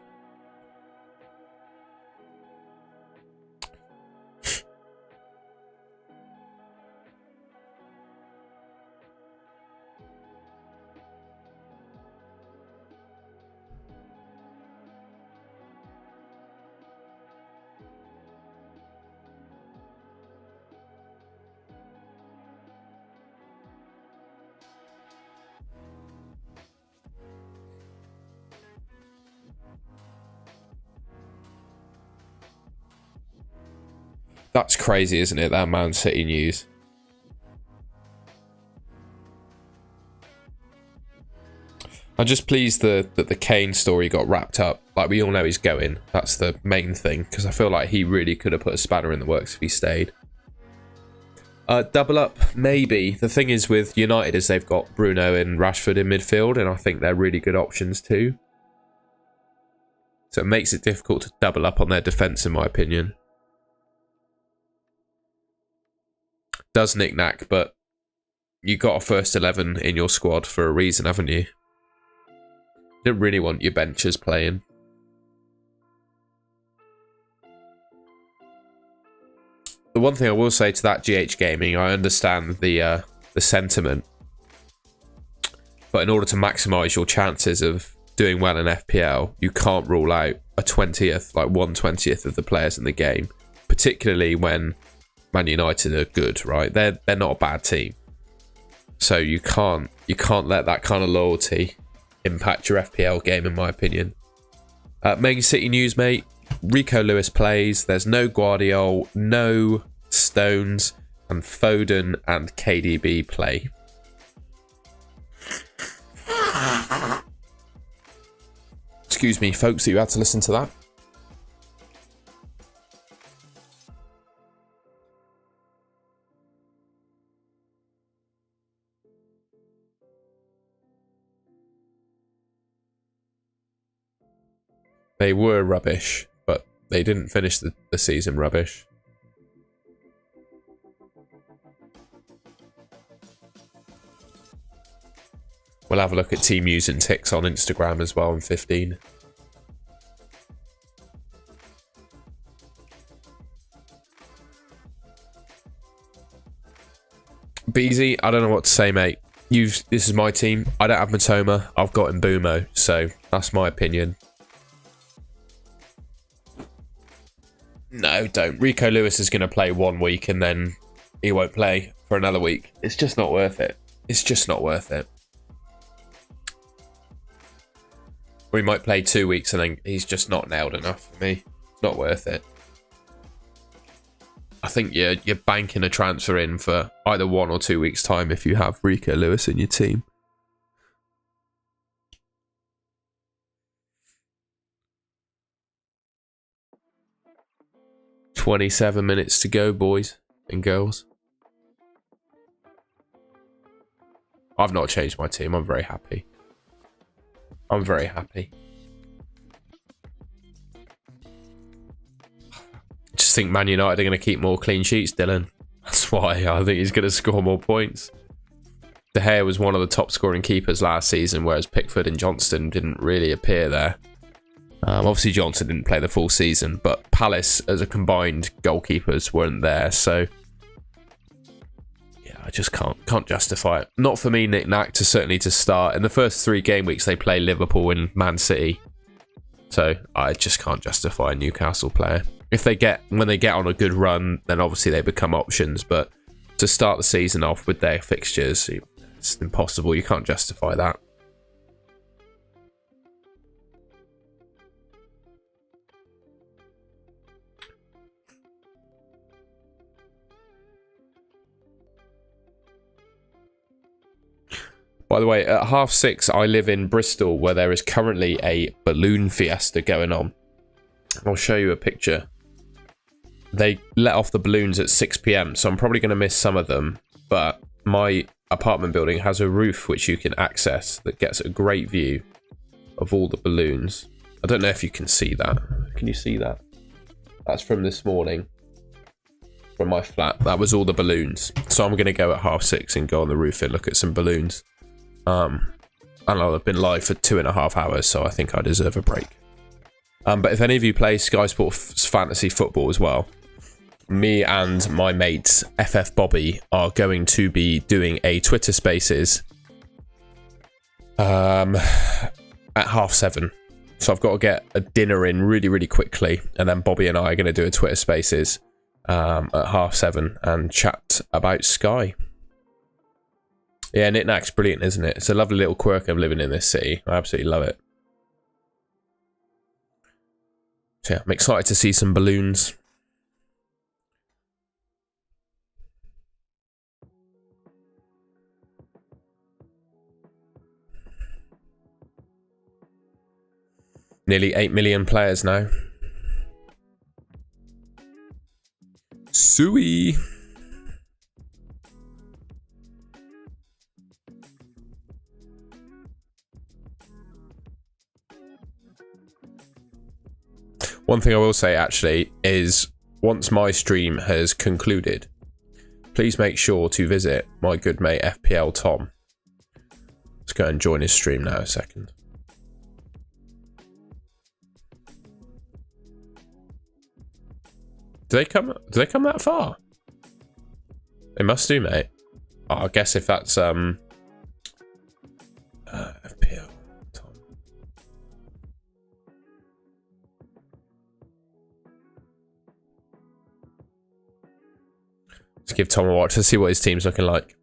That's crazy, isn't it? That Man City news. I'm just pleased that the Kane story got wrapped up. Like, we all know he's going. That's the main thing, because I feel like he really could have put a spanner in the works if he stayed. Double up, maybe. The thing is with United is they've got Bruno and Rashford in midfield, and I think they're really good options too. So it makes it difficult to double up on their defence, in my opinion. Does knick-knack, but you got a first 11 in your squad for a reason, haven't you? You don't really want your benchers playing. The one thing I will say to that GH Gaming, I understand the sentiment, but in order to maximise your chances of doing well in FPL, you can't rule out a 20th, like 1/20th of the players in the game, particularly when Man United are good, right? They're not a bad team, so you can't let that kind of loyalty impact your FPL game, in my opinion. Man City news, mate. Rico Lewis plays. There's no Guardiola, no Stones, and Foden and KDB play. Excuse me, folks, that you had to listen to that. They were rubbish, but they didn't finish the season rubbish. We'll have a look at team news and ticks on Instagram as well in 15. Beezy, I don't know what to say, mate. This is my team. I don't have Matoma. I've got Mbumo, so that's my opinion. No, don't. Rico Lewis is going to play 1 week and then he won't play for another week. It's just not worth it. It's just not worth it. Or he might play 2 weeks and then he's just not nailed enough for me. It's not worth it. I think you're banking a transfer in for either 1 or 2 weeks' time if you have Rico Lewis in your team. "27 minutes to go, boys and girls." I've not changed my team. I'm very happy. I'm very happy. I just think Man United are going to keep more clean sheets, Dylan. That's why I think he's going to score more points. De Gea was one of the top scoring keepers last season, whereas Pickford and Johnston didn't really appear there. Obviously, Johnson didn't play the full season, but Palace as a combined goalkeepers weren't there, so yeah, I just can't justify it. Not for me, knick-knack, certainly to start. In the first 3 game weeks, they play Liverpool and Man City, so I just can't justify a Newcastle player. When they get on a good run, then obviously they become options, but to start the season off with their fixtures, it's impossible. You can't justify that. By the way, at 6:30, I live in Bristol, where there is currently a balloon fiesta going on. I'll show you a picture. They let off the balloons at 6 PM, so I'm probably going to miss some of them. But my apartment building has a roof which you can access that gets a great view of all the balloons. I don't know if you can see that. Can you see that? That's from this morning. from my flat. That was all the balloons. So I'm going to go at 6:30 and go on the roof and look at some balloons. And I'll have been live for 2.5 hours, so I think I deserve a break. But if any of you play Sky Sports Fantasy Football as well, me and my mate FF Bobby are going to be doing a Twitter Spaces at 7:30. So I've got to get a dinner in really, really quickly, and then Bobby and I are going to do a Twitter Spaces at 7:30 and chat about Sky. Yeah, Knick-Knack's brilliant, isn't it? It's a lovely little quirk of living in this city. I absolutely love it. So yeah, I'm excited to see some balloons. Nearly 8 million players now. Suey. One thing I will say actually is once my stream has concluded, please make sure to visit my good mate FPL Tom. Let's go and join his stream now a second. Do they come that far? They must do, mate. Oh, I guess if that's FPL Tom. Let's give Tom a watch to see what his team's looking like.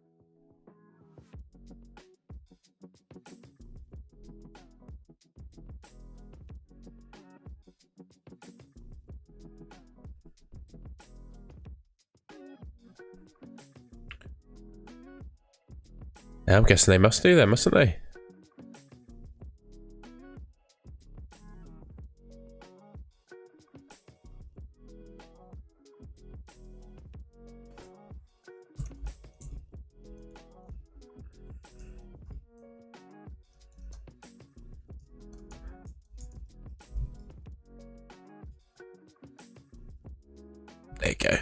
Yeah, I'm guessing they must do then, mustn't they? There you go.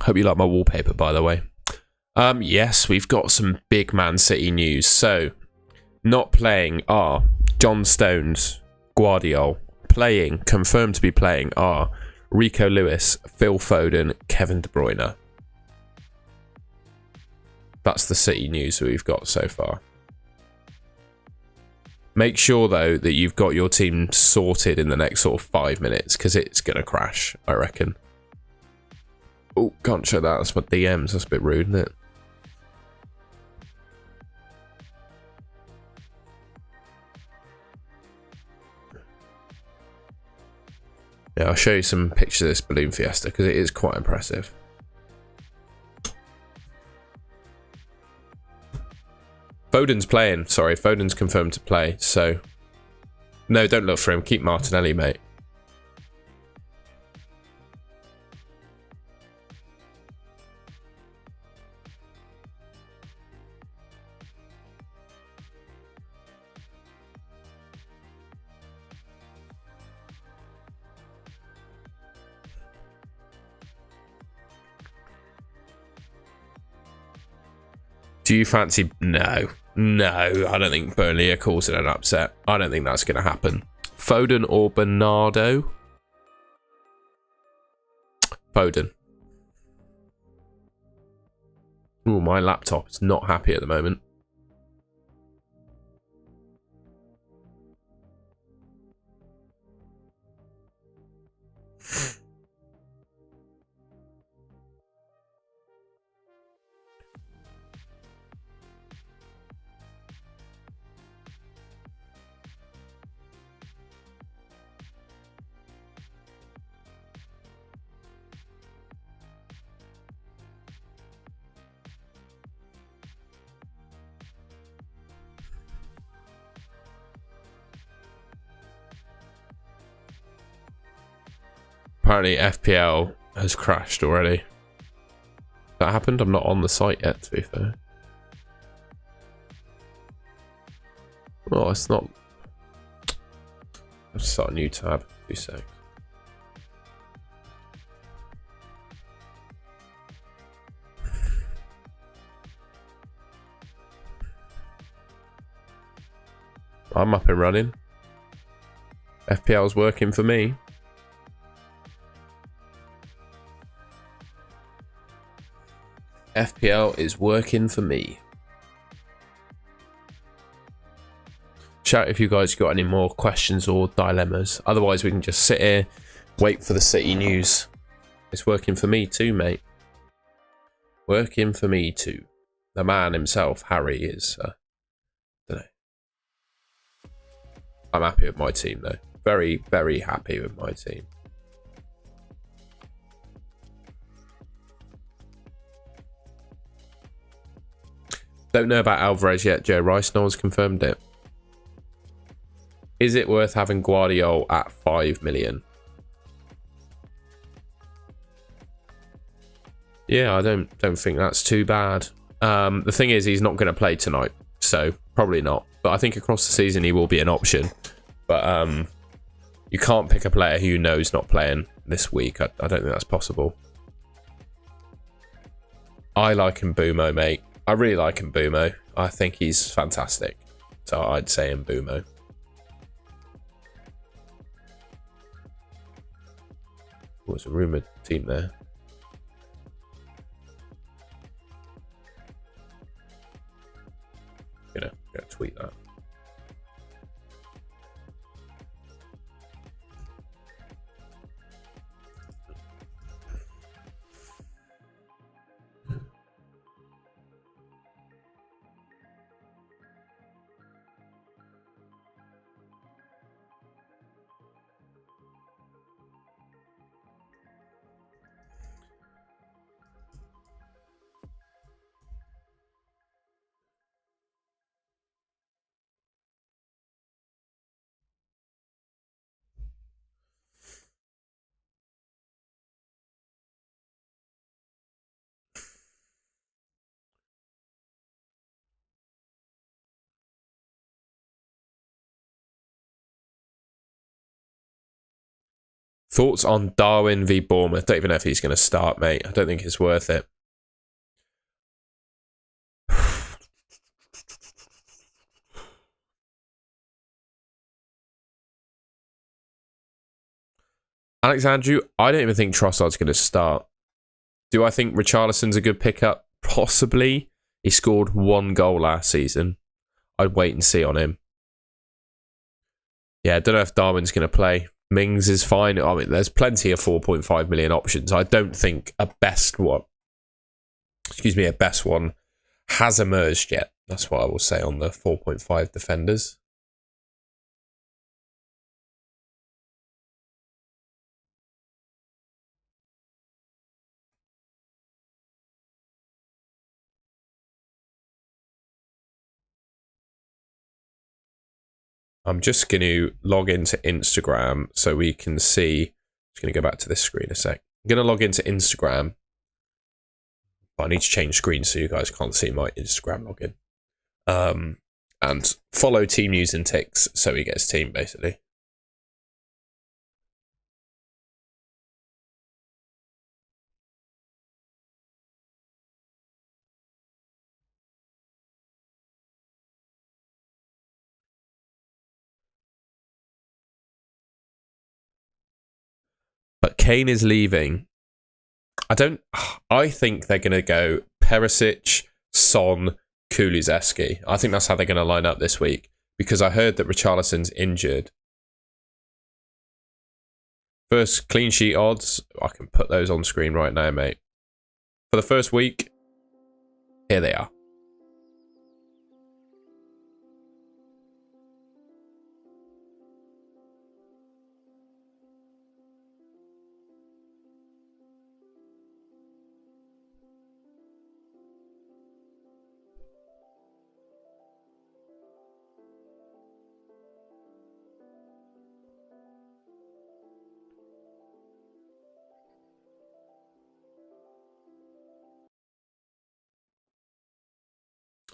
Hope you like my wallpaper, by the way. Yes, we've got some big Man City news. So, not playing are John Stones, Guardiola. Playing, confirmed to be playing, are Rico Lewis, Phil Foden, Kevin De Bruyne. That's the City news that we've got so far. Make sure, though, that you've got your team sorted in the next sort of 5 minutes, because it's going to crash, I reckon. Oh, can't show that. That's my DMs. That's a bit rude, isn't it? Yeah, I'll show you some pictures of this balloon fiesta because it is quite impressive. Foden's playing. Sorry, Foden's confirmed to play. So, no, don't look for him. Keep Martinelli, mate. Do you fancy... No, I don't think Burnley are causing an upset. I don't think that's going to happen. Foden or Bernardo? Foden. Ooh, my laptop is not happy at the moment. Apparently FPL has crashed already. That happened? I'm not on the site yet, to be fair. Oh, it's not. Let's start a new tab. 2 seconds. I'm up and running. FPL's working for me. FPL is working for me. Shout if you guys got any more questions or dilemmas. Otherwise, we can just sit here, wait for the City news. It's working for me too, mate. Working for me too. The man himself, Harry, is... don't know. I'm happy with my team, though. Very, very happy with my team. Don't know about Alvarez yet, Joe Rice. No one's confirmed it. Is it worth having Guardiola at 5 million? Yeah, I don't think that's too bad. The thing is, he's not going to play tonight, so probably not. But I think across the season he will be an option. But you can't pick a player who you know is not playing this week. I don't think that's possible. I like Mbumo, mate. I really like Mbumo. I think he's fantastic. So I'd say Mbumo. What's a rumoured team there? Gonna tweet that. Thoughts on Darwin v Bournemouth? Don't even know if he's going to start, mate. I don't think it's worth it. Alexandru, I don't even think Trossard's going to start. Do I think Richarlison's a good pickup? Possibly. He scored 1 goal last season. I'd wait and see on him. Yeah, I don't know if Darwin's going to play. Mings is fine. I mean, there's plenty of 4.5 million options. I don't think a best one has emerged yet. That's what I will say on the 4.5 defenders. I'm just going to log into Instagram so we can see. Just going to go back to this screen a sec. I'm going to log into Instagram. But I need to change screens so you guys can't see my Instagram login. And follow team news and ticks so he gets team, basically. But Kane is leaving. I think they're going to go Perisic, Son, Kulusevski. I think that's how they're going to line up this week. Because I heard that Richarlison's injured. First clean sheet odds. I can put those on screen right now, mate. For the first week, here they are.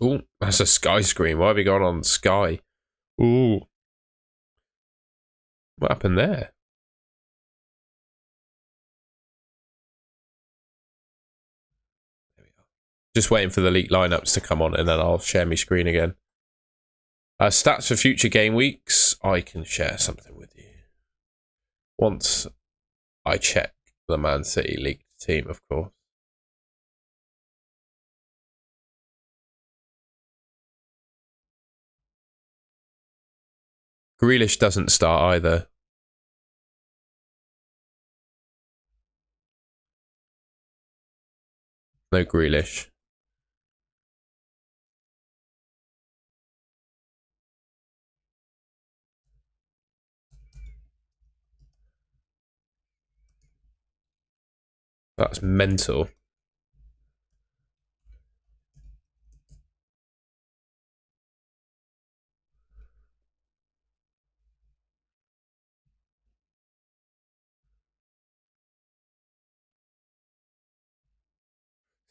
Ooh, that's a Sky screen. Why have we gone on Sky? Ooh. What happened there? There we are. Just waiting for the leaked lineups to come on and then I'll share my screen again. Stats for future game weeks. I can share something with you. Once I check the Man City league team, of course. Grealish doesn't start either. No Grealish. That's mental.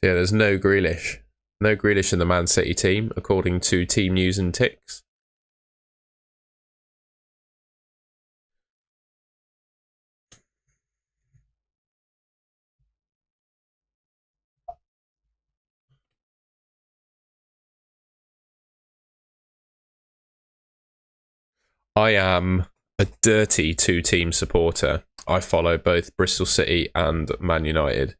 Yeah, there's no Grealish. No Grealish in the Man City team, according to Team News and Ticks. I am a dirty two-team supporter. I follow both Bristol City and Man United.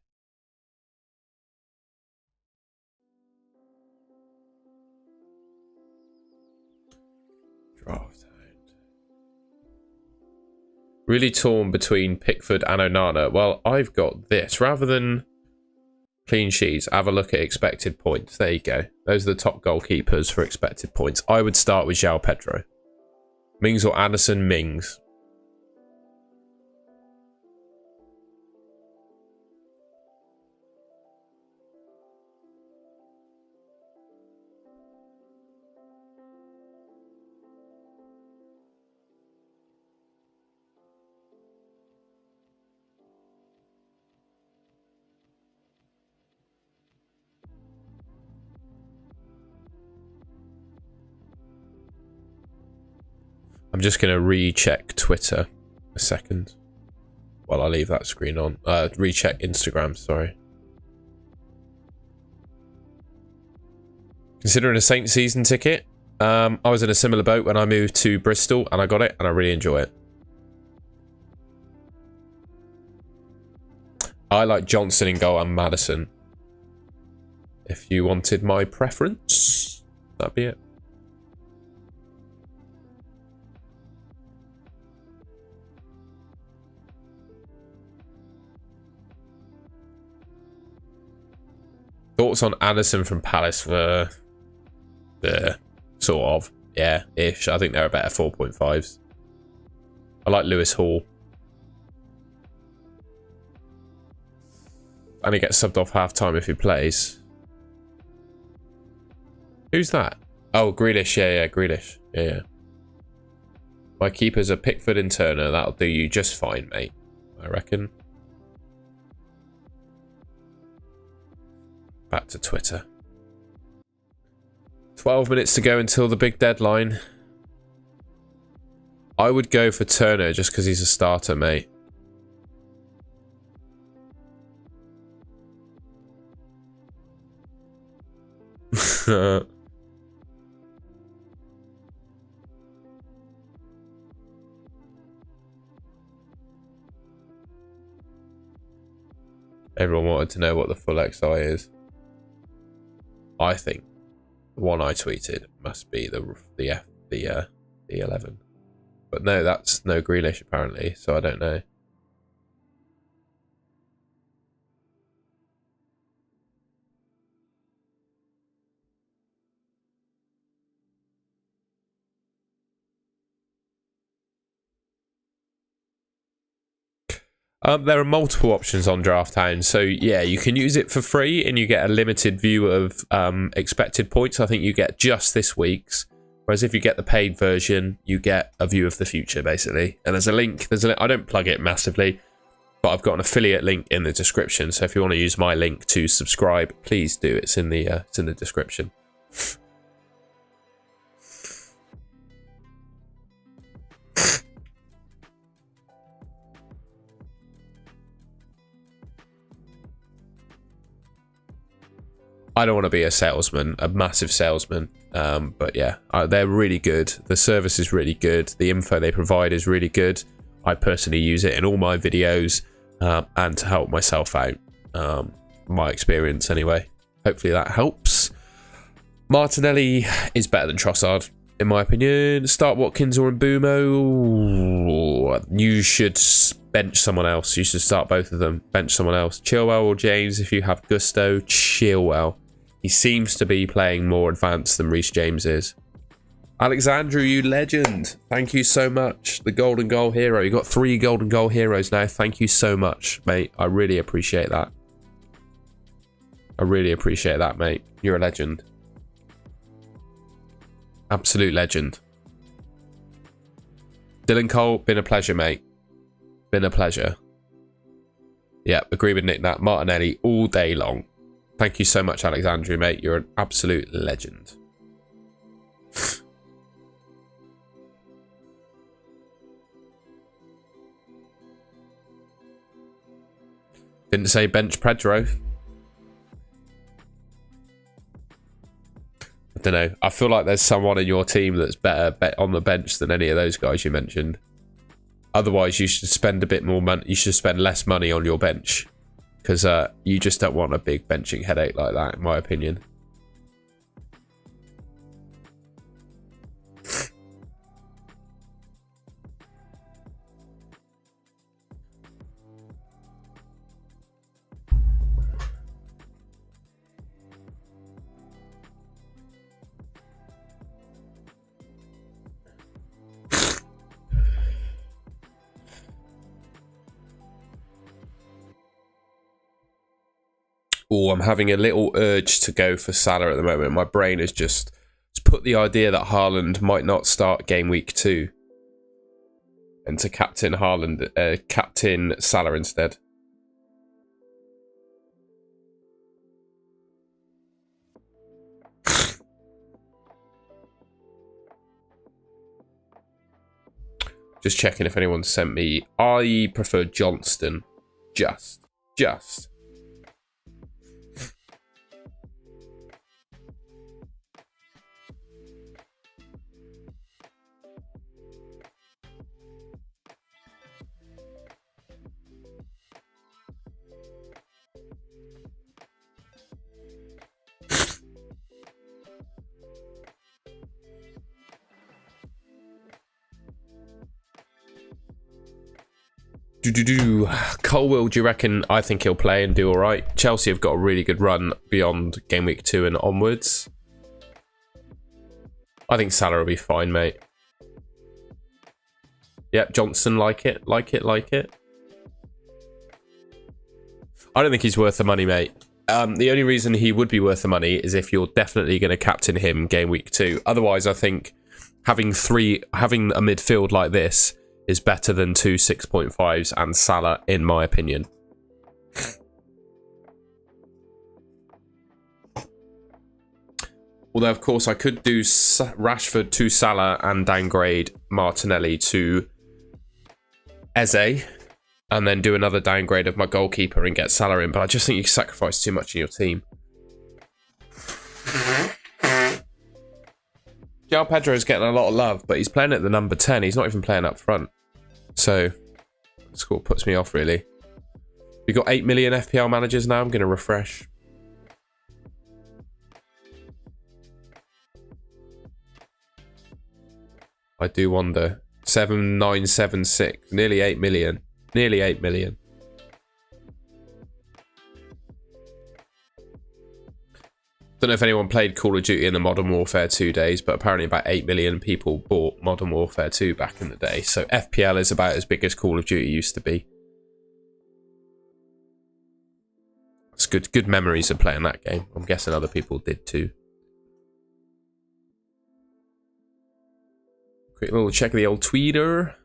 Draft. Really torn between Pickford and Onana. Well, I've got this. Rather than clean sheets, have a look at expected points. There you go. Those are the top goalkeepers for expected points. I would start with João Pedro. Mings or Anderson? Mings. I'm just going to recheck Twitter a second while I leave that screen on. Recheck Instagram, sorry. Considering a Saints season ticket, I was in a similar boat when I moved to Bristol and I got it and I really enjoy it. I like Johnson in goal and Maddison. If you wanted my preference, that'd be it. Thoughts on Anderson from Palace for sort of, yeah, ish. I think they're a better 4.5s. I like Lewis Hall. And he gets subbed off half time if he plays. Who's that? Oh, Grealish. Yeah, Grealish. Yeah. My keepers are Pickford and Turner. That'll do you just fine, mate. I reckon. Back to Twitter. 12 minutes to go until the big deadline. I would go for Turner just because he's a starter, mate. Everyone wanted to know what the full XI is. I think the one I tweeted must be the 11. But no, that's no Grealish apparently, so I don't know. There are multiple options on Draft Town, so yeah, you can use it for free and you get a limited view of expected points. I think you get just this week's, whereas if you get the paid version, you get a view of the future basically. And there's a link. I don't plug it massively, but I've got an affiliate link in the description. So if you want to use my link to subscribe, please do. It's in the description. I don't want to be a salesman, a massive salesman. But yeah, they're really good. The service is really good. The info they provide is really good. I personally use it in all my videos and to help myself out. My experience anyway. Hopefully that helps. Martinelli is better than Trossard, in my opinion. Start Watkins or Mbeumo. You should bench someone else. You should start both of them. Bench someone else. Chilwell or James if you have gusto. Chilwell. He seems to be playing more advanced than Reece James is. Alexandru, you legend. Thank you so much. The golden goal hero. You got 3 golden goal heroes now. Thank you so much, mate. I really appreciate that. I really appreciate that, mate. You're a legend. Absolute legend. Dylan Cole, been a pleasure, mate. Been a pleasure. Yeah, agree with Nick that. Martinelli all day long. Thank you so much, Alexandru, mate. You're an absolute legend. Didn't say bench Pedro. I don't know. I feel like there's someone in your team that's better on the bench than any of those guys you mentioned. Otherwise, you should spend a bit more money. You should spend less money on your bench. Because you just don't want a big benching headache like that, in my opinion. Oh, I'm having a little urge to go for Salah at the moment. My brain has just put the idea that Haaland might not start game week 2. And to captain Haaland, captain Salah instead. Just checking if anyone sent me. I prefer Johnston. Just. Colwill, do you reckon? I think he'll play and do all right. Chelsea have got a really good run beyond game week 2 and onwards. I think Salah will be fine, mate. Yep, Johnson, like it. I don't think he's worth the money, mate. The only reason he would be worth the money is if you're definitely going to captain him game week 2. Otherwise, I think having a midfield like this is better than 2 6.5s and Salah, in my opinion. Although, of course, I could do Rashford to Salah and downgrade Martinelli to Eze, and then do another downgrade of my goalkeeper and get Salah in. But I just think you sacrifice too much in your team. João Pedro is getting a lot of love, but he's playing at the number 10. He's not even playing up front. So, that's what puts me off, really. We've got 8 million FPL managers now. I'm going to refresh. I do wonder. 7976. Nearly 8 million. Nearly 8 million. Don't know if anyone played Call of Duty in the Modern Warfare 2 days, but apparently about 8 million people bought Modern Warfare 2 back in the day. So FPL is about as big as Call of Duty used to be. It's good memories of playing that game. I'm guessing other people did too. Quick little check of the old tweeter.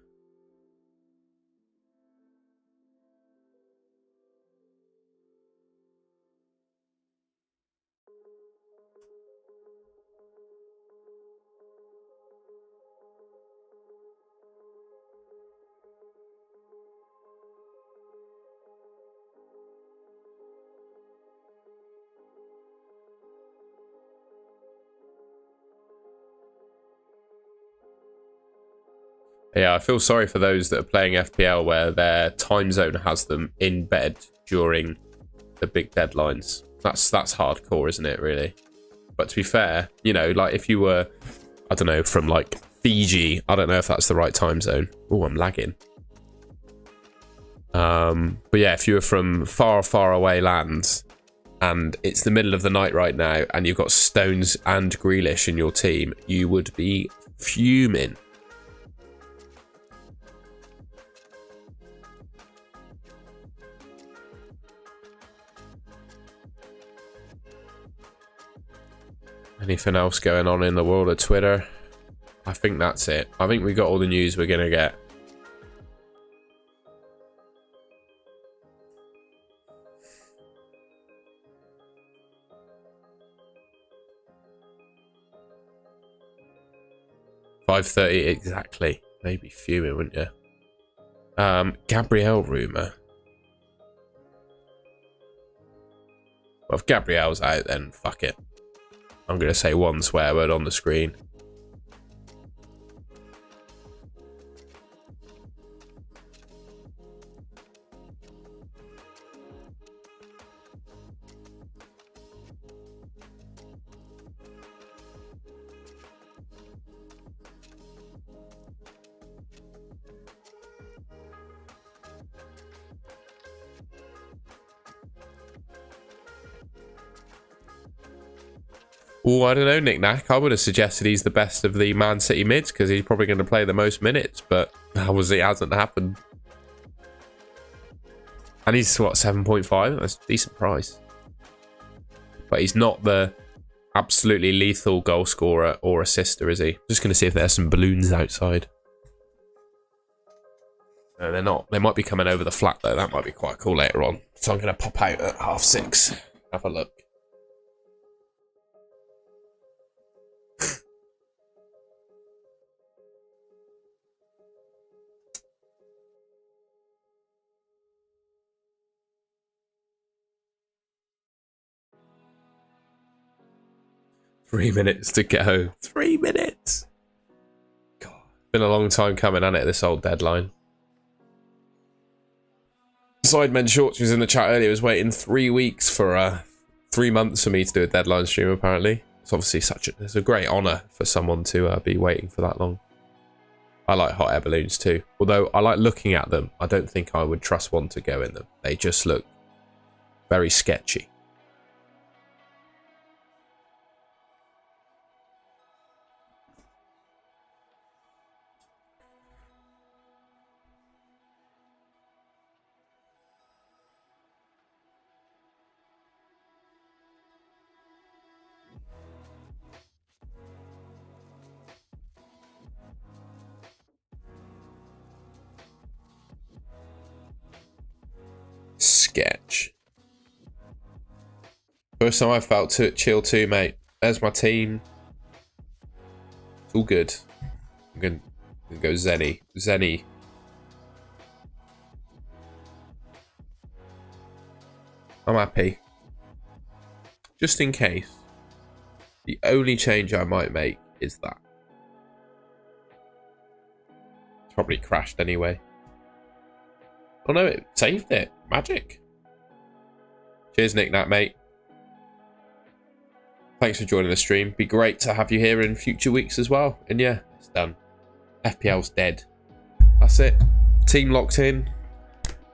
Yeah, I feel sorry for those that are playing FPL where their time zone has them in bed during the big deadlines. That's hardcore, isn't it, really? But to be fair, you know, like if you were, I don't know, from like Fiji, I don't know if that's the right time zone. Oh, I'm lagging. But yeah, if you were from far, far away lands and it's the middle of the night right now and you've got Stones and Grealish in your team, you would be fuming. Anything else going on in the world of Twitter? I think that's it. I think we got all the news we're going to get. $5:30 exactly. Maybe fuming, wouldn't you? Gabrielle rumour. Well, if Gabrielle's out, then fuck it. I'm going to say one swear word on the screen. Oh, I don't know, Nick Nack. I would have suggested he's the best of the Man City mids because he's probably going to play the most minutes, but obviously it hasn't happened. And he's, what, 7.5? That's a decent price. But he's not the absolutely lethal goal scorer or assister, is he? Just going to see if there's some balloons outside. No, they're not. They might be coming over the flat, though. That might be quite cool later on. So I'm going to pop out at 6:30. Have a look. Three minutes to go. 3 minutes. God, been a long time coming, hasn't it? This old deadline. Sidemen Shorts was in the chat earlier. Was waiting 3 weeks for 3 months for me to do a deadline stream. Apparently, it's obviously it's a great honour for someone to be waiting for that long. I like hot air balloons too. Although I like looking at them, I don't think I would trust one to go in them. They just look very sketchy. Sketch. First time I felt chill too, mate. There's my team. It's all good. I'm gonna go Zenny. Zenny. I'm happy. Just in case. The only change I might make is that. It's probably crashed anyway. Oh no, it saved it. Magic. Cheers, Nick Nat, mate. Thanks for joining the stream. Be great to have you here in future weeks as well. And yeah, it's done. FPL's dead. That's it. Team locked in.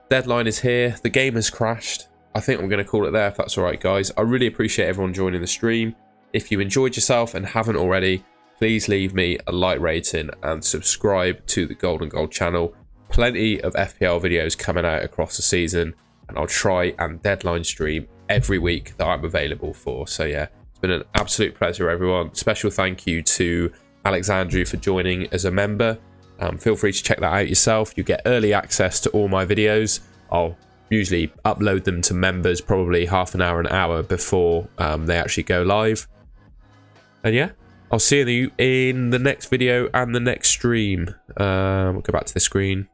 Deadline is here. The game has crashed. I think I'm going to call it there if that's all right, guys. I really appreciate everyone joining the stream. If you enjoyed yourself and haven't already, please leave me a like rating and subscribe to the Golden Gold channel. Plenty of FPL videos coming out across the season, and I'll try and deadline stream every week that I'm available for. So yeah, it's been an absolute pleasure, everyone. Special thank you to Alexandru for joining as a member. Feel free to check that out yourself. You get early access to all my videos. I'll usually upload them to members probably half an hour before they actually go live. And yeah, I'll see you in the next video and the next stream. We'll go back to the screen.